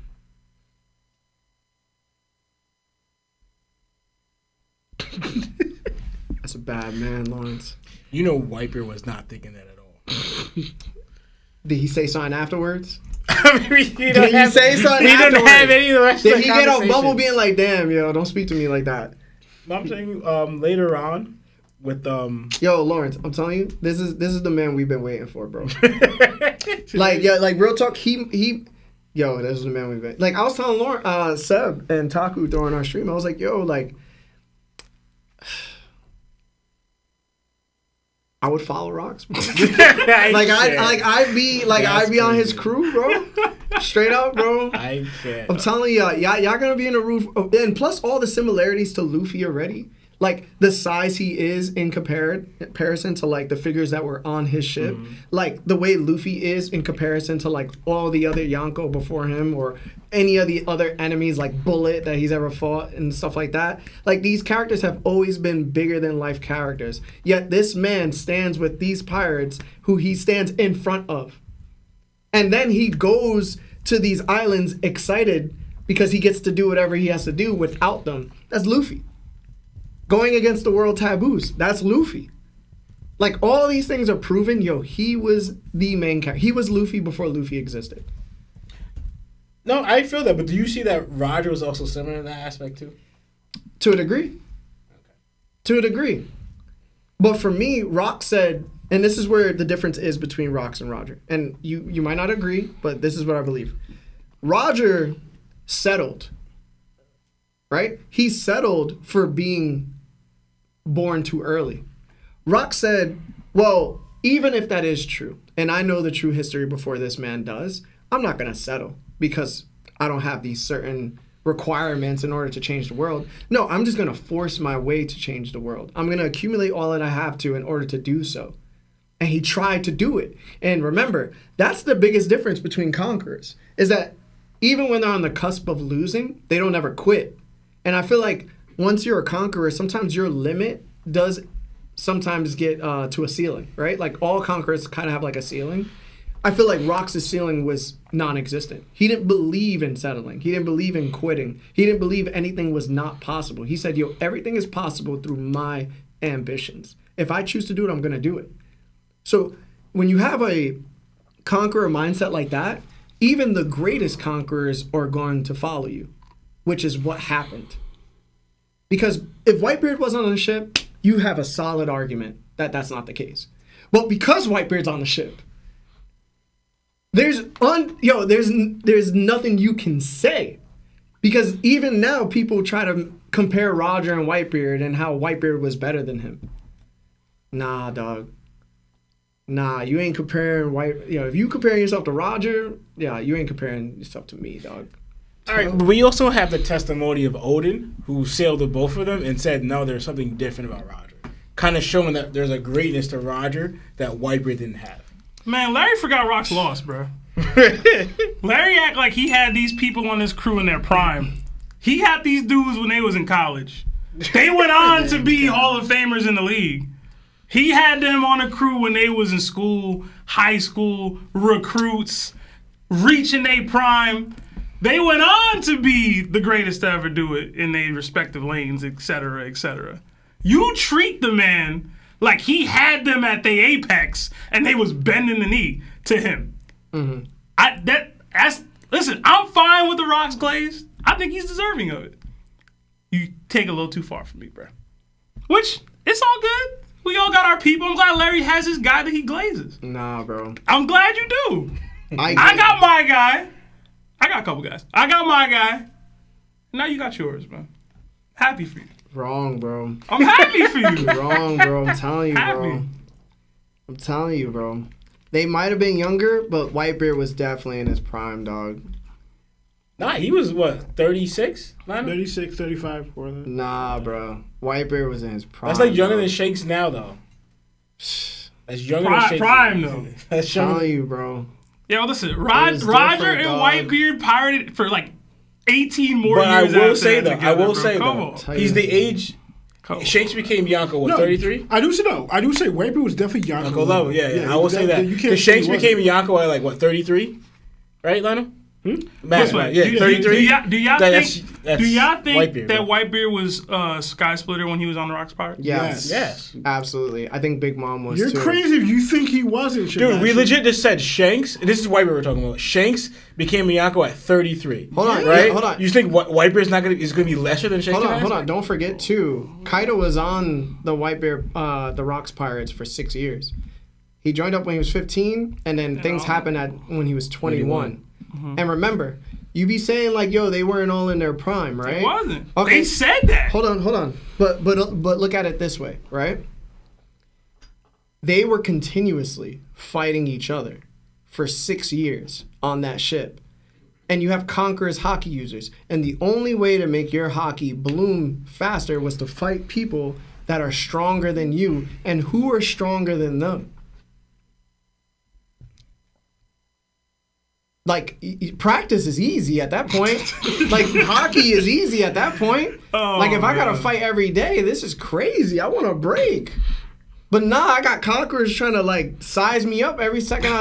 That's a bad man, Lawrence. You know Whitebeard was not thinking that at all. Did he say something afterwards? Did he say something afterwards? Don't have any of the rest Did of the he get on bubble being like, damn, yo, don't speak to me like that? I'm saying later on with Yo, Lawrence, I'm telling you, this is the man we've been waiting for, bro. Like, yeah, like real talk, yo, this is the man we've been. Like I was telling Lawrence, Seb and Taku during our stream, I was like, yo, like I would follow Rocks, bro. I'd be on his crew, bro. Straight up, bro. I can't. I'm telling y'all gonna be in a roof, and plus all the similarities to Luffy already. Like the size he is in comparison to like the figures that were on his ship, like the way Luffy is in comparison to like all the other Yonko before him or any of the other enemies like Bullet that he's ever fought and stuff like that. Like these characters have always been bigger than life characters. Yet this man stands with these pirates who he stands in front of. And then he goes to these islands excited because he gets to do whatever he has to do without them. That's Luffy. Going against the world taboos, that's Luffy. Like, all these things are proven, yo, he was the main character. He was Luffy before Luffy existed. No, I feel that, but do you see that Roger was also similar in that aspect, too? To a degree. Okay. To a degree. But for me, Rock said, and this is where the difference is between Rocks and Roger, and you might not agree, but this is what I believe. Roger settled, right? He settled for being born too early. Rock said, well, even if that is true, and I know the true history before this man does, I'm not going to settle because I don't have these certain requirements in order to change the world. No, I'm just going to force my way to change the world. I'm going to accumulate all that I have to in order to do so. And he tried to do it. And remember, that's the biggest difference between conquerors, is that even when they're on the cusp of losing, they don't ever quit. And I feel like once you're a conqueror, sometimes your limit does sometimes get to a ceiling, right? Like all conquerors kind of have like a ceiling. I feel like Rox's ceiling was non-existent. He didn't believe in settling. He didn't believe in quitting. He didn't believe anything was not possible. He said, yo, everything is possible through my ambitions. If I choose to do it, I'm going to do it. So when you have a conqueror mindset like that, even the greatest conquerors are going to follow you, which is what happened. Because if Whitebeard wasn't on the ship, you have a solid argument that that's not the case. But because Whitebeard's on the ship, there's nothing you can say. Because even now, people try to compare Roger and Whitebeard and how Whitebeard was better than him. Nah, dog. Nah, you ain't comparing if you comparing yourself to Roger, yeah, you ain't comparing yourself to me, dog. All right, but we also have the testimony of Odin, who sailed with both of them and said, no, there's something different about Roger. Kind of showing that there's a greatness to Roger that Whitebeard didn't have. Man, Larry forgot Rock's loss, bro. Larry act like he had these people on his crew in their prime. He had these dudes when they was in college. They went on to be Hall of Famers in the league. He had them on a crew when they was in school, high school, recruits, reaching their prime. They went on to be the greatest to ever do it in their respective lanes, etc., etc. You treat the man like he had them at the apex and they was bending the knee to him. Mm-hmm. Listen, I'm fine with the Rock's glaze. I think he's deserving of it. You take a little too far from me, bro. Which, it's all good. We all got our people. I'm glad Larry has his guy that he glazes. Nah, bro. I'm glad you do. I got my guy. I got a couple guys. I got my guy. Now you got yours, bro. Happy for you. Wrong, bro. I'm happy for you. Wrong, bro. I'm telling you, bro. I'm telling you, bro. They might have been younger, but Whitebeard was definitely in his prime, dog. Nah, he was, what, 36? 36, 35. Nah, bro. Whitebeard was in his prime. That's like younger than Shanks now, though. That's younger than Shanks. Prime, though. I'm telling you, bro. Yo, listen, Roger and Whitebeard pirated for like 18 more years. But I will say, though, he's the age. Shanks became Yonko, what, 33? I do say Whitebeard was definitely Yonko level. Yeah, I will say that. Because Shanks became Yonko at like, what, 33? Right, Lionel? This way, yeah, 33. Do y'all think that Whitebeard was Sky Splitter when he was on the Rocks Pirate? Yes. Absolutely. I think Big Mom was You're too. crazy if you think he wasn't. Dude, we legit just said Shanks. This is Whitebeard we're talking about. Shanks became Miyako at 33. Hold on, right? Yeah, hold on. You think Whitebeard's is going to be lesser than Shanks? Hold on. Don't forget too. Kaido was on the Whitebeard, the Rocks Pirates for 6 years. He joined up when he was 15, and then things happened when he was 21. Mm-hmm. And remember, you be saying like, yo, they weren't all in their prime, right? It wasn't. Okay. They said that. Hold on. But look at it this way, right? They were continuously fighting each other for 6 years on that ship. And you have Conqueror's hockey users. And the only way to make your hockey bloom faster was to fight people that are stronger than you. And who are stronger than them? Like, practice is easy at that point. Like, hockey is easy at that point. Like, if I got to fight every day, this is crazy. I want a break. But nah, I got conquerors trying to, like, size me up every second.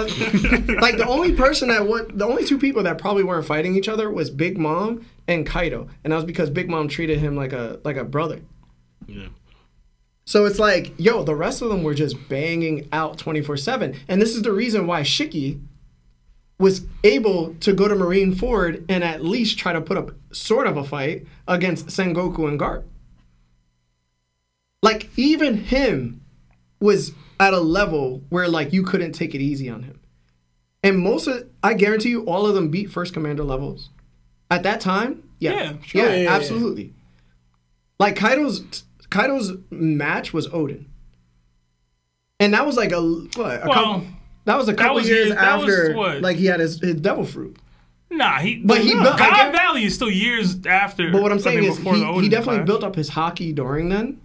Like, the only two people that probably weren't fighting each other was Big Mom and Kaido. And that was because Big Mom treated him like a brother. Yeah. So it's like, yo, the rest of them were just banging out 24/7. And this is the reason why Shiki was able to go to Marineford and at least try to put up sort of a fight against Sengoku and Garp. Like, even him was at a level where, like, you couldn't take it easy on him. And I guarantee you, all of them beat first commander levels. At that time, yeah, absolutely. Like, Kaido's match was Odin. And that was like that was a couple years after, like, he had his devil fruit. Nah, God Valley is still years after. But what I'm saying is, he definitely built up his hockey during then,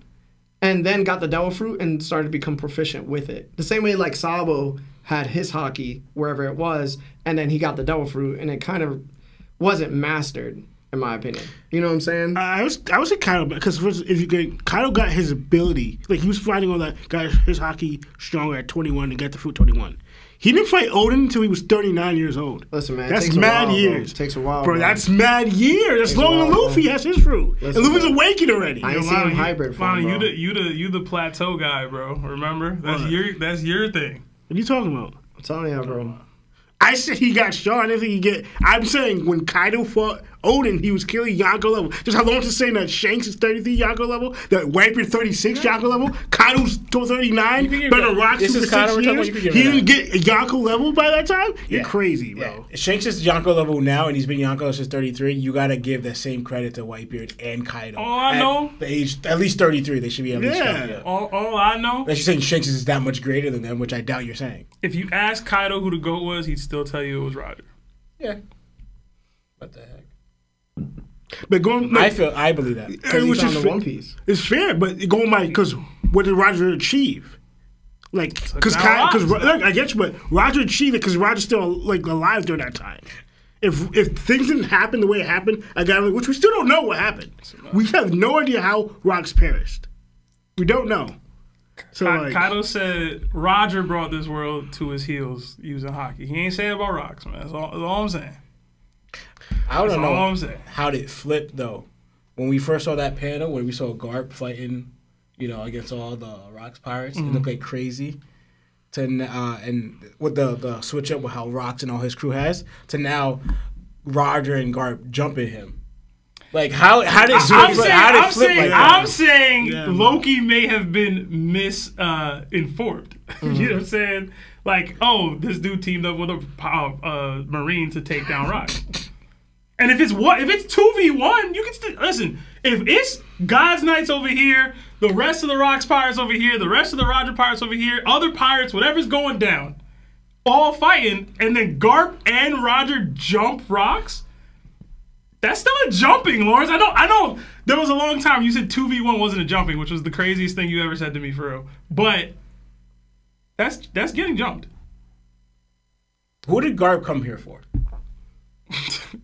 and then got the devil fruit and started to become proficient with it. The same way, like, Sabo had his hockey wherever it was, and then he got the devil fruit, and it kind of wasn't mastered. in my opinion. You know what I'm saying? I was say Kaido because if you get Kaido got his ability, like he was fighting all that, got his hockey stronger at 21 and got the fruit 21. He didn't fight Odin until he was 39 years old. Listen, man, that's it takes mad a while, years. Bro. It takes a while, bro. That's mad years. That's longer than Luffy has his fruit. Listen, and Luffy's awakened already. I ain't seen him hybrid form, bro. You the plateau guy, bro. Remember? That's your thing. What are you talking about? I'm telling you, bro. I said he got shot. I didn't think he get. I'm saying when Kaido fought Odin, he was killing Yonko level. Just how long to saying that Shanks is 33 Yonko level, that Whitebeard 36 Yonko level, Kaido's 39, better rocks for 6 years. He didn't get Yonko level by that time. You're crazy, bro. Yeah. Shanks is Yonko level now, and he's been Yonko since 33. You gotta give the same credit to Whitebeard and Kaido. All I know, the age at least 33, they should be able to stop. All I know. Unless you're saying Shanks is that much greater than them, which I doubt you're saying. If you ask Kaido who the GOAT was, he'd still tell you it was Roger. Yeah. What the heck? But going, I believe that because he's on the One Piece. It's fair, but going by because what did Roger achieve? Like because I get you, but Roger achieved it because Roger's still like alive during that time. If things didn't happen the way it happened, which we still don't know what happened. We have no idea how Rocks perished. We don't know. So Kaido said Roger brought this world to his heels using hockey. He ain't saying about Rocks, man. That's all I'm saying. I don't know how did it flip though. When we first saw that panel, when we saw Garp fighting, against all the Rocks pirates, it looked like crazy. And with the switch up with how Rocks and all his crew has to now, Roger and Garp jumping him. Like how did it flip like that? I'm saying Loki may have been misinformed. You know what I'm saying? Like, oh, this dude teamed up with a Marine to take down Rocks. And if it's 2v1, you can still listen. If it's God's Knights over here, the rest of the Rocks pirates over here, the rest of the Roger pirates over here, other pirates, whatever's going down, all fighting, and then Garp and Roger jump Rocks. That's still a jumping, Lawrence. I know. There was a long time you said 2v1 wasn't a jumping, which was the craziest thing you ever said to me, for real. But that's getting jumped. Who did Garp come here for?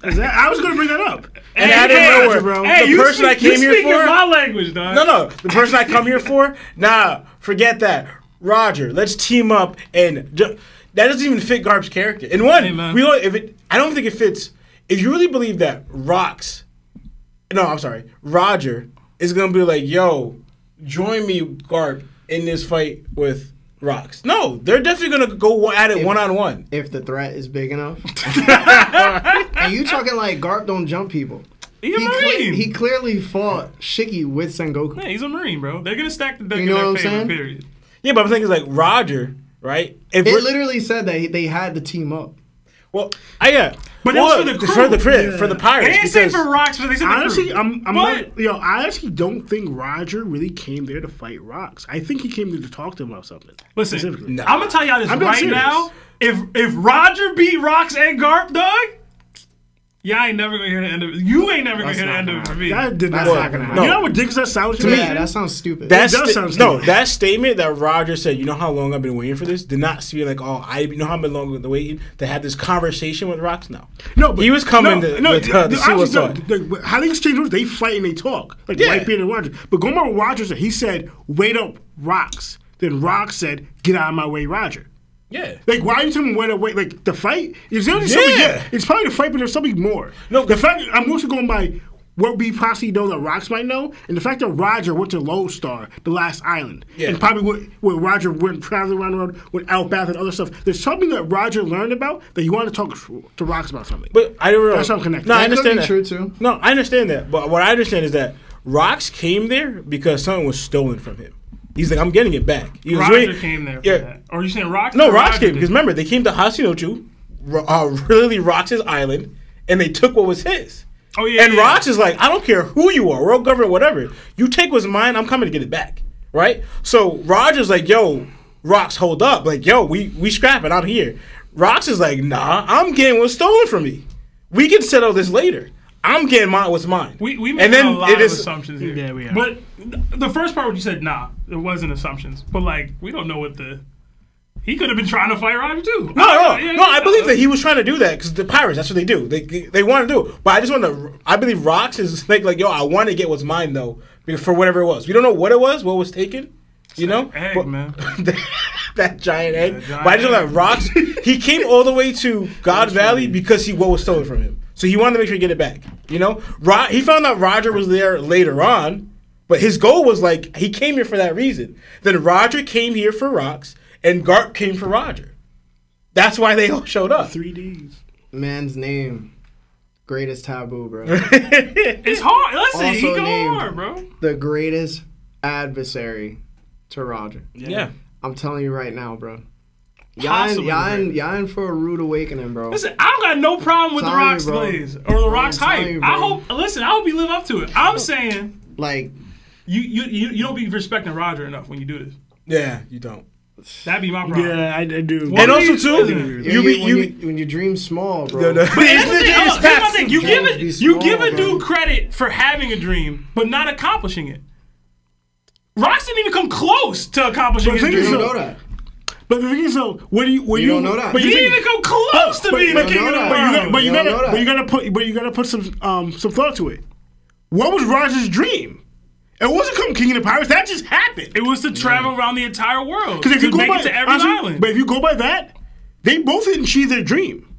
I was going to bring that up. And I didn't know bro. Hey, the person I came here for. My language, dog. No. The person I come here for. Nah, forget that. Roger, let's team up and that doesn't even fit Garp's character. And one, I don't think it fits. If you really believe that Roger is gonna be like, yo, join me, Garp, in this fight with Rocks. No, they're definitely gonna go at it one-on-one. If the threat is big enough. And you talking like Garp don't jump people. He clearly fought Shiki with Sengoku. Yeah, he's a Marine, bro. They're gonna stack the deck in their favor, period. Yeah, but I'm thinking like Roger, right? It literally said that they had to team up. Well, but that was for the crew. For the pirates. They didn't say for Rocks, but they said honestly, the crew. I actually don't think Roger really came there to fight Rocks. I think he came there to talk to him about something. Listen, I'm gonna tell y'all this right now. If Roger beat Rocks and Garp, dog, I ain't never gonna hear the end of it. You ain't never gonna hear the end of it for me. That's not gonna happen. You know how ridiculous that sounds to me? Yeah, that sounds stupid. That sounds stupid. No, that statement that Roger said, you know how long I've been waiting for this, did not feel like, you know how been long waiting to have this conversation with Rocks? No, but he was coming to see what's up. How they exchange words, they fight and they talk. Like Whitebeard and Roger. But going by what Roger said, he said, wait up, Rocks. Then Rocks said, get out of my way, Roger. Yeah. Like, why are you telling me wait away? Like, the fight? Is there something? Yeah. It's probably the fight, but there's something more. No, the fact I'm also going by what we possibly know that Rocks might know, and the fact that Roger went to Lodestar, the last island, and probably what Roger went traveling around the world with Elbaf and other stuff. There's something that Roger learned about that he wanted to talk to Rocks about something. But I don't know. That's how I'm connected. No, I understand that. True too. No, I understand that. But what I understand is that Rocks came there because something was stolen from him. He's like, I'm getting it back. Roger came there for that. Or are you saying Rocks? No, Rocks came. Because remember, they came to Hashinochu, really Rocks' island, and they took what was his. Oh, yeah. And Rocks is like, I don't care who you are, world government, whatever. You take what's mine, I'm coming to get it back. Right? So Roger's like, yo, Rocks, hold up. Like, yo, we scrapping, I'm here. Rocks is like, nah, I'm getting what's stolen from me. We can settle this later. I'm getting what's mine. We made a lot of assumptions here. Yeah, we are. But the first part when you said, nah, it wasn't assumptions. But, like, we don't know what the... He could have been trying to fight Roger too. No, I believe that he was trying to do that because the pirates, that's what they do. They want to do it. But I just want to, I believe Rox is like, yo, I want to get what's mine, though, for whatever it was. We don't know what it was, what was taken, you know? Egg, but, man. that giant egg. But I just know that Rox, he came all the way to God Valley because what was stolen from him. So he wanted to make sure he get it back, you know? He found out Roger was there later on, but his goal was like, he came here for that reason. Then Roger came here for Rox, and Garp came for Roger. That's why they all showed up. 3Ds. Man's name. Greatest taboo, bro. It's hard. Listen, Also he go named hard, bro. the greatest adversary to Roger. Yeah. I'm telling you right now, bro. Possibly, Y'all in for a rude awakening, bro. Listen, I don't got no problem with the Telling you, Rock's bro. plays or the Rock's I'm telling hype. you, I bro. hope you live up to it. I'm saying Like, you don't be respecting Roger enough when you do this. Yeah, you don't. That'd be my problem. Yeah, I do. And also, too, when you dream small, bro. No. But here's my thing. You give Dreams be you give a small, dude bro. credit for having a dream, but not accomplishing it. Rox didn't even come close to accomplishing But his the thing You dream. is, don't know that. But the thing is, though, what do you? You don't know that. But He you didn't even come close to being the you king don't of the know world. that. You don't know you gotta put some thought to it. What was Roger's dream? It wasn't become king of the pirates. That just happened. It was to travel around the entire world Because if you to go make by it to every island. but if you go by that, they both didn't achieve their dream.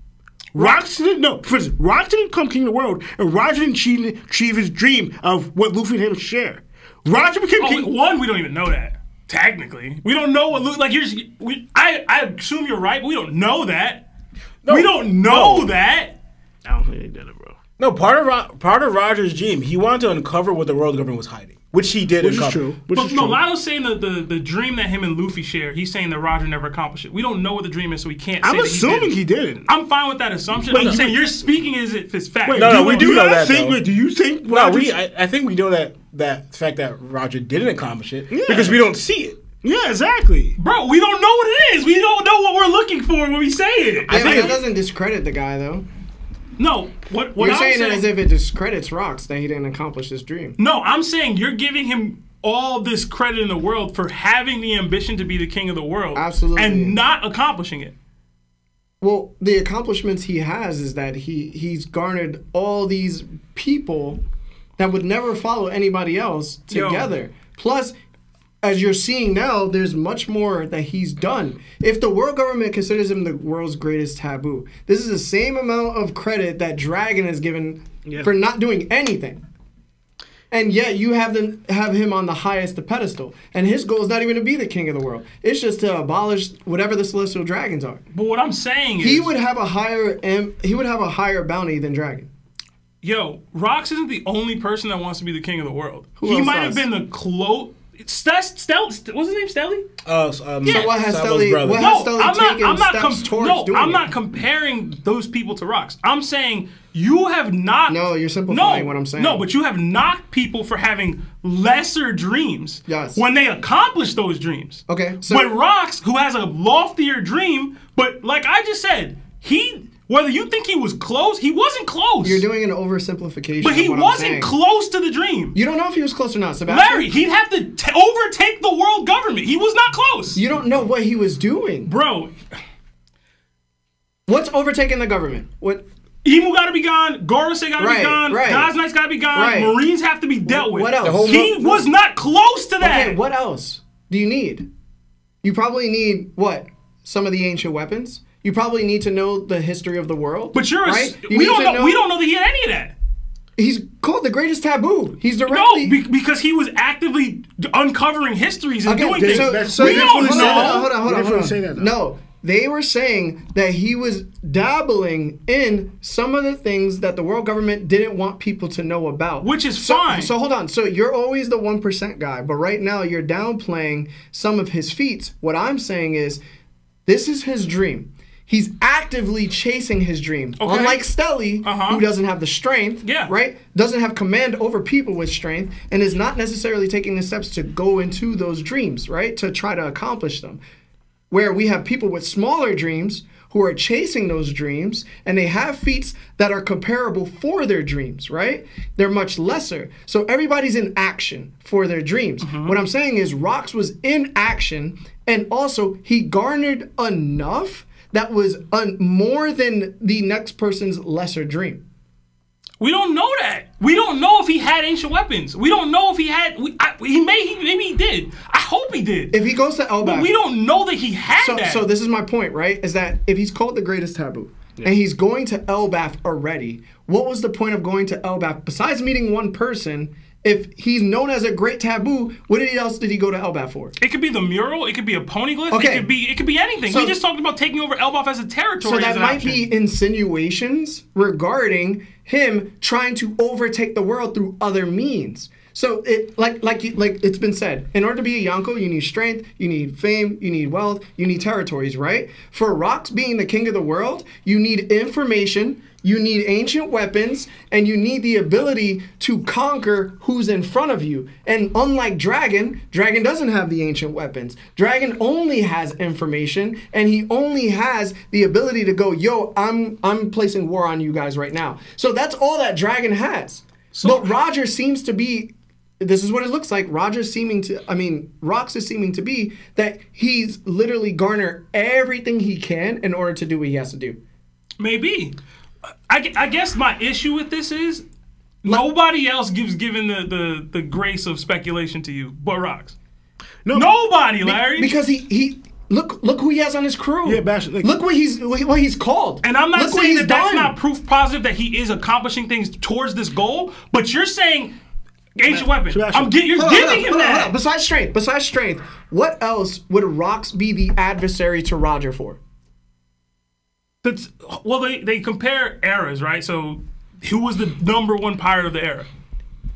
Rox didn't. No, for instance, Rox didn't become king of the world, and Roger didn't achieve his dream of what Luffy and him share. Roger became king. One, we don't even know that. Technically, we don't know what I assume you're right, but we don't know that. We don't know that. I don't think they did it, bro. No, part of Roger's dream, he wanted to uncover what the world government was hiding, which he did Which uncover. is true. But no, Lotto's saying the dream that him and Luffy share, he's saying that Roger never accomplished it. We don't know what the dream is, so we can't say I'm that assuming he he didn't. I'm fine with that assumption. Wait, I'm saying you're speaking as if it's fact. Wait, No, we do know that, Think, though. do you think? No, Roger's- I think we know that fact that Roger didn't accomplish it because we don't see it. Yeah, exactly. Bro, we don't know what it is. We don't know what we're looking for when we say it. Yeah, but that doesn't discredit the guy, though. No, what You're I'm saying saying it as if it discredits Rox that he didn't accomplish his dream. No, I'm saying you're giving him all this credit in the world for having the ambition to be the king of the world. Absolutely. And not accomplishing it. Well, the accomplishments he has is that he's garnered all these people that would never follow anybody else together. Plus, as you're seeing now, there's much more that he's done. If the world government considers him the world's greatest taboo, this is the same amount of credit that Dragon is given for not doing anything. And yet you have him on the highest pedestal. And his goal is not even to be the king of the world. It's just to abolish whatever the celestial dragons are. But what I'm saying is He would have a higher bounty than Dragon. Yo, Rox isn't the only person that wants to be the king of the world. Who He else might have does? been the what's his name, Stelly? So what has Sabo's Stelly? brother. What has Stelly taken steps towards doing? I'm it? not comparing those people to Rox. I'm saying you have knocked. No, you're simplifying what I'm saying. No, but you have knocked people for having lesser dreams. Yes. When they accomplish those dreams. Okay, so- But Rox, who has a loftier dream, but like I just said, whether you think he was close, he wasn't close. You're doing an oversimplification. But he of what I'm wasn't saying. close to the dream. You don't know if he was close or not, Sebastian. Larry, he'd have to overtake the world government. He was not close. You don't know what he was doing. Bro, What's overtaking the government? What? Emu gotta be gone, Gorosei gotta be gone, God's Knights gotta be gone, Right. Marines have to be dealt with. What else? He was not close to that. Okay, what else do you need? You probably need what? Some of the ancient weapons. You probably need to know the history of the world. But right? we don't know that he had any of that. He's called the greatest taboo. He's directly. No, because he was actively uncovering histories and doing things. So we don't know. Hold on. didn't say that, though. No, they were saying that he was dabbling in some of the things that the world government didn't want people to know about. Which is fine. So hold on. So you're always the 1% guy, but right now you're downplaying some of his feats. What I'm saying is, this is his dream. He's actively chasing his dream. Okay. Unlike Stelly, who doesn't have the strength, right? Doesn't have command over people with strength, and is not necessarily taking the steps to go into those dreams, right? To try to accomplish them. Where we have people with smaller dreams who are chasing those dreams, and they have feats that are comparable for their dreams, right? They're much lesser. So everybody's in action for their dreams. What I'm saying is Rox was in action, and also he garnered enough that was more than the next person's lesser dream. We don't know that. We don't know if he had ancient weapons. We don't know if he had. Maybe he did. I hope he did. If he goes to Elbaf, but we don't know that he had that. So this is my point, right? Is that if he's called the greatest taboo, and he's going to Elbaf already, what was the point of going to Elbaf besides meeting one person? If he's known as a great taboo, what else did he go to Elbaf for? It could be the mural. It could be a poneglyph. Okay. It could be anything. So, we just talked about taking over Elbaf as a territory. So that might option. be insinuations regarding him trying to overtake the world through other means. So it like it's been said, in order to be a Yonko, you need strength, you need fame, you need wealth, you need territories, right? For Rox being the king of the world, you need information, you need ancient weapons, and you need the ability to conquer who's in front of you. And unlike Dragon doesn't have the ancient weapons. Dragon only has information, and he only has the ability to go, yo, I'm placing war on you guys right now. So that's all that Dragon has. But Roger seems to be, this is what it looks like. Rox is seeming to be that he's literally garnered everything he can in order to do what he has to do. Maybe. I guess my issue with this is nobody else given the grace of speculation to you but Rox. No, nobody, Larry. Because he look who he has on his crew. Yeah, Bash, like, look what he's called. And I'm not look saying that that's done. not proof positive that he is accomplishing things towards this goal, but you're saying ancient weapon. You're giving him that. Besides strength, what else would Rox be the adversary to Roger for? Well, they compare eras, right? So, who was the number one pirate of the era?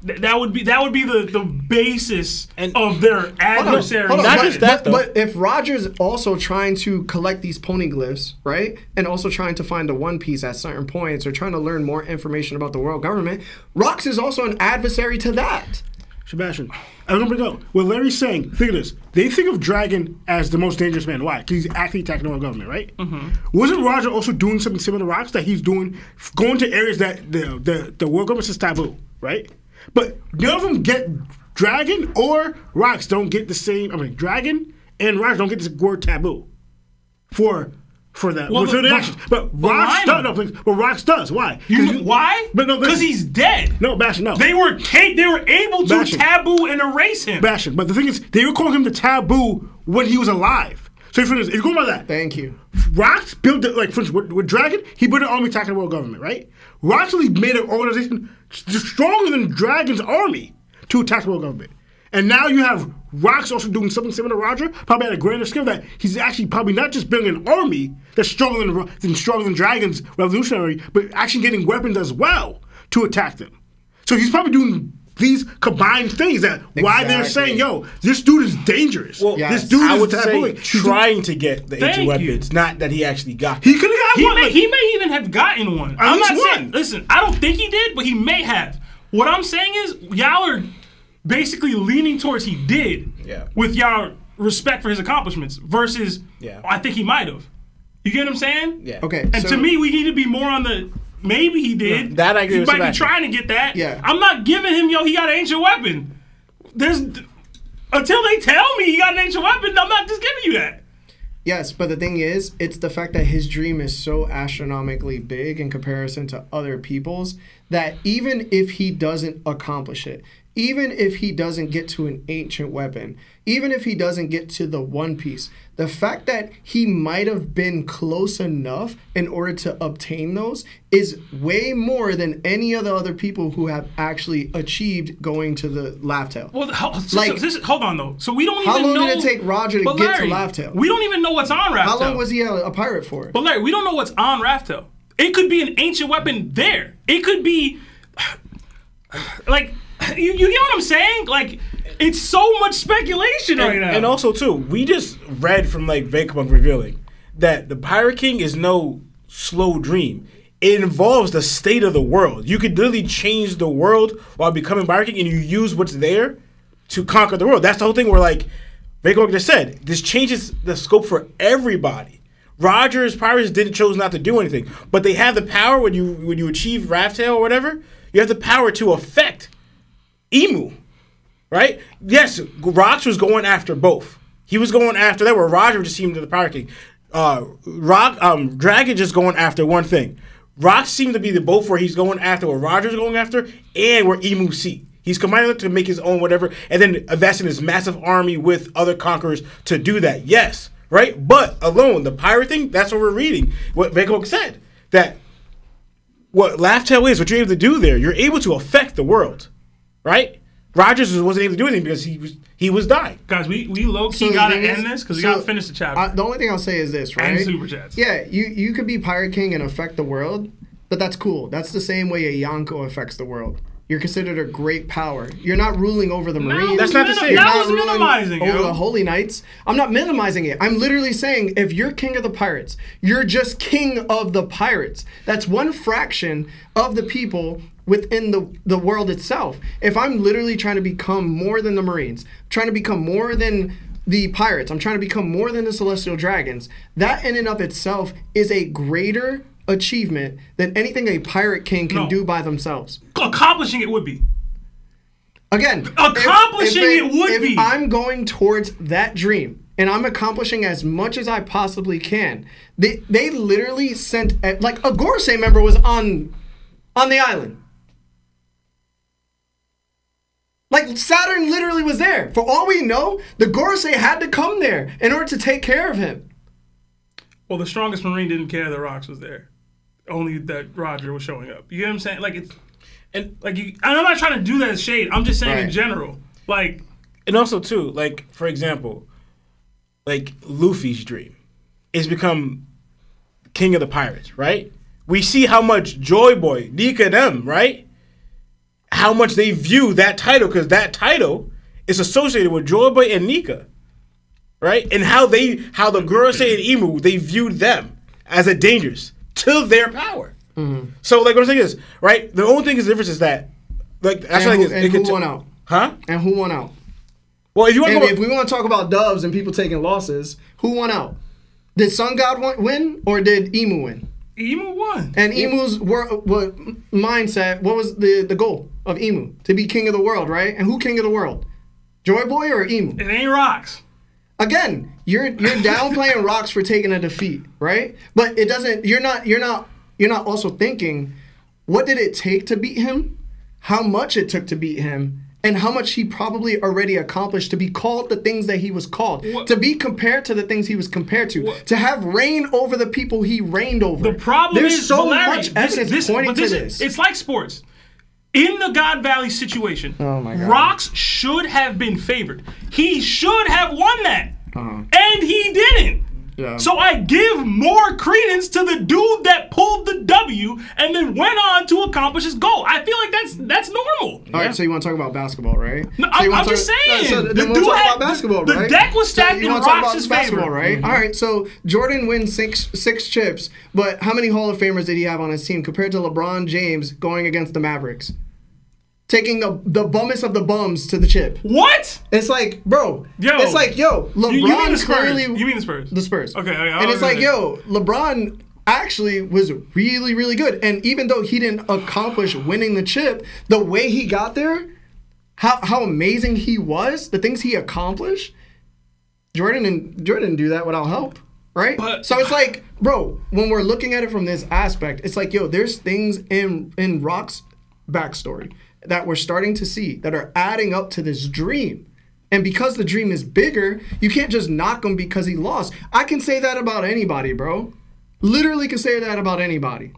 That would be the basis of their adversary. Hold on. Not just that, though. But if Roger's also trying to collect these poneglyphs, right, and also trying to find the One Piece at certain points, or trying to learn more information about the world government, Rox is also an adversary to that. Sebastian, I don't bring up what Larry's saying. Think of this. They think of Dragon as the most dangerous man. Why? Because he's actually attacking the world government, right? Wasn't Roger also doing something similar to Rox that he's doing, going to areas that the world government says taboo, right? But none of them get Dragon or Rox don't get the same. I mean, Dragon and Roger don't get this word taboo for that. Well, their actions. But Rox does. No, but Rox does. Why? Why? Because he's dead. No, Bastion, no. They were able to taboo and erase him. Bastion, but the thing is, they were calling him the taboo when he was alive. So if you're going by that, thank you. Rox built it, like for instance, with Dragon, he built an army attacking the world government, right? Rox actually made an organization stronger than Dragon's army to attack the world government. And now you have Rox also doing something similar to Roger, probably at a grander scale, that he's actually probably not just building an army that's stronger than Dragon's revolutionary, but actually getting weapons as well to attack them. So he's probably doing these combined things that why they're saying, yo, this dude is dangerous. Well, this dude I is would tabooing. say trying to get the ancient weapons, not that he actually got them. He could have got one. He may even have gotten one. I'm not saying, listen, I don't think he did, but he may have. What I'm saying is, y'all are basically leaning towards he did with y'all respect for his accomplishments versus I think he might have. You get what I'm saying? Yeah. Okay. And to me, we need to be more on the maybe he did. That I agree he with might be Sebastian. trying to get that. Yeah. I'm not giving him, he got an ancient weapon. Until they tell me he got an ancient weapon, I'm not just giving you that. Yes, but the thing is, it's the fact that his dream is so astronomically big in comparison to other people's that even if he doesn't accomplish it, even if he doesn't get to an ancient weapon, even if he doesn't get to the One Piece, the fact that he might have been close enough in order to obtain those is way more than any of the other people who have actually achieved going to the Laugh Tale. Well, hold on though. So we don't even know. How long did it take Roger to get to Laugh Tale? We don't even know what's on Raft Tail. How long was he a pirate for? But Larry, we don't know what's on Raft Tail. It could be an ancient weapon there. It could be like you get what I'm saying? Like it's so much speculation right now. And also too, we just read from like Vegapunk revealing that the Pirate King is no slow dream. It involves the state of the world. You could literally change the world while becoming Pirate King, and you use what's there to conquer the world. That's the whole thing where like Vegapunk just said, this changes the scope for everybody. Roger's pirates chose not to do anything, but they have the power when you achieve Raft Tail or whatever. You have the power to affect Emu, right? Yes, Rocks was going after both. He was going after that, where Roger just seemed to the Pirate King. Dragon just going after one thing. Rocks seemed to be the both where he's going after what Roger's going after, and where Emu see. He's combining it to make his own whatever, and then investing his massive army with other conquerors to do that. Yes. Right? But alone, the pirate thing, that's what we're reading. What Vegok said. That what Laugh Tale is, what you're able to do there, you're able to affect the world. Right? Rogers wasn't able to do anything because he was dying. Guys, we low-key gotta end this because we gotta finish the chapter. The only thing I'll say is this, right? And super chats. Yeah, you could be Pirate King and affect the world, but that's cool. That's the same way a Yonko affects the world. You're considered a great power. You're not ruling over the Marines. That's not the same. You're That not was minimizing over the Holy Knights. I'm not minimizing it. I'm literally saying if you're king of the pirates, you're just king of the pirates. That's one fraction of the people within the world itself. If I'm literally trying to become more than the Marines, trying to become more than the pirates, I'm trying to become more than the Celestial Dragons, that in and of itself is a greater achievement than anything a pirate king can do by themselves. Accomplishing it would be. Again, if I'm going towards that dream and I'm accomplishing as much as I possibly can, they literally sent like a Gorosei member was on the island. Like Saturn literally was there. For all we know, the Gorosei had to come there in order to take care of him. Well, the strongest Marine didn't care that Rocks was there. Only that Roger was showing up. You get what I'm saying? Like it's, and like you. And I'm not trying to do that as shade. I'm just saying in general. Like, and also too, like for example, like Luffy's dream is become king of the pirates, right? We see how much Joy Boy, Nika, them, right? How much they view that title because that title is associated with Joy Boy and Nika, right? And how the Gorosei and Emu they viewed them as a dangerous to their power. Mm-hmm. So, like, what I'm saying is, right? The only thing is the difference is that, like, that's who won out? Huh? And who won out? Well, if you want, if we want to talk about dubs and people taking losses, who won out? Did Sun God win or did Emu win? Emu won. And Emu's mindset. What was the goal of Emu? To be king of the world, right? And who king of the world? Joy Boy or Emu? It ain't Rocks. Again, you're downplaying Rocks for taking a defeat, right? But it doesn't. You're not also thinking, what did it take to beat him? How much it took to beat him? And how much he probably already accomplished to be called the things that he was called, to be compared to the things he was compared to, to have reign over the people he reigned over. The problem There's is so much evidence pointing to this. It's like sports. In the God Valley situation, oh my God, Rocks should have been favored. He should have won that, and he didn't. Yeah. So I give more credence to the dude that pulled the W and then went on to accomplish his goal. I feel like that's normal. All right, so you want to talk about basketball, right? No, so I'm just saying. So the dude had basketball, the right? deck was stacked in Rocks' basketball, favor, right? All right, so Jordan wins six chips, but how many Hall of Famers did he have on his team compared to LeBron James going against the Mavericks? Taking the bummest of the bums to the chip. What? It's like, bro. It's like, LeBron you mean the Spurs. clearly. You mean the Spurs? The Spurs. Okay. And it's like, LeBron actually was really, really good. And even though he didn't accomplish winning the chip, the way he got there, how amazing he was, the things he accomplished, Jordan didn't do that without help. Right? So it's like, bro, when we're looking at it from this aspect, it's like, there's things in Rock's backstory that we're starting to see that are adding up to this dream. And because the dream is bigger, you can't just knock him because he lost. I can say that about anybody, bro. Literally can say that about anybody.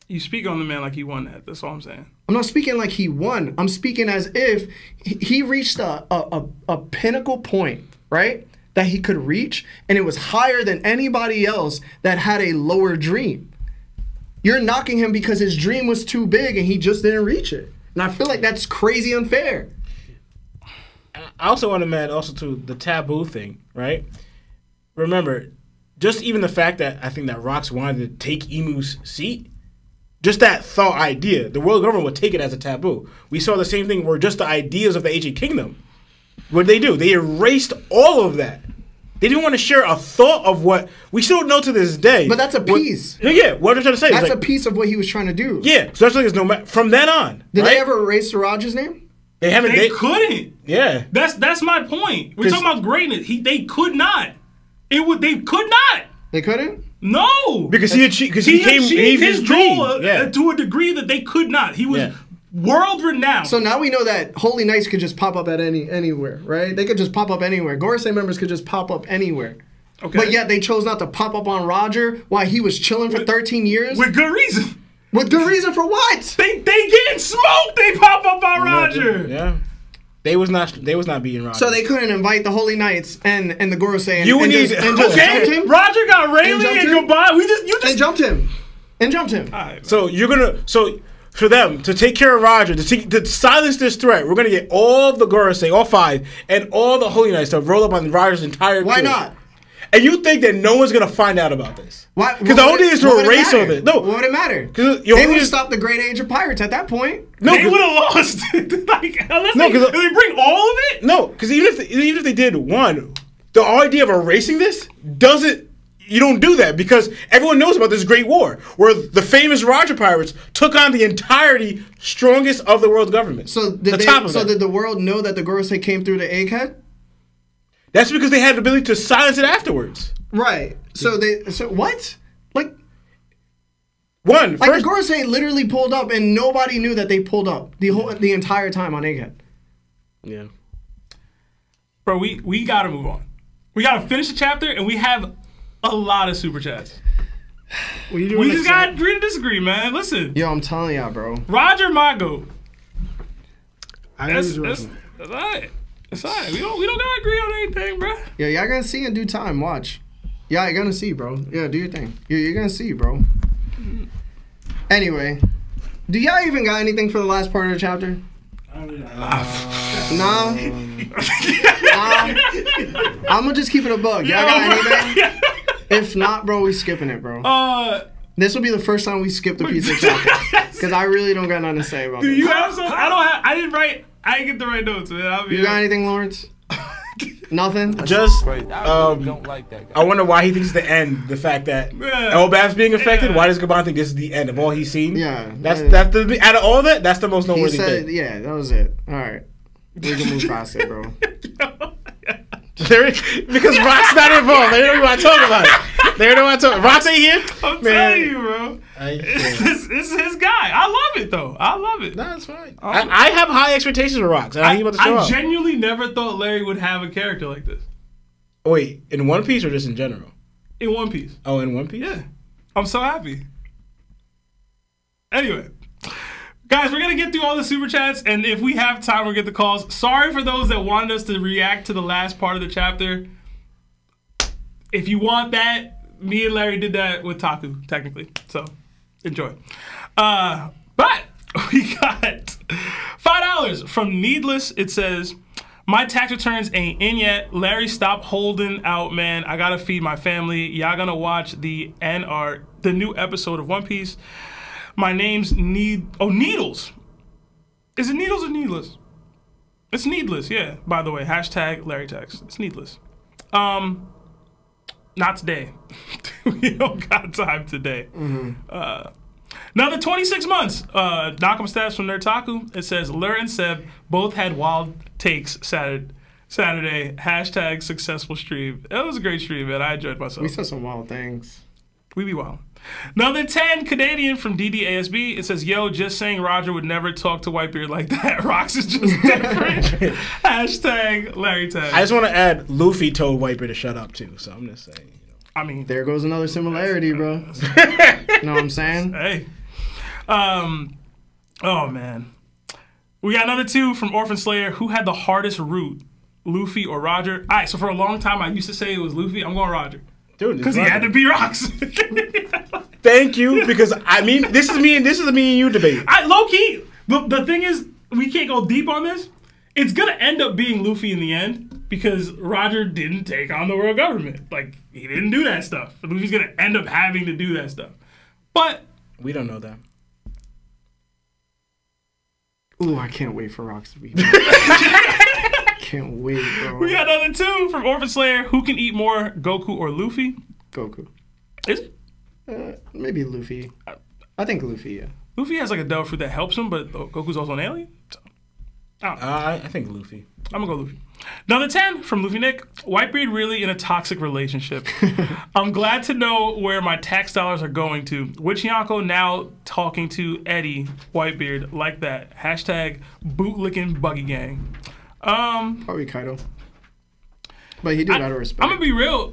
You speak on the man like he won that. That's all I'm saying. I'm not speaking like he won. I'm speaking as if he reached a pinnacle point, right? That he could reach, and it was higher than anybody else that had a lower dream. You're knocking him because his dream was too big and he just didn't reach it. And I feel like that's crazy unfair. I also want to add to the taboo thing, right? Remember, just even the fact that I think that Rocks wanted to take Emu's seat, just that thought idea, the world government would take it as a taboo. We saw the same thing where just the ideas of the ancient kingdom, what did they do? They erased all of that. They didn't want to share a thought of what we still don't know to this day. But that's a piece. What I'm trying to say. That's a piece of what he was trying to do. Yeah, so that's like it's no matter from then on. Did they ever erase Roger's name? They haven't. They couldn't. Yeah. That's my point. We're talking about greatness. They could not. They could not. They couldn't? No. Because he achieved his goal dream. To a degree that they could not. He was world renowned. So now we know that Holy Knights could just pop up at anywhere, right? They could just pop up anywhere. Gorosei members could just pop up anywhere. Okay. But yet they chose not to pop up on Roger while he was chilling for 13 years. With good reason. With good reason for what? They getting smoked. They pop up on Roger. Yeah. They was not beating Roger. So they couldn't invite the Holy Knights and the Gorosei and just okay. jumped him? Roger got Rayleigh and goodbye. You just jumped him. And jumped him. Right, so for them to take care of Roger, to silence this threat, we're gonna get all the Gorosei, all 5, and all the Holy Knights to roll up on Roger's entire crew. Why not? And you think that no one's gonna find out about this? Why? Because the whole thing is to erase all this. No, what would it matter? Because they would have stopped the Great Age of Pirates at that point. No, they would have lost. Unless they bring all of it. No, because even if they did one, the idea of erasing this doesn't. You don't do that because everyone knows about this great war where the famous Roger pirates took on the entirety strongest of the world's government. So did the world know that the Gorosei came through the egghead? That's because they had the ability to silence it afterwards. Right. So what? Like the Gorosei literally pulled up and nobody knew that they pulled up the entire time on egghead. Yeah. Bro, we gotta move on. We gotta finish the chapter and we have a lot of super chats. We just gotta agree to disagree, man. Listen. Yo, I'm telling y'all, bro. Roger Mago. That's all right. It's all right. We don't gotta agree on anything, bro. Yeah, y'all gonna see in due time. Watch. Yeah, you're gonna see, bro. Yeah, do your thing. You're gonna see, bro. Anyway, do y'all even got anything for the last part of the chapter? Nah. I'm gonna just keep it a bug. Y'all got anything? If not, bro, we skipping it, bro. This will be the first time we skip the piece of chapter because I really don't got nothing to say about it. Do you have some? I didn't get the right notes, man. You got anything, Lawrence? Nothing. Just don't like that guy. I wonder why he thinks the end. The fact that Elbaf's being affected. Yeah. Why does Gaban think this is the end of all he's seen? Yeah, that's the out of all that. That's the most noteworthy thing. Yeah, that was it. All right, we can move past it, bro. Because Rock's not involved. They don't want to talk about it. They don't want to talk. Rock's ain't here. I'm telling you, bro. This is his guy. I love it though. I love it. No, it's fine. I have high expectations for Rock. I genuinely never thought Larry would have a character like this. Wait, in One Piece or just in general? In One Piece. Oh, in One Piece? Yeah. I'm so happy. Anyway. Guys, we're going to get through all the super chats, and if we have time, we'll get the calls. Sorry for those that wanted us to react to the last part of the chapter. If you want that, me and Larry did that with Taku, technically. So, enjoy. But we got $5 from Needless. It says, my tax returns ain't in yet. Larry, stop holding out, man. I got to feed my family. Y'all going to watch the new episode of One Piece. My name's Needles. Is it Needles or Needless? It's Needless, yeah. By the way, hashtag Larry Tax. It's Needless. Not today. We don't got time today. Mm-hmm. Another 26 months. Knock'em stats from Nertaku. It says, Lur and Seb both had wild takes Saturday. Hashtag successful stream. It was a great stream, man. I enjoyed myself. We said some wild things. We be wild. Another 10 Canadian from DDASB. It says, yo, just saying Roger would never talk to Whitebeard like that. Rocks is just different. Hashtag Larry Tag. I just want to add, Luffy told Whitebeard to shut up too. So I'm just saying. I mean, there goes another similarity, bro. You know what I'm saying? Hey. Oh, man. We got another 2 from Orphan Slayer. Who had the hardest route, Luffy or Roger? All right, so for a long time, I used to say it was Luffy. I'm going Roger. Dude, because he had to be Rocks. Thank you, because I mean, this is me and you debate. Low-key, the thing is, we can't go deep on this. It's going to end up being Luffy in the end because Roger didn't take on the world government. Like, he didn't do that stuff. Luffy's going to end up having to do that stuff. But we don't know that. Ooh, I can't wait for Rocks to be can't wait, bro. We got another 2 from Orphan Slayer. Who can eat more, Goku or Luffy? Goku. Is it? Maybe Luffy. I think Luffy, yeah. Luffy has like a devil fruit that helps him, but Goku's also an alien. So, I don't know. I think Luffy. I'm gonna go Luffy. Another 10 from Luffy Nick. Whitebeard really in a toxic relationship. I'm glad to know where my tax dollars are going to. Which Yonko now talking to Eddie Whitebeard like that? Hashtag bootlicking buggy gang. Probably Kaido. But he did out of respect. I'm gonna be real.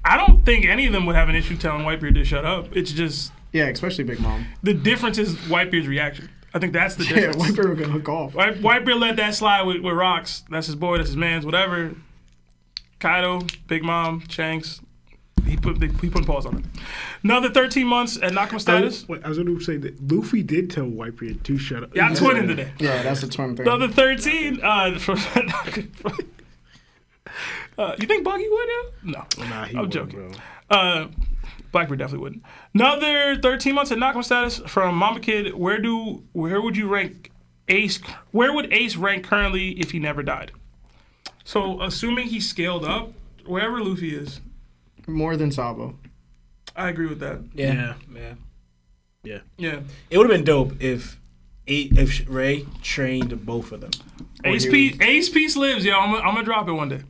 I don't think any of them would have an issue telling Whitebeard to shut up. It's just Yeah, especially Big Mom. the difference is Whitebeard's reaction. I think that's the difference. Yeah, Whitebeard was gonna hook off. Whitebeard let that slide with Rocks. That's his boy. That's his man's. Whatever. Kaido, Big Mom, Shanks. He put pause on it. Another 13 months at Nakama status. I was going to say that Luffy did tell Whitebeard to shut up. Yeah, I'm twinning today. Yeah, that's a twin thing. Another 13 from. You think Buggy would? No. Nah, he I'm wouldn't, joking. bro. Blackbeard definitely wouldn't. Another 13 months at Nakama status from Mama Kid. Where would you rank Ace? Where would Ace rank currently if he never died? So assuming he scaled up, wherever Luffy is. More than Sabo. I agree with that. Yeah. Yeah. It would have been dope if Ray trained both of them. Ace Piece lives, yo. I'm gonna drop it one day.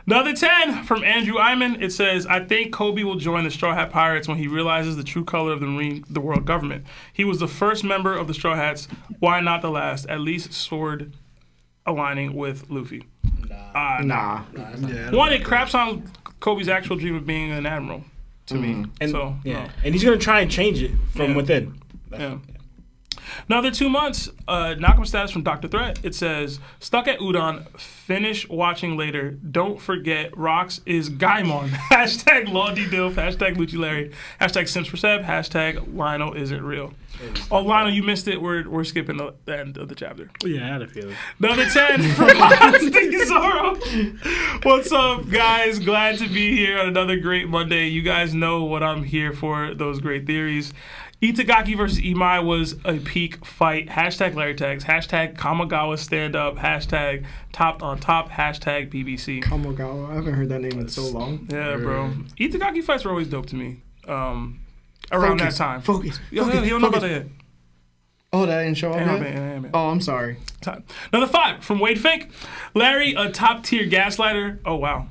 Another 10 from Andrew Iman. It says, I think Kobe will join the Straw Hat Pirates when he realizes the true color of the world government. He was the first member of the Straw Hats. Why not the last? At least sword aligning with Luffy. Nah. Yeah, One, it craps on Kobe's actual dream of being an admiral to me. And, So, and he's gonna try and change it from within. Yeah. Another 2 months, Nakama status from Dr. Threat. It says, stuck at Udon, finish watching later. Don't forget, Rocks is Gaimon. Hashtag Lawdy Dilf, hashtag Lucci Larry, hashtag Sims for Seb, hashtag Lionel isn't real. Oh, Lionel, you missed it. We're skipping the end of the chapter. Yeah, I had a feeling. Another 10 from Stinky Zoro. What's up, guys? Glad to be here on another great Monday. You guys know what I'm here for, those great theories. Itagaki versus Imai was a peak fight. Hashtag Larry Tags. Hashtag Kamigawa stand up. Hashtag topped on top. Hashtag BBC. Kamigawa. I haven't heard that name in so long. Yeah, bro. Itagaki fights were always dope to me. Around that time. Focus. He don't know about that yet. Oh, that didn't show up yet? Yeah. Oh, I'm sorry. Time. Another 5 from Wade Fink. Larry, a top tier gaslighter. Oh, wow.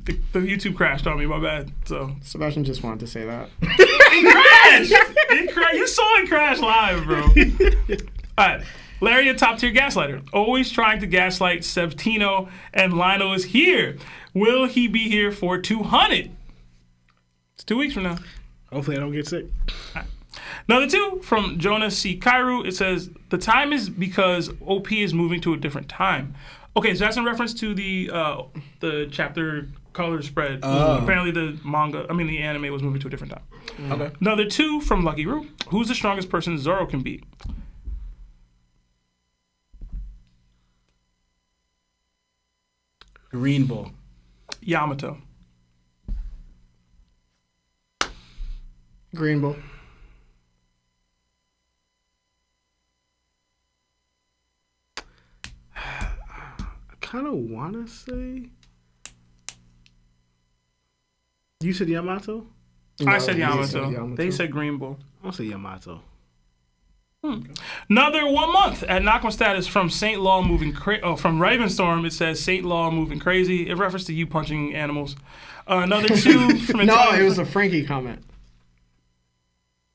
The YouTube crashed on me, my bad. So Sebastian just wanted to say that. It crashed. You saw it crash live, bro. All right. Larry, a top tier gaslighter. Always trying to gaslight Sebtino, and Lionel is here. Will he be here for 200? It's 2 weeks from now. Hopefully I don't get sick. Another 2 from Jonas C. Kairu. It says, the time is because OP is moving to a different time. Okay, so that's in reference to the chapter color spread. Apparently the anime was moving to a different time. Okay. Another 2 from Lucky Roo. Who's the strongest person Zoro can beat? Green Bull. Yamato. Green Bull. Kind of want to say. You said Yamato? I said he Yamato. They said Green Bull. I'll say Yamato. Another 1 month at Nakama status from Saint Law moving from Ravenstorm. It says Saint Law moving crazy. In reference to you punching animals. Another 2 from No, it was a Franky comment.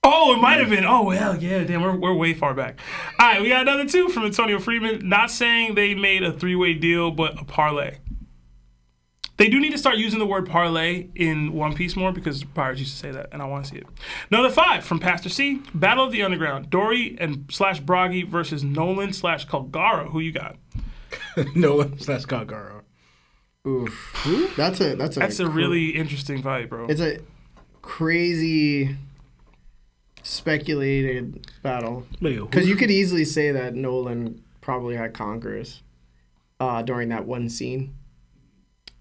Oh, it might have been. Oh, well, yeah, damn, we're way far back. All right, we got another 2 from Antonio Freeman. Not saying they made a 3-way deal, but a parlay. They do need to start using the word parlay in One Piece more because pirates used to say that, and I want to see it. Another 5 from Pastor C. Battle of the Underground. Dory and / Bragi versus Nolan / Kalgara. Who you got? Nolan / Kalgara. Oof. That's a really interesting fight, bro. It's a crazy speculated battle. Because you could easily say that Nolan probably had conquerors during that one scene.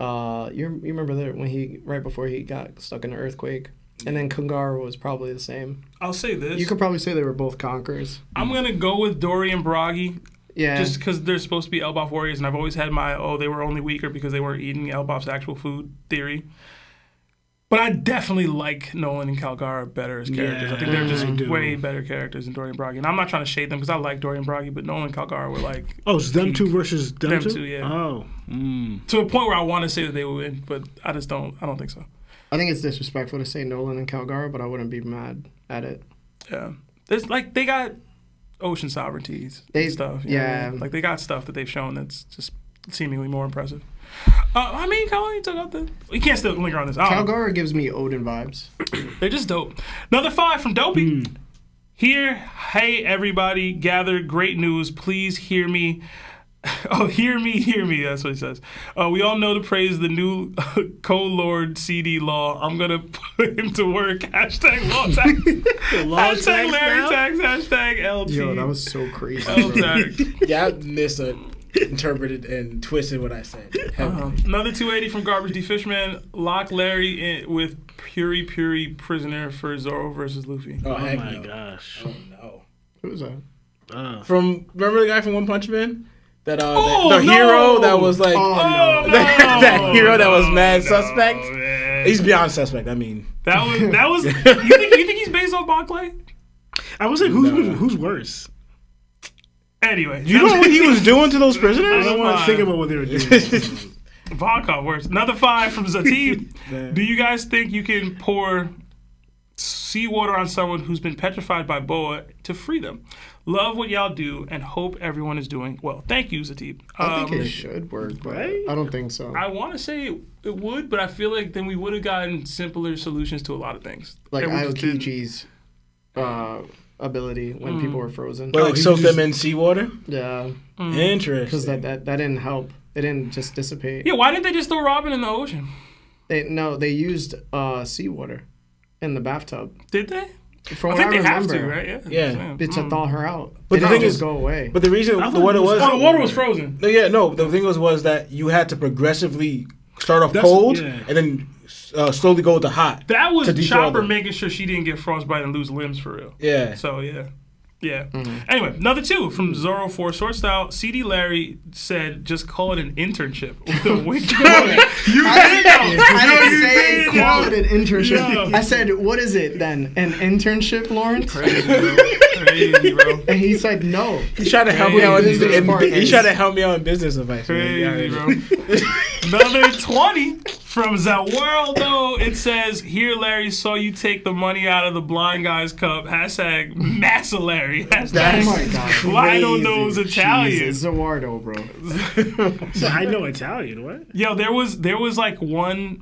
You remember that when right before he got stuck in an earthquake, and then Kungara was probably the same. I'll say this. You could probably say they were both conquerors. I'm gonna go with Dory and Bragi Yeah. Just because they're supposed to be Elbaf warriors, and I've always had my, they were only weaker because they weren't eating Elbaf's actual food theory. But I definitely like Nolan and Calgara better as characters. I think they're just way better characters than Dorian Broggy. And I'm not trying to shade them because I like Dorian Broggy, but Nolan and Calgara were like... Oh, it's them two versus them two? Yeah. Oh. To a point where I want to say that they would win, but I just don't. I don't think so. I think it's disrespectful to say Nolan and Calgara, but I wouldn't be mad at it. Yeah. There's like, they got ocean sovereignties and stuff. You know what I mean? Like, they got stuff that they've shown that's just seemingly more impressive. I mean, Calgara took out the... You can't still linger on this. Calgara gives me Odin vibes. They're just dope. Another 5 from Dopey. Here, hey, everybody, gather great news. Please hear me. Oh, hear me. That's what he says. We all know to praise the new co-lord CD Law. I'm going to put him to work. Hashtag law tax. Hashtag Larry tax. Hashtag LT. Yo, that was so crazy. L tax. Yeah, I misinterpreted and twisted what I said. Another 280 from Garbage D Fishman. Lock Larry in with Puri prisoner for Zoro versus Luffy. Oh my gosh. Oh no. Who's that? Remember the guy from One Punch Man? That the hero that was like that hero that was mad suspect. Man. He's beyond suspect. I mean, that was. You think he's based on Barclay? I was like, who's worse? Anyway, you know what he was doing to those prisoners? I don't want to think about what they were doing. Vodka worse. Another 5 from Zatib. Do you guys think you can pour seawater on someone who's been petrified by boa to free them? Love what y'all do and hope everyone is doing well. Thank you, Zatib. I think it should work, but I don't think so. I want to say it would, but I feel like then we would have gotten simpler solutions to a lot of things. Like Aokichi's ability when people were frozen. But like soak them in seawater? Yeah. Interesting. Because that didn't help. It didn't just dissipate. Yeah, why didn't they just throw Robin in the ocean? They used seawater in the bathtub. Did they? From I think they have to, right? Yeah. To thaw her out. But the thing is, go away. But the reason the water was the water was frozen. No, the thing was that you had to progressively start off cold and then slowly go to hot. That was Chopper making sure she didn't get frostbite and lose limbs for real. Yeah. So yeah. Anyway, another 2 from Zoro for Sword Style. CD Larry said, "Just call it an internship." With a wink. I didn't say call it an internship. Yeah. I said, "What is it then? An internship, Lawrence?" Crazy, bro. And he said, "No." He's trying to help me out. He's trying to help me out in business advice. Crazy, bro. Another 20 from the world, though. It says, "Here, Larry, saw you take the money out of the blind guy's cup." Hashtag Massa Larry. Hashtag, oh my God. Well, I don't know it's Italian. Jesus, Zawardo, bro. So I know Italian. What? Yo, there was like one.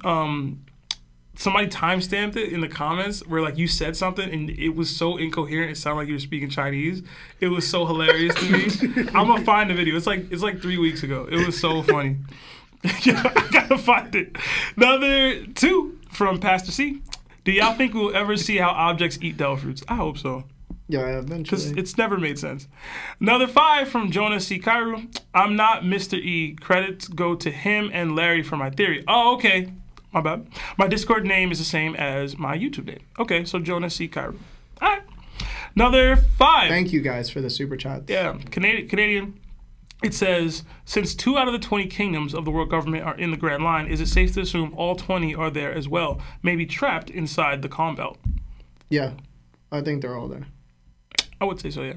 Somebody timestamped it in the comments where like you said something and it was so incoherent. It sounded like you were speaking Chinese. It was so hilarious to me. I'm gonna find the video. It's like 3 weeks ago. It was so funny. I gotta find it. Another 2 from Pastor C. Do y'all think we'll ever see how objects eat devil fruits? I hope so. Yeah, eventually. Because it's never made sense. Another 5 from Jonas C. Kairu. I'm not Mr. E. Credits go to him and Larry for my theory. Oh, okay. My bad. My Discord name is the same as my YouTube name. Okay, so Jonas C. Kairu. All right. Another 5. Thank you guys for the super chats. Yeah, Canadian. It says, since 2 out of the 20 kingdoms of the world government are in the Grand Line, is it safe to assume all 20 are there as well, maybe trapped inside the Calm Belt? Yeah, I think they're all there. I would say so, yeah.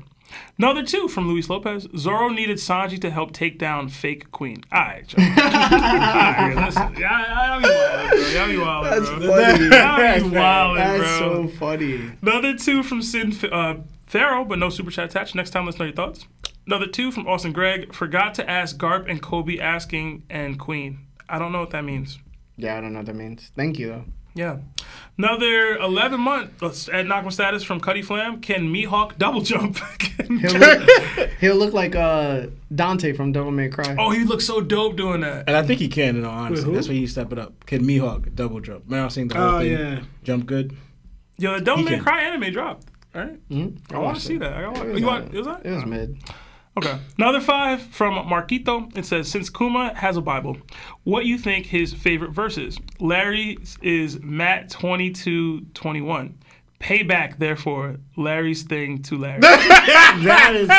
Another 2 from Luis Lopez. Zoro needed Sanji to help take down fake queen. All right, Joe. All right, listen. Y'all be wild, bro. That's funny. Y'all be wild, bro. That's so funny. Another 2 from Sin Pharaoh, but no super chat attached. Next time, let's know your thoughts. Another 2 from Austin Gregg. Forgot to ask Garp and Kobe asking and Queen. I don't know what that means. Yeah, I don't know what that means. Thank you, though. Yeah. Another 11 months at Knockman status from Cuddy Flam. Can Mihawk double jump? He'll look like Dante from Devil May Cry. Oh, he looks so dope doing that. And I think he can, in all honesty. That's why he's stepping up. Can Mihawk double jump? Man, I've seen the whole thing. Yeah. Jump good. Yo, the Devil May Cry anime dropped. All right? Mm-hmm. I want to see that. It was mid. Okay. Another 5 from Marquito. It says, since Kuma has a Bible, what you think his favorite verse is? Larry's is Matt 22:21. Payback, therefore, Larry's thing to Larry. That is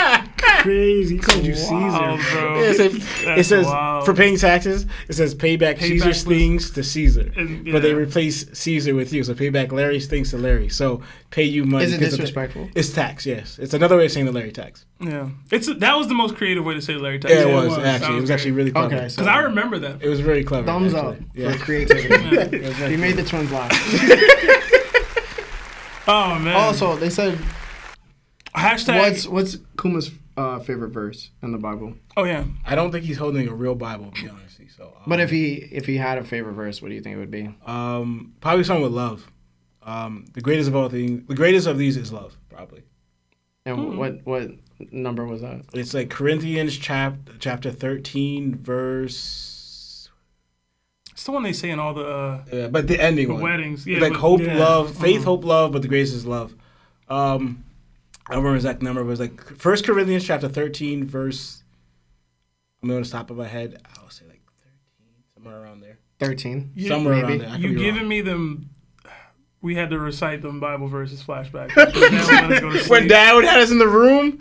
crazy. He called you Wow, Caesar, bro. Yeah, it says wild. for paying taxes, it says pay back Caesar's things to Caesar, And, but they yeah. replace Caesar with you. So pay back Larry's things to Larry. So pay you money. Is it 'cause of disrespectful? It's tax. Yes, it's another way of saying the Larry tax. Yeah, that was the most creative way to say Larry tax. Yeah, it was. was actually. It was actually really clever. Okay, so Because I remember that. It was very clever. thumbs actually. up Yeah. for creativity. It was very You made clever. the twins laugh. Oh man. Also, they said, Hashtag. what's Kuma's favorite verse in the Bible? Oh yeah. I don't think he's holding a real Bible, to be honest. So, But if he had a favorite verse, what do you think it would be? probably something with love. The greatest of all things, the greatest of these is love, probably. And what number was that? It's like Corinthians chapter 13, verse. It's the one they say in all the Yeah, but the ending the one. weddings. Yeah, Like but- hope, yeah. love, faith, hope, love, but the greatest is love. I don't remember the exact number. It was like 1 Corinthians chapter 13, verse. I'm going to top of my head. I'll say like 13, somewhere around there. 13. Somewhere maybe. around there. I could You be giving wrong. me them. We had to recite them Bible verses flashbacks. Now let us go to When sleep. Dad had us in the room.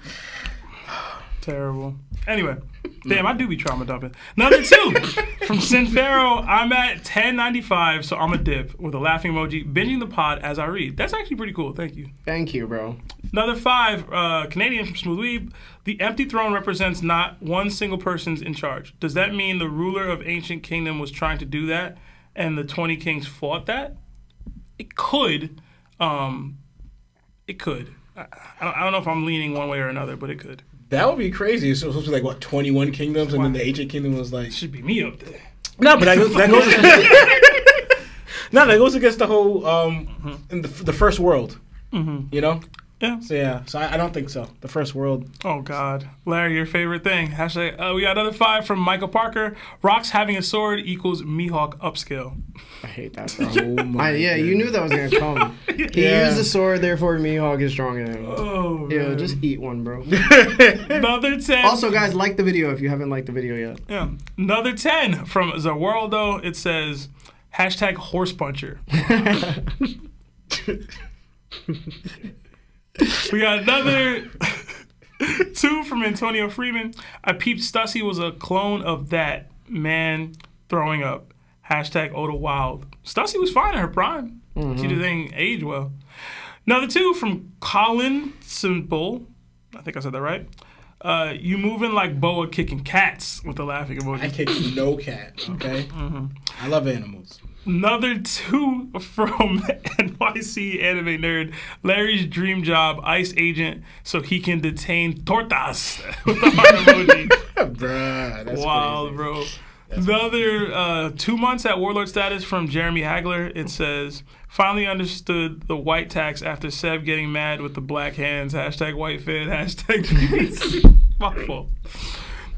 Terrible. Anyway, damn, I do be trauma dumping. Number 2 from Sinfero. I'm at 1095, so I'm a dip with a laughing emoji, binging the pod as I read. That's actually pretty cool. Thank you. Thank you, bro. Another 5, Canadian from Smooth Weeb. The empty throne represents not one single person's in charge. Does that mean the ruler of ancient kingdom was trying to do that, and the 20 kings fought that? It could. It could. I don't know if I'm leaning one way or another, but it could. That would be crazy. It's supposed to be like, what, 21 kingdoms? And then the ancient kingdom was like. It should be me up there. No, but that goes no, that goes against the whole in the first world. You know? Yeah. So yeah, so I don't think so. The first world. Oh God, Larry, your favorite thing. Hashtag. We got another 5 from Michael Parker. Rocks having a sword equals Mihawk upscale. I hate that, bro. Oh my. Yeah, you knew that was gonna come. He Yeah. used the sword, therefore Mihawk is stronger than him. Oh Yeah, man. just eat one, bro. Another 10. Also, guys, like the video if you haven't liked the video yet. Yeah. Another 10 from Zawaldo. It says hashtag horse puncher. We got another 2 from Antonio Freeman. I peeped Stussy was a clone of that man throwing up. Hashtag Oda Wild. Stussy was fine in her prime. She didn't age well. Another 2 from Colin Simple. I think I said that right. You moving like Boa kicking cats with the laughing emoji. I kick no cat. Okay. I love animals. Another 2 from NYC Anime Nerd. Larry's dream job, ICE agent, so he can detain tortas with the heart emoji. Bruh, that's Wild, crazy. bro. Another 2 months at warlord status from Jeremy Hagler. It says, finally understood the white tax after Seb getting mad with the black hands. Hashtag white fan. Hashtag peace. My fault.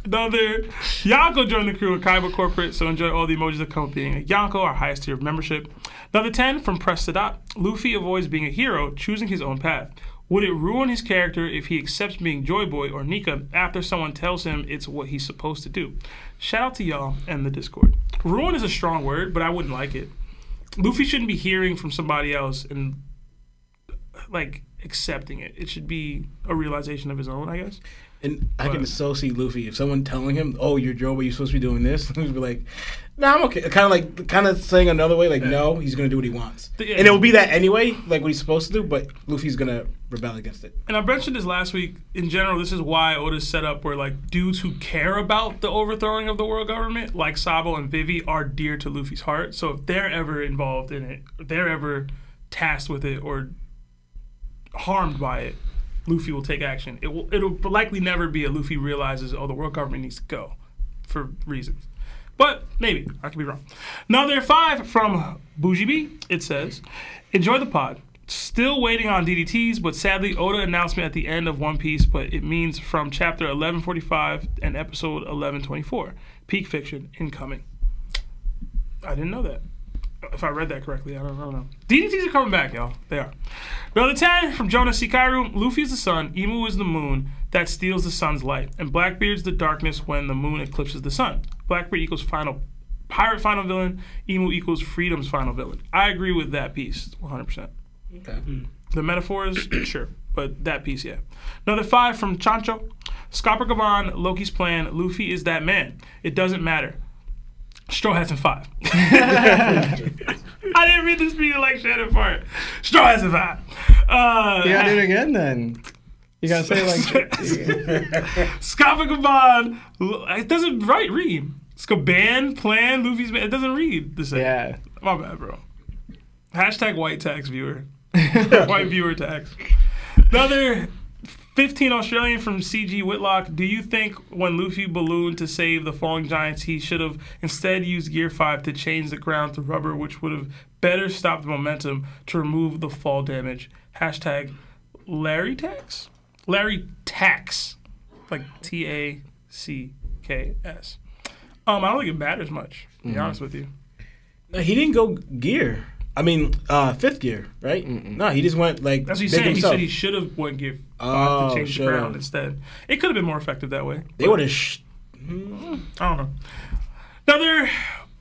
Another Yonko joined the crew at Kaiba Corporate, so enjoy all the emojis that come with being a Yonko, our highest tier of membership. Another 10 from Press Sadat. Luffy avoids being a hero, choosing his own path. Would it ruin his character if he accepts being Joy Boy or Nika after someone tells him it's what he's supposed to do? Shout out to y'all and the Discord. Ruin is a strong word, but I wouldn't like it. Luffy shouldn't be hearing from somebody else and like accepting it. It should be a realization of his own, I guess. And I can so see Luffy if someone telling him, "Oh, you're Joe, but you're supposed to be doing this." He'd be like, "Nah, I'm okay." Kind of saying another way, like, "No, he's gonna do what he wants," Yeah. and it will be that anyway, like what he's supposed to do. But Luffy's gonna rebel against it. And I mentioned this last week. In general, this is why Oda's set up where like dudes who care about the overthrowing of the world government, like Sabo and Vivi, are dear to Luffy's heart. So if they're ever involved in it, if they're ever tasked with it or harmed by it, Luffy will take action. It'll likely never be a Luffy realizes, oh, the world government needs to go for reasons. But maybe. I could be wrong. Another 5 from Bougie B. It says, enjoy the pod. Still waiting on DDTs, but sadly Oda announcement at the end of One Piece, but it means from chapter 1145 and episode 1124. Peak fiction incoming. I didn't know that. If I read that correctly, I don't know. DDTs are coming back, y'all. They are. Another 10 from Jonas Sikaru. Luffy is the sun, Emu is the moon that steals the sun's light, and Blackbeard's the darkness when the moon eclipses the sun. Blackbeard equals pirate final villain, Emu equals freedom's final villain. I agree with that piece, 100%. Okay. The metaphors, sure, but that piece, yeah. Another 5 from Chancho. Scopper Loki's plan. Luffy is that man. It doesn't matter. Straw Hats in 5. I didn't read this video like Shannon part. Straw Hats in 5. You gotta do it again then. You gotta say it like Scopper. It doesn't read. Scaban, plan, Luffy's man. It doesn't read the same. Yeah. My bad, bro. Hashtag white tax viewer. White viewer tax. Another 15 Australian from CG Whitlock. Do you think when Luffy ballooned to save the falling giants, he should have instead used Gear 5 to change the ground to rubber, which would have better stopped the momentum to remove the fall damage? Hashtag Larry tax? Larry tax. Like TACKS. I don't think it matters much, to be honest with you. No, he didn't go gear. I mean, 5th gear, right? No, he just went like. That's what he's saying. himself. He said he should have went gear 5 to change the ground instead. It could have been more effective that way. They would have. I don't know. Another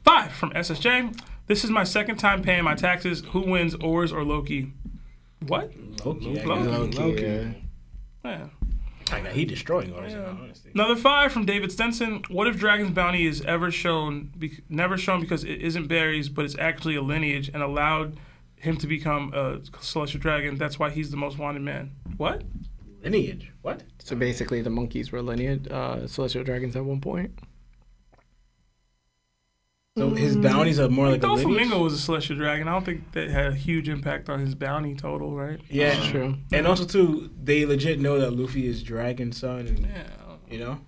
5 from SSJ. This is my second time paying my taxes. Who wins, Oars or Loki? What? Loki. Loki. Yeah. He destroying ours. Honestly. Another 5 from David Stenson. What if Dragon's Bounty is never shown because it isn't berries, but it's actually a lineage and allowed him to become a celestial dragon? That's why he's the most wanted man. What? Lineage. What? So basically, the monkeys were lineage celestial dragons at one point. So his bounties are more like a lineage? Flamingo was a celestial dragon. I don't think that had a huge impact on his bounty total, right? Yeah, true. And also, too, they legit know that Luffy is Dragon's son. And, you know?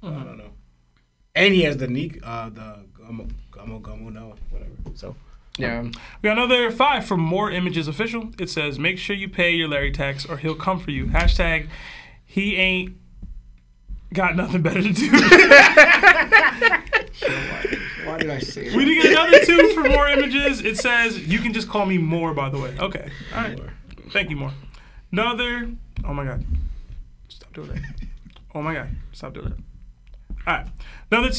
I don't know. And he has the Gomu, no, whatever. So. Yeah. We got another 5 from More Images Official. It says, make sure you pay your Larry tax or he'll come for you. Hashtag, he ain't got nothing better to do. Why did I say that? We did get another 2 for More Images. It says, you can just call me More, by the way. Okay. All right. Thank you, More. Another, oh my God. Stop doing that. Oh my God. Stop doing that. All right. Another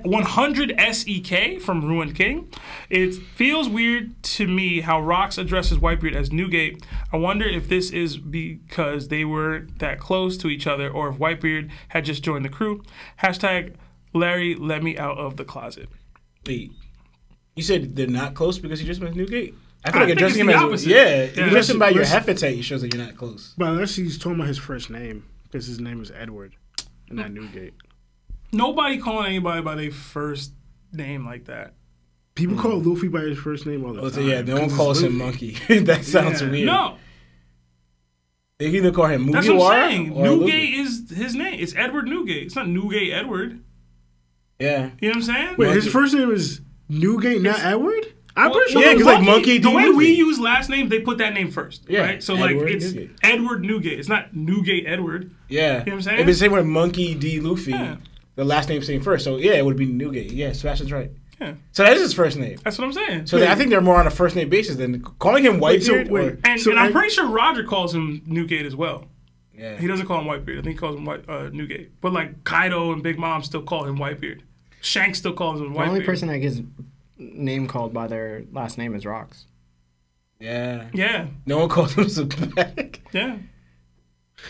100 SEK from Ruined King. It feels weird to me how Rox addresses Whitebeard as Newgate. I wonder if this is because they were that close to each other or if Whitebeard had just joined the crew. Hashtag Larry, let me out of the closet. Wait, you said they're not close because he just went Newgate? I feel like addressing him as if you address him by your epithet, it shows that you're not close. But unless he's talking about his first name, because his name is Edward, and not Newgate. Nobody calling anybody by their first name like that. People call Luffy by his first name all the time. Yeah, no one calls him Monkey. That sounds weird. No. They can either call him Mugiwara. That's what I'm saying. Newgate Luffy. is his name. It's Edward Newgate. It's not Newgate Edward. Yeah. You know what I'm saying? Wait, his first name is Newgate, not Edward? I'm pretty sure. Yeah, because like Monkey the D. way Luffy. we use last names, they put that name first. Yeah, Right? So Edward like it's Newgate. Edward Newgate. It's not Newgate Edward. Yeah. You know what I'm saying? If it's the same with Monkey D. Luffy, Yeah. the last name same first. So yeah, it would be Newgate. Yeah, Sebastian's right. Yeah. So that is his first name. That's what I'm saying. So I think they're more on a first name basis than calling him Whitebeard. And I'm pretty sure Roger calls him Newgate as well. Yeah. He doesn't call him Whitebeard. I think he calls him Newgate. But like Kaido and Big Mom still call him Whitebeard. Shanks still calls him Whitebeard. The only person that gets name called by their last name is Rox. Yeah. Yeah. No one calls him Xebec. Yeah.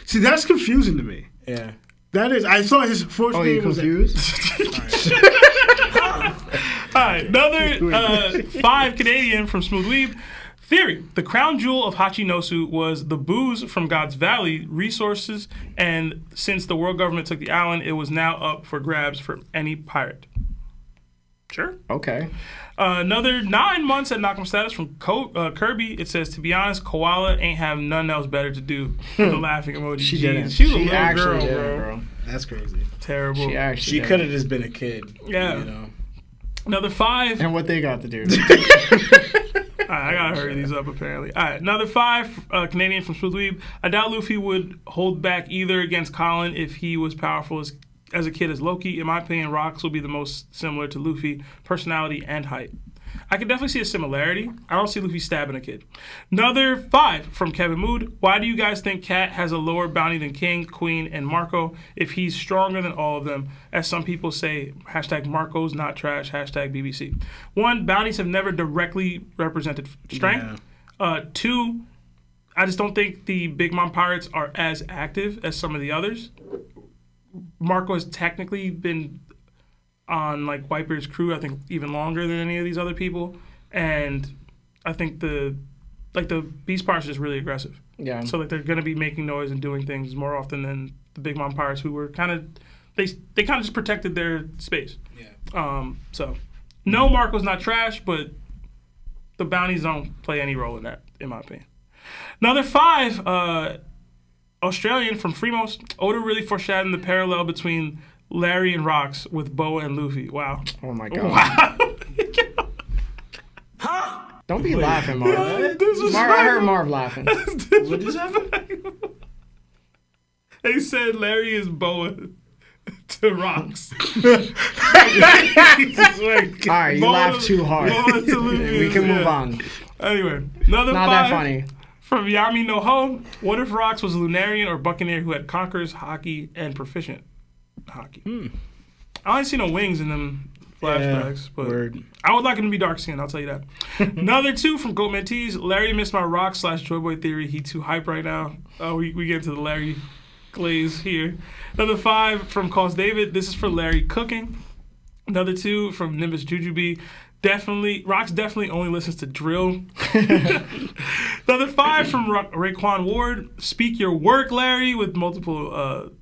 See, that's confusing to me. Yeah. That is. I thought his first Oh, name you was confused? All right, another 5 Canadian from Smooth Weeb. Theory: the crown jewel of Hachinosu was the booze from God's Valley resources, and since the world government took the island, it was now up for grabs for any pirate. Sure. Okay. Another 9 months at Knockem status from Kirby. It says, to be honest, Koala ain't have nothing else better to do. The laughing emoji. She didn't. She was a She little actually girl, didn't, bro. That's crazy. Terrible. She could have just been a kid. Yeah. You know. Another 5. And what they got to do. All right, I gotta hurry these up apparently. All right, another 5 Canadian from Smooth Weeb. I doubt Luffy would hold back either against Colin if he was powerful as a kid as Loki. In my opinion, Rox will be the most similar to Luffy, personality and height. I can definitely see a similarity. I don't see Luffy stabbing a kid. Another 5 from Kevin Mood. Why do you guys think Cat has a lower bounty than King, Queen, and Marco if he's stronger than all of them? As some people say, hashtag Marco's not trash, hashtag BBC. 1, bounties have never directly represented strength. 2, I just don't think the Big Mom Pirates are as active as some of the others. Marco has technically been on like Whitebeard's crew, I think even longer than any of these other people, and I think the Beast Pirates are just really aggressive. Yeah. So like they're gonna be making noise and doing things more often than the Big Mom Pirates, who were kind of they kind of just protected their space. Yeah. So no, Marco's not trash, but the bounties don't play any role in that, in my opinion. Another 5, Australian from Fremont. Oda really foreshadowing the parallel between Larry and Rocks with Boa and Luffy. Wow. Oh my god. Wow. Don't be laughing, Marv. I heard Marv laughing. What is happening? They said Larry is Boa to Rocks. Alright, you laughed too hard. Boa to Luffy. We can move on. Anyway, another Not 5. that funny. From Yami no Ho, what if Rocks was a Lunarian or Buccaneer who had conquerors, hockey, and proficient hockey? I only see no wings in them flashbacks, but I would like him to be dark skinned, I'll tell you that. Another 2 from Goat Mantees, Larry missed my Rock / Joyboy theory. He too hype right now. We get into the Larry glaze here. Another 5 from Cause David, this is for Larry cooking. Another 2 from Nimbus Jujubee. Rocks definitely only listens to drill. Another 5 from Raekwon Ward. Speak your work, Larry, with multiple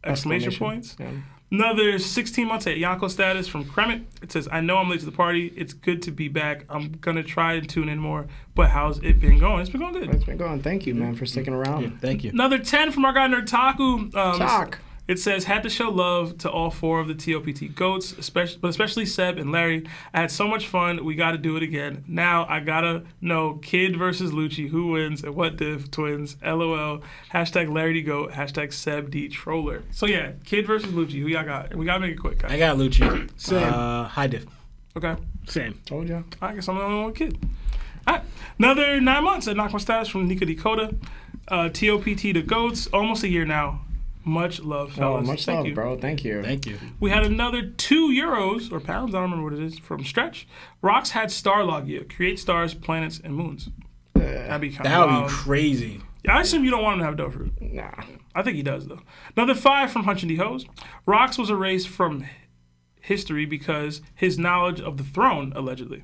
exclamation points. Yeah. Another 16 months at Yonko status from Kremet. It says, I know I'm late to the party. It's good to be back. I'm going to try and tune in more. But how's it been going? It's been going good. It's been going. Thank you, man, for sticking around. Yeah, thank you. Another 10 from our guy Nerd Taku. Talk. It says, had to show love to all 4 of the TOPT GOATs, especially Seb and Larry. I had so much fun. We got to do it again. Now I got to know Kid versus Lucci. Who wins and what div twins? LOL. Hashtag Larry D GOAT. Hashtag Seb D Troller. So yeah, Kid versus Lucci. Who y'all got? We got to make it quick, guys. I got Lucci. Same. High diff. Okay. Same. Told ya. I guess I'm the only one with Kid. All right. Another 9 months at Knock My Status from Nika Dakota. TOPT the GOATs. Almost a year now. Much love, fellas. Oh, much Thank love, you. bro. Thank you. Thank you. We had another 2 euros or pounds, I don't remember what it is, from Stretch. Rocks had star logia, create stars, planets, and moons. That'd be kind of That would wild. be crazy. Yeah, I assume you don't want him to have dough fruit. Nah. I think he does, though. Another 5 from Hunch and D Hose. Rocks was erased from history because his knowledge of the throne, allegedly.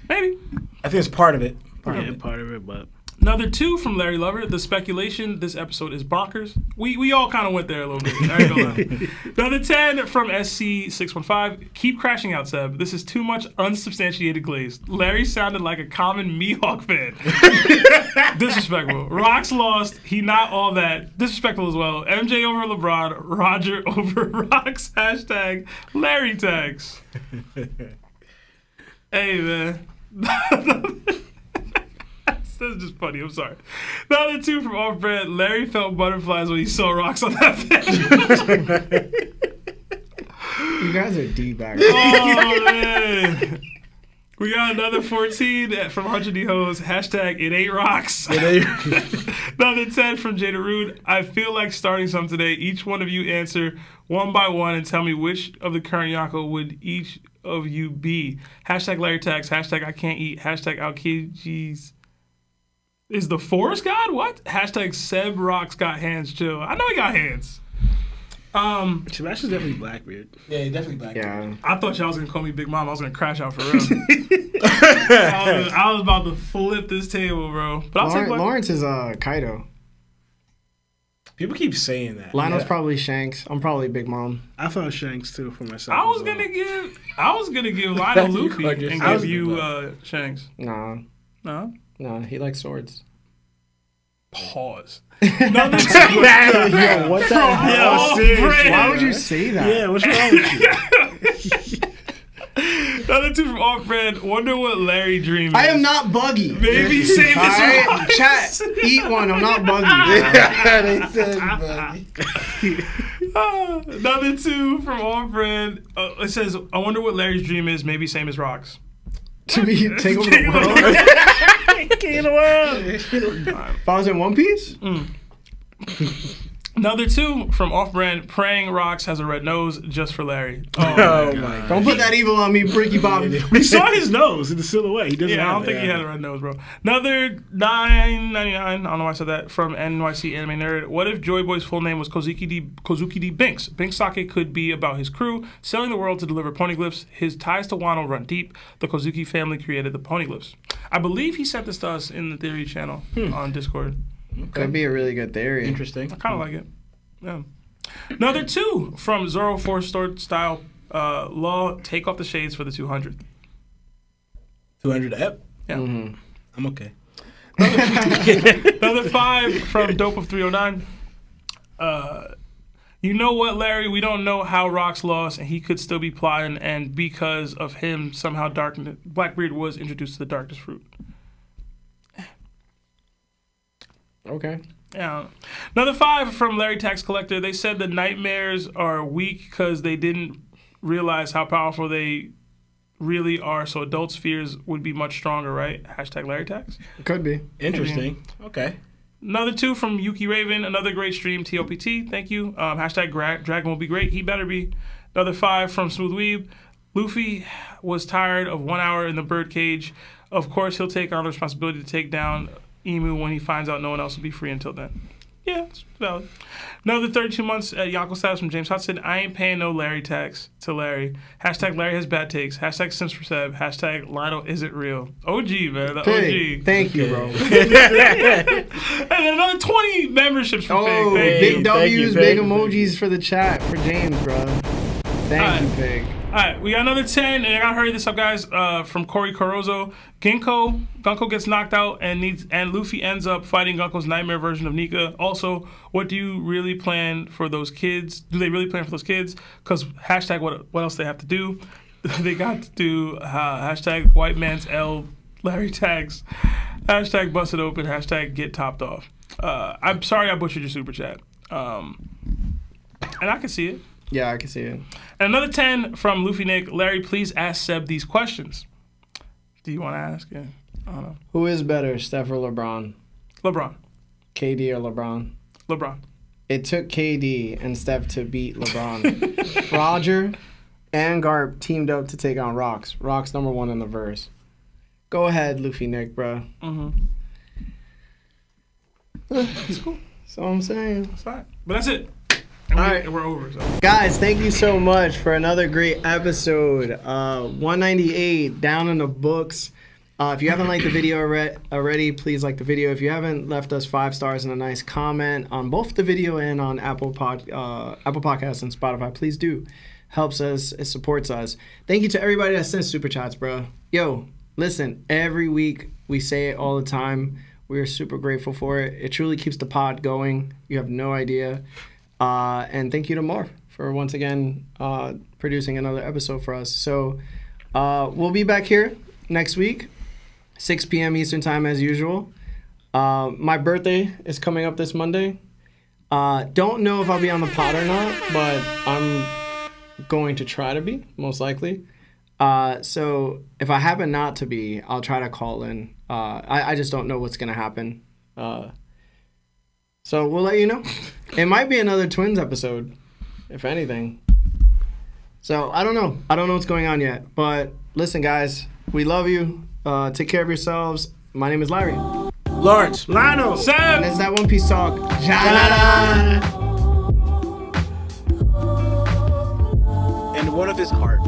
Maybe. I think it's part of it. Part of it, but Another 2 from Larry Lover. The speculation this episode is bonkers. We all kind of went there a little bit. I ain't gonna lie. Another 10 from SC615. Keep crashing out, Seb. This is too much unsubstantiated glaze. Larry sounded like a common Mihawk fan. Disrespectful. Rocks lost. He not all that. Disrespectful as well. MJ over LeBron. Roger over Rocks. Hashtag Larry tags. Hey, man. This is just funny. I'm sorry. Another 2 from Off Brand. Larry felt butterflies when he saw Rocks on that bed. You guys are D-bags. Oh, man. We got another 14 from 100 D Hose. Hashtag it ain't Rocks. Another 10 from Jada Rude. I feel like starting some today. Each one of you answer one by one and tell me which of the current Yonko would each of you be. Hashtag Larry tags. Hashtag I can't eat. Hashtag Alkiji's. Is the forest god? What? Hashtag Seb Rocks got hands. Chill. I know he got hands. Sebastian's definitely Blackbeard. Yeah, definitely Blackbeard. Yeah. I thought y'all was gonna call me Big Mom. I was gonna crash out for real. I was about to flip this table, bro. But I'll take Lawrence is Kaido. People keep saying that. Lionel's probably Shanks. I'm probably Big Mom. I felt Shanks too for myself. I was gonna give Lionel Luffy and give you Shanks. Nah. No. No, he likes swords. Pause. Another 2. Yo, what the hell? Why would you say that? Yeah, what's wrong with you? Another 2 from Off Brand. Wonder what Larry dreams. I am not Buggy. Maybe save this right? Chat, eat one. I'm not Buggy. Yeah, they said Buggy. Another 2 from Off Brand. It says, I wonder what Larry's dream is. Maybe same as Rocks. To be take over the world. King of the world. If I was in One Piece? Another 2 from Off-Brand. Praying Rocks has a red nose just for Larry. Oh my God. Don't put that evil on me, Bricky Bobby. We saw his nose in the silhouette. He doesn't. Yeah, I don't think he had a red nose, bro. Another $9.99. I don't know why I said that. From NYC Anime Nerd. What if Joy Boy's full name was Kozuki D. Binks? Binks Sake could be about his crew selling the world to deliver poneglyphs. His ties to Wano run deep. The Kozuki family created the poneglyphs. I believe he sent this to us in the Theory channel on Discord. Could be a really good theory. Interesting. I kind of like it. Yeah. Another 2 from Zoro Force Store Style Law. Take off the shades for the 200th. 200 ep? Yeah. Mm-hmm. I'm okay. Another 5 from Dope of 309. You know what, Larry? We don't know how Rocks lost, and he could still be plotting, and because of him, somehow Blackbeard was introduced to the darkest fruit. Okay. Yeah. Another 5 from Larry Tax Collector. They said the nightmares are weak because they didn't realize how powerful they really are, so adults' fears would be much stronger, right? Hashtag Larry Tax. Could be. Interesting. Okay. Another 2 from Yuki Raven. Another great stream, TOPT. Thank you. Hashtag Dragon will be great. He better be. Another 5 from Smooth Weeb. Luffy was tired of 1 hour in the birdcage. Of course, he'll take on the responsibility to take down Emu when he finds out no one else will be free until then. Yeah, it's valid. Another 32 months at Yonko status from James Hudson. I ain't paying no Larry tax to Larry. Hashtag Larry has bad takes. Hashtag Sims for Seb. Hashtag Lionel is it real. OG, man. The Pig, OG. thank you, bro. And then another 20 memberships from Pig. Oh, Thank big you. W's, Pig. big emojis for the chat for James, bro. Thank you, Pig. All right, we got another 10, and I gotta hurry this up, guys. From Corey Carozzo, Gunko gets knocked out, and Luffy ends up fighting Gunko's nightmare version of Nika. Also, what do you really plan for those kids? Do they really plan for those kids? Because hashtag what else they have to do? They got to do hashtag white man's L Larry tags, hashtag busted open, hashtag get topped off. I'm sorry I butchered your super chat, and I can see it. Yeah, I can see it. And another 10 from Luffy Nick. Larry, please ask Seb these questions. Do you want to ask? Yeah. I don't know. Who is better, Steph or LeBron? LeBron. KD or LeBron? LeBron. It took KD and Steph to beat LeBron. Roger and Garp teamed up to take on Rocks. Rocks #1 in the verse. Go ahead, Luffy Nick, bro. It's cool. That's all I'm saying. That's fine. But that's it. And All right. we're over. So. Guys, thank you so much for another great episode. 198 down in the books. If you haven't liked the video already, please like the video. If you haven't left us 5 stars and a nice comment on both the video and on Apple Podcasts and Spotify, please do. Helps us. It supports us. Thank you to everybody that sent super chats, bro. Yo, listen, every week we say it all the time. We are super grateful for it. It truly keeps the pod going. You have no idea. And thank you to Marv for once again producing another episode for us. So we'll be back here next week, 6 p.m. Eastern time as usual. My birthday is coming up this Monday. Don't know if I'll be on the pod or not, but I'm going to try to be, most likely. So if I happen not to be, I'll try to call in. I just don't know what's going to happen. So we'll let you know. It might be another Twins episode, if anything. So I don't know. I don't know what's going on yet. But listen, guys, we love you. Take care of yourselves. My name is Larry. Lawrence. Lionel. Seb! And it's that One Piece talk. And one of his heart.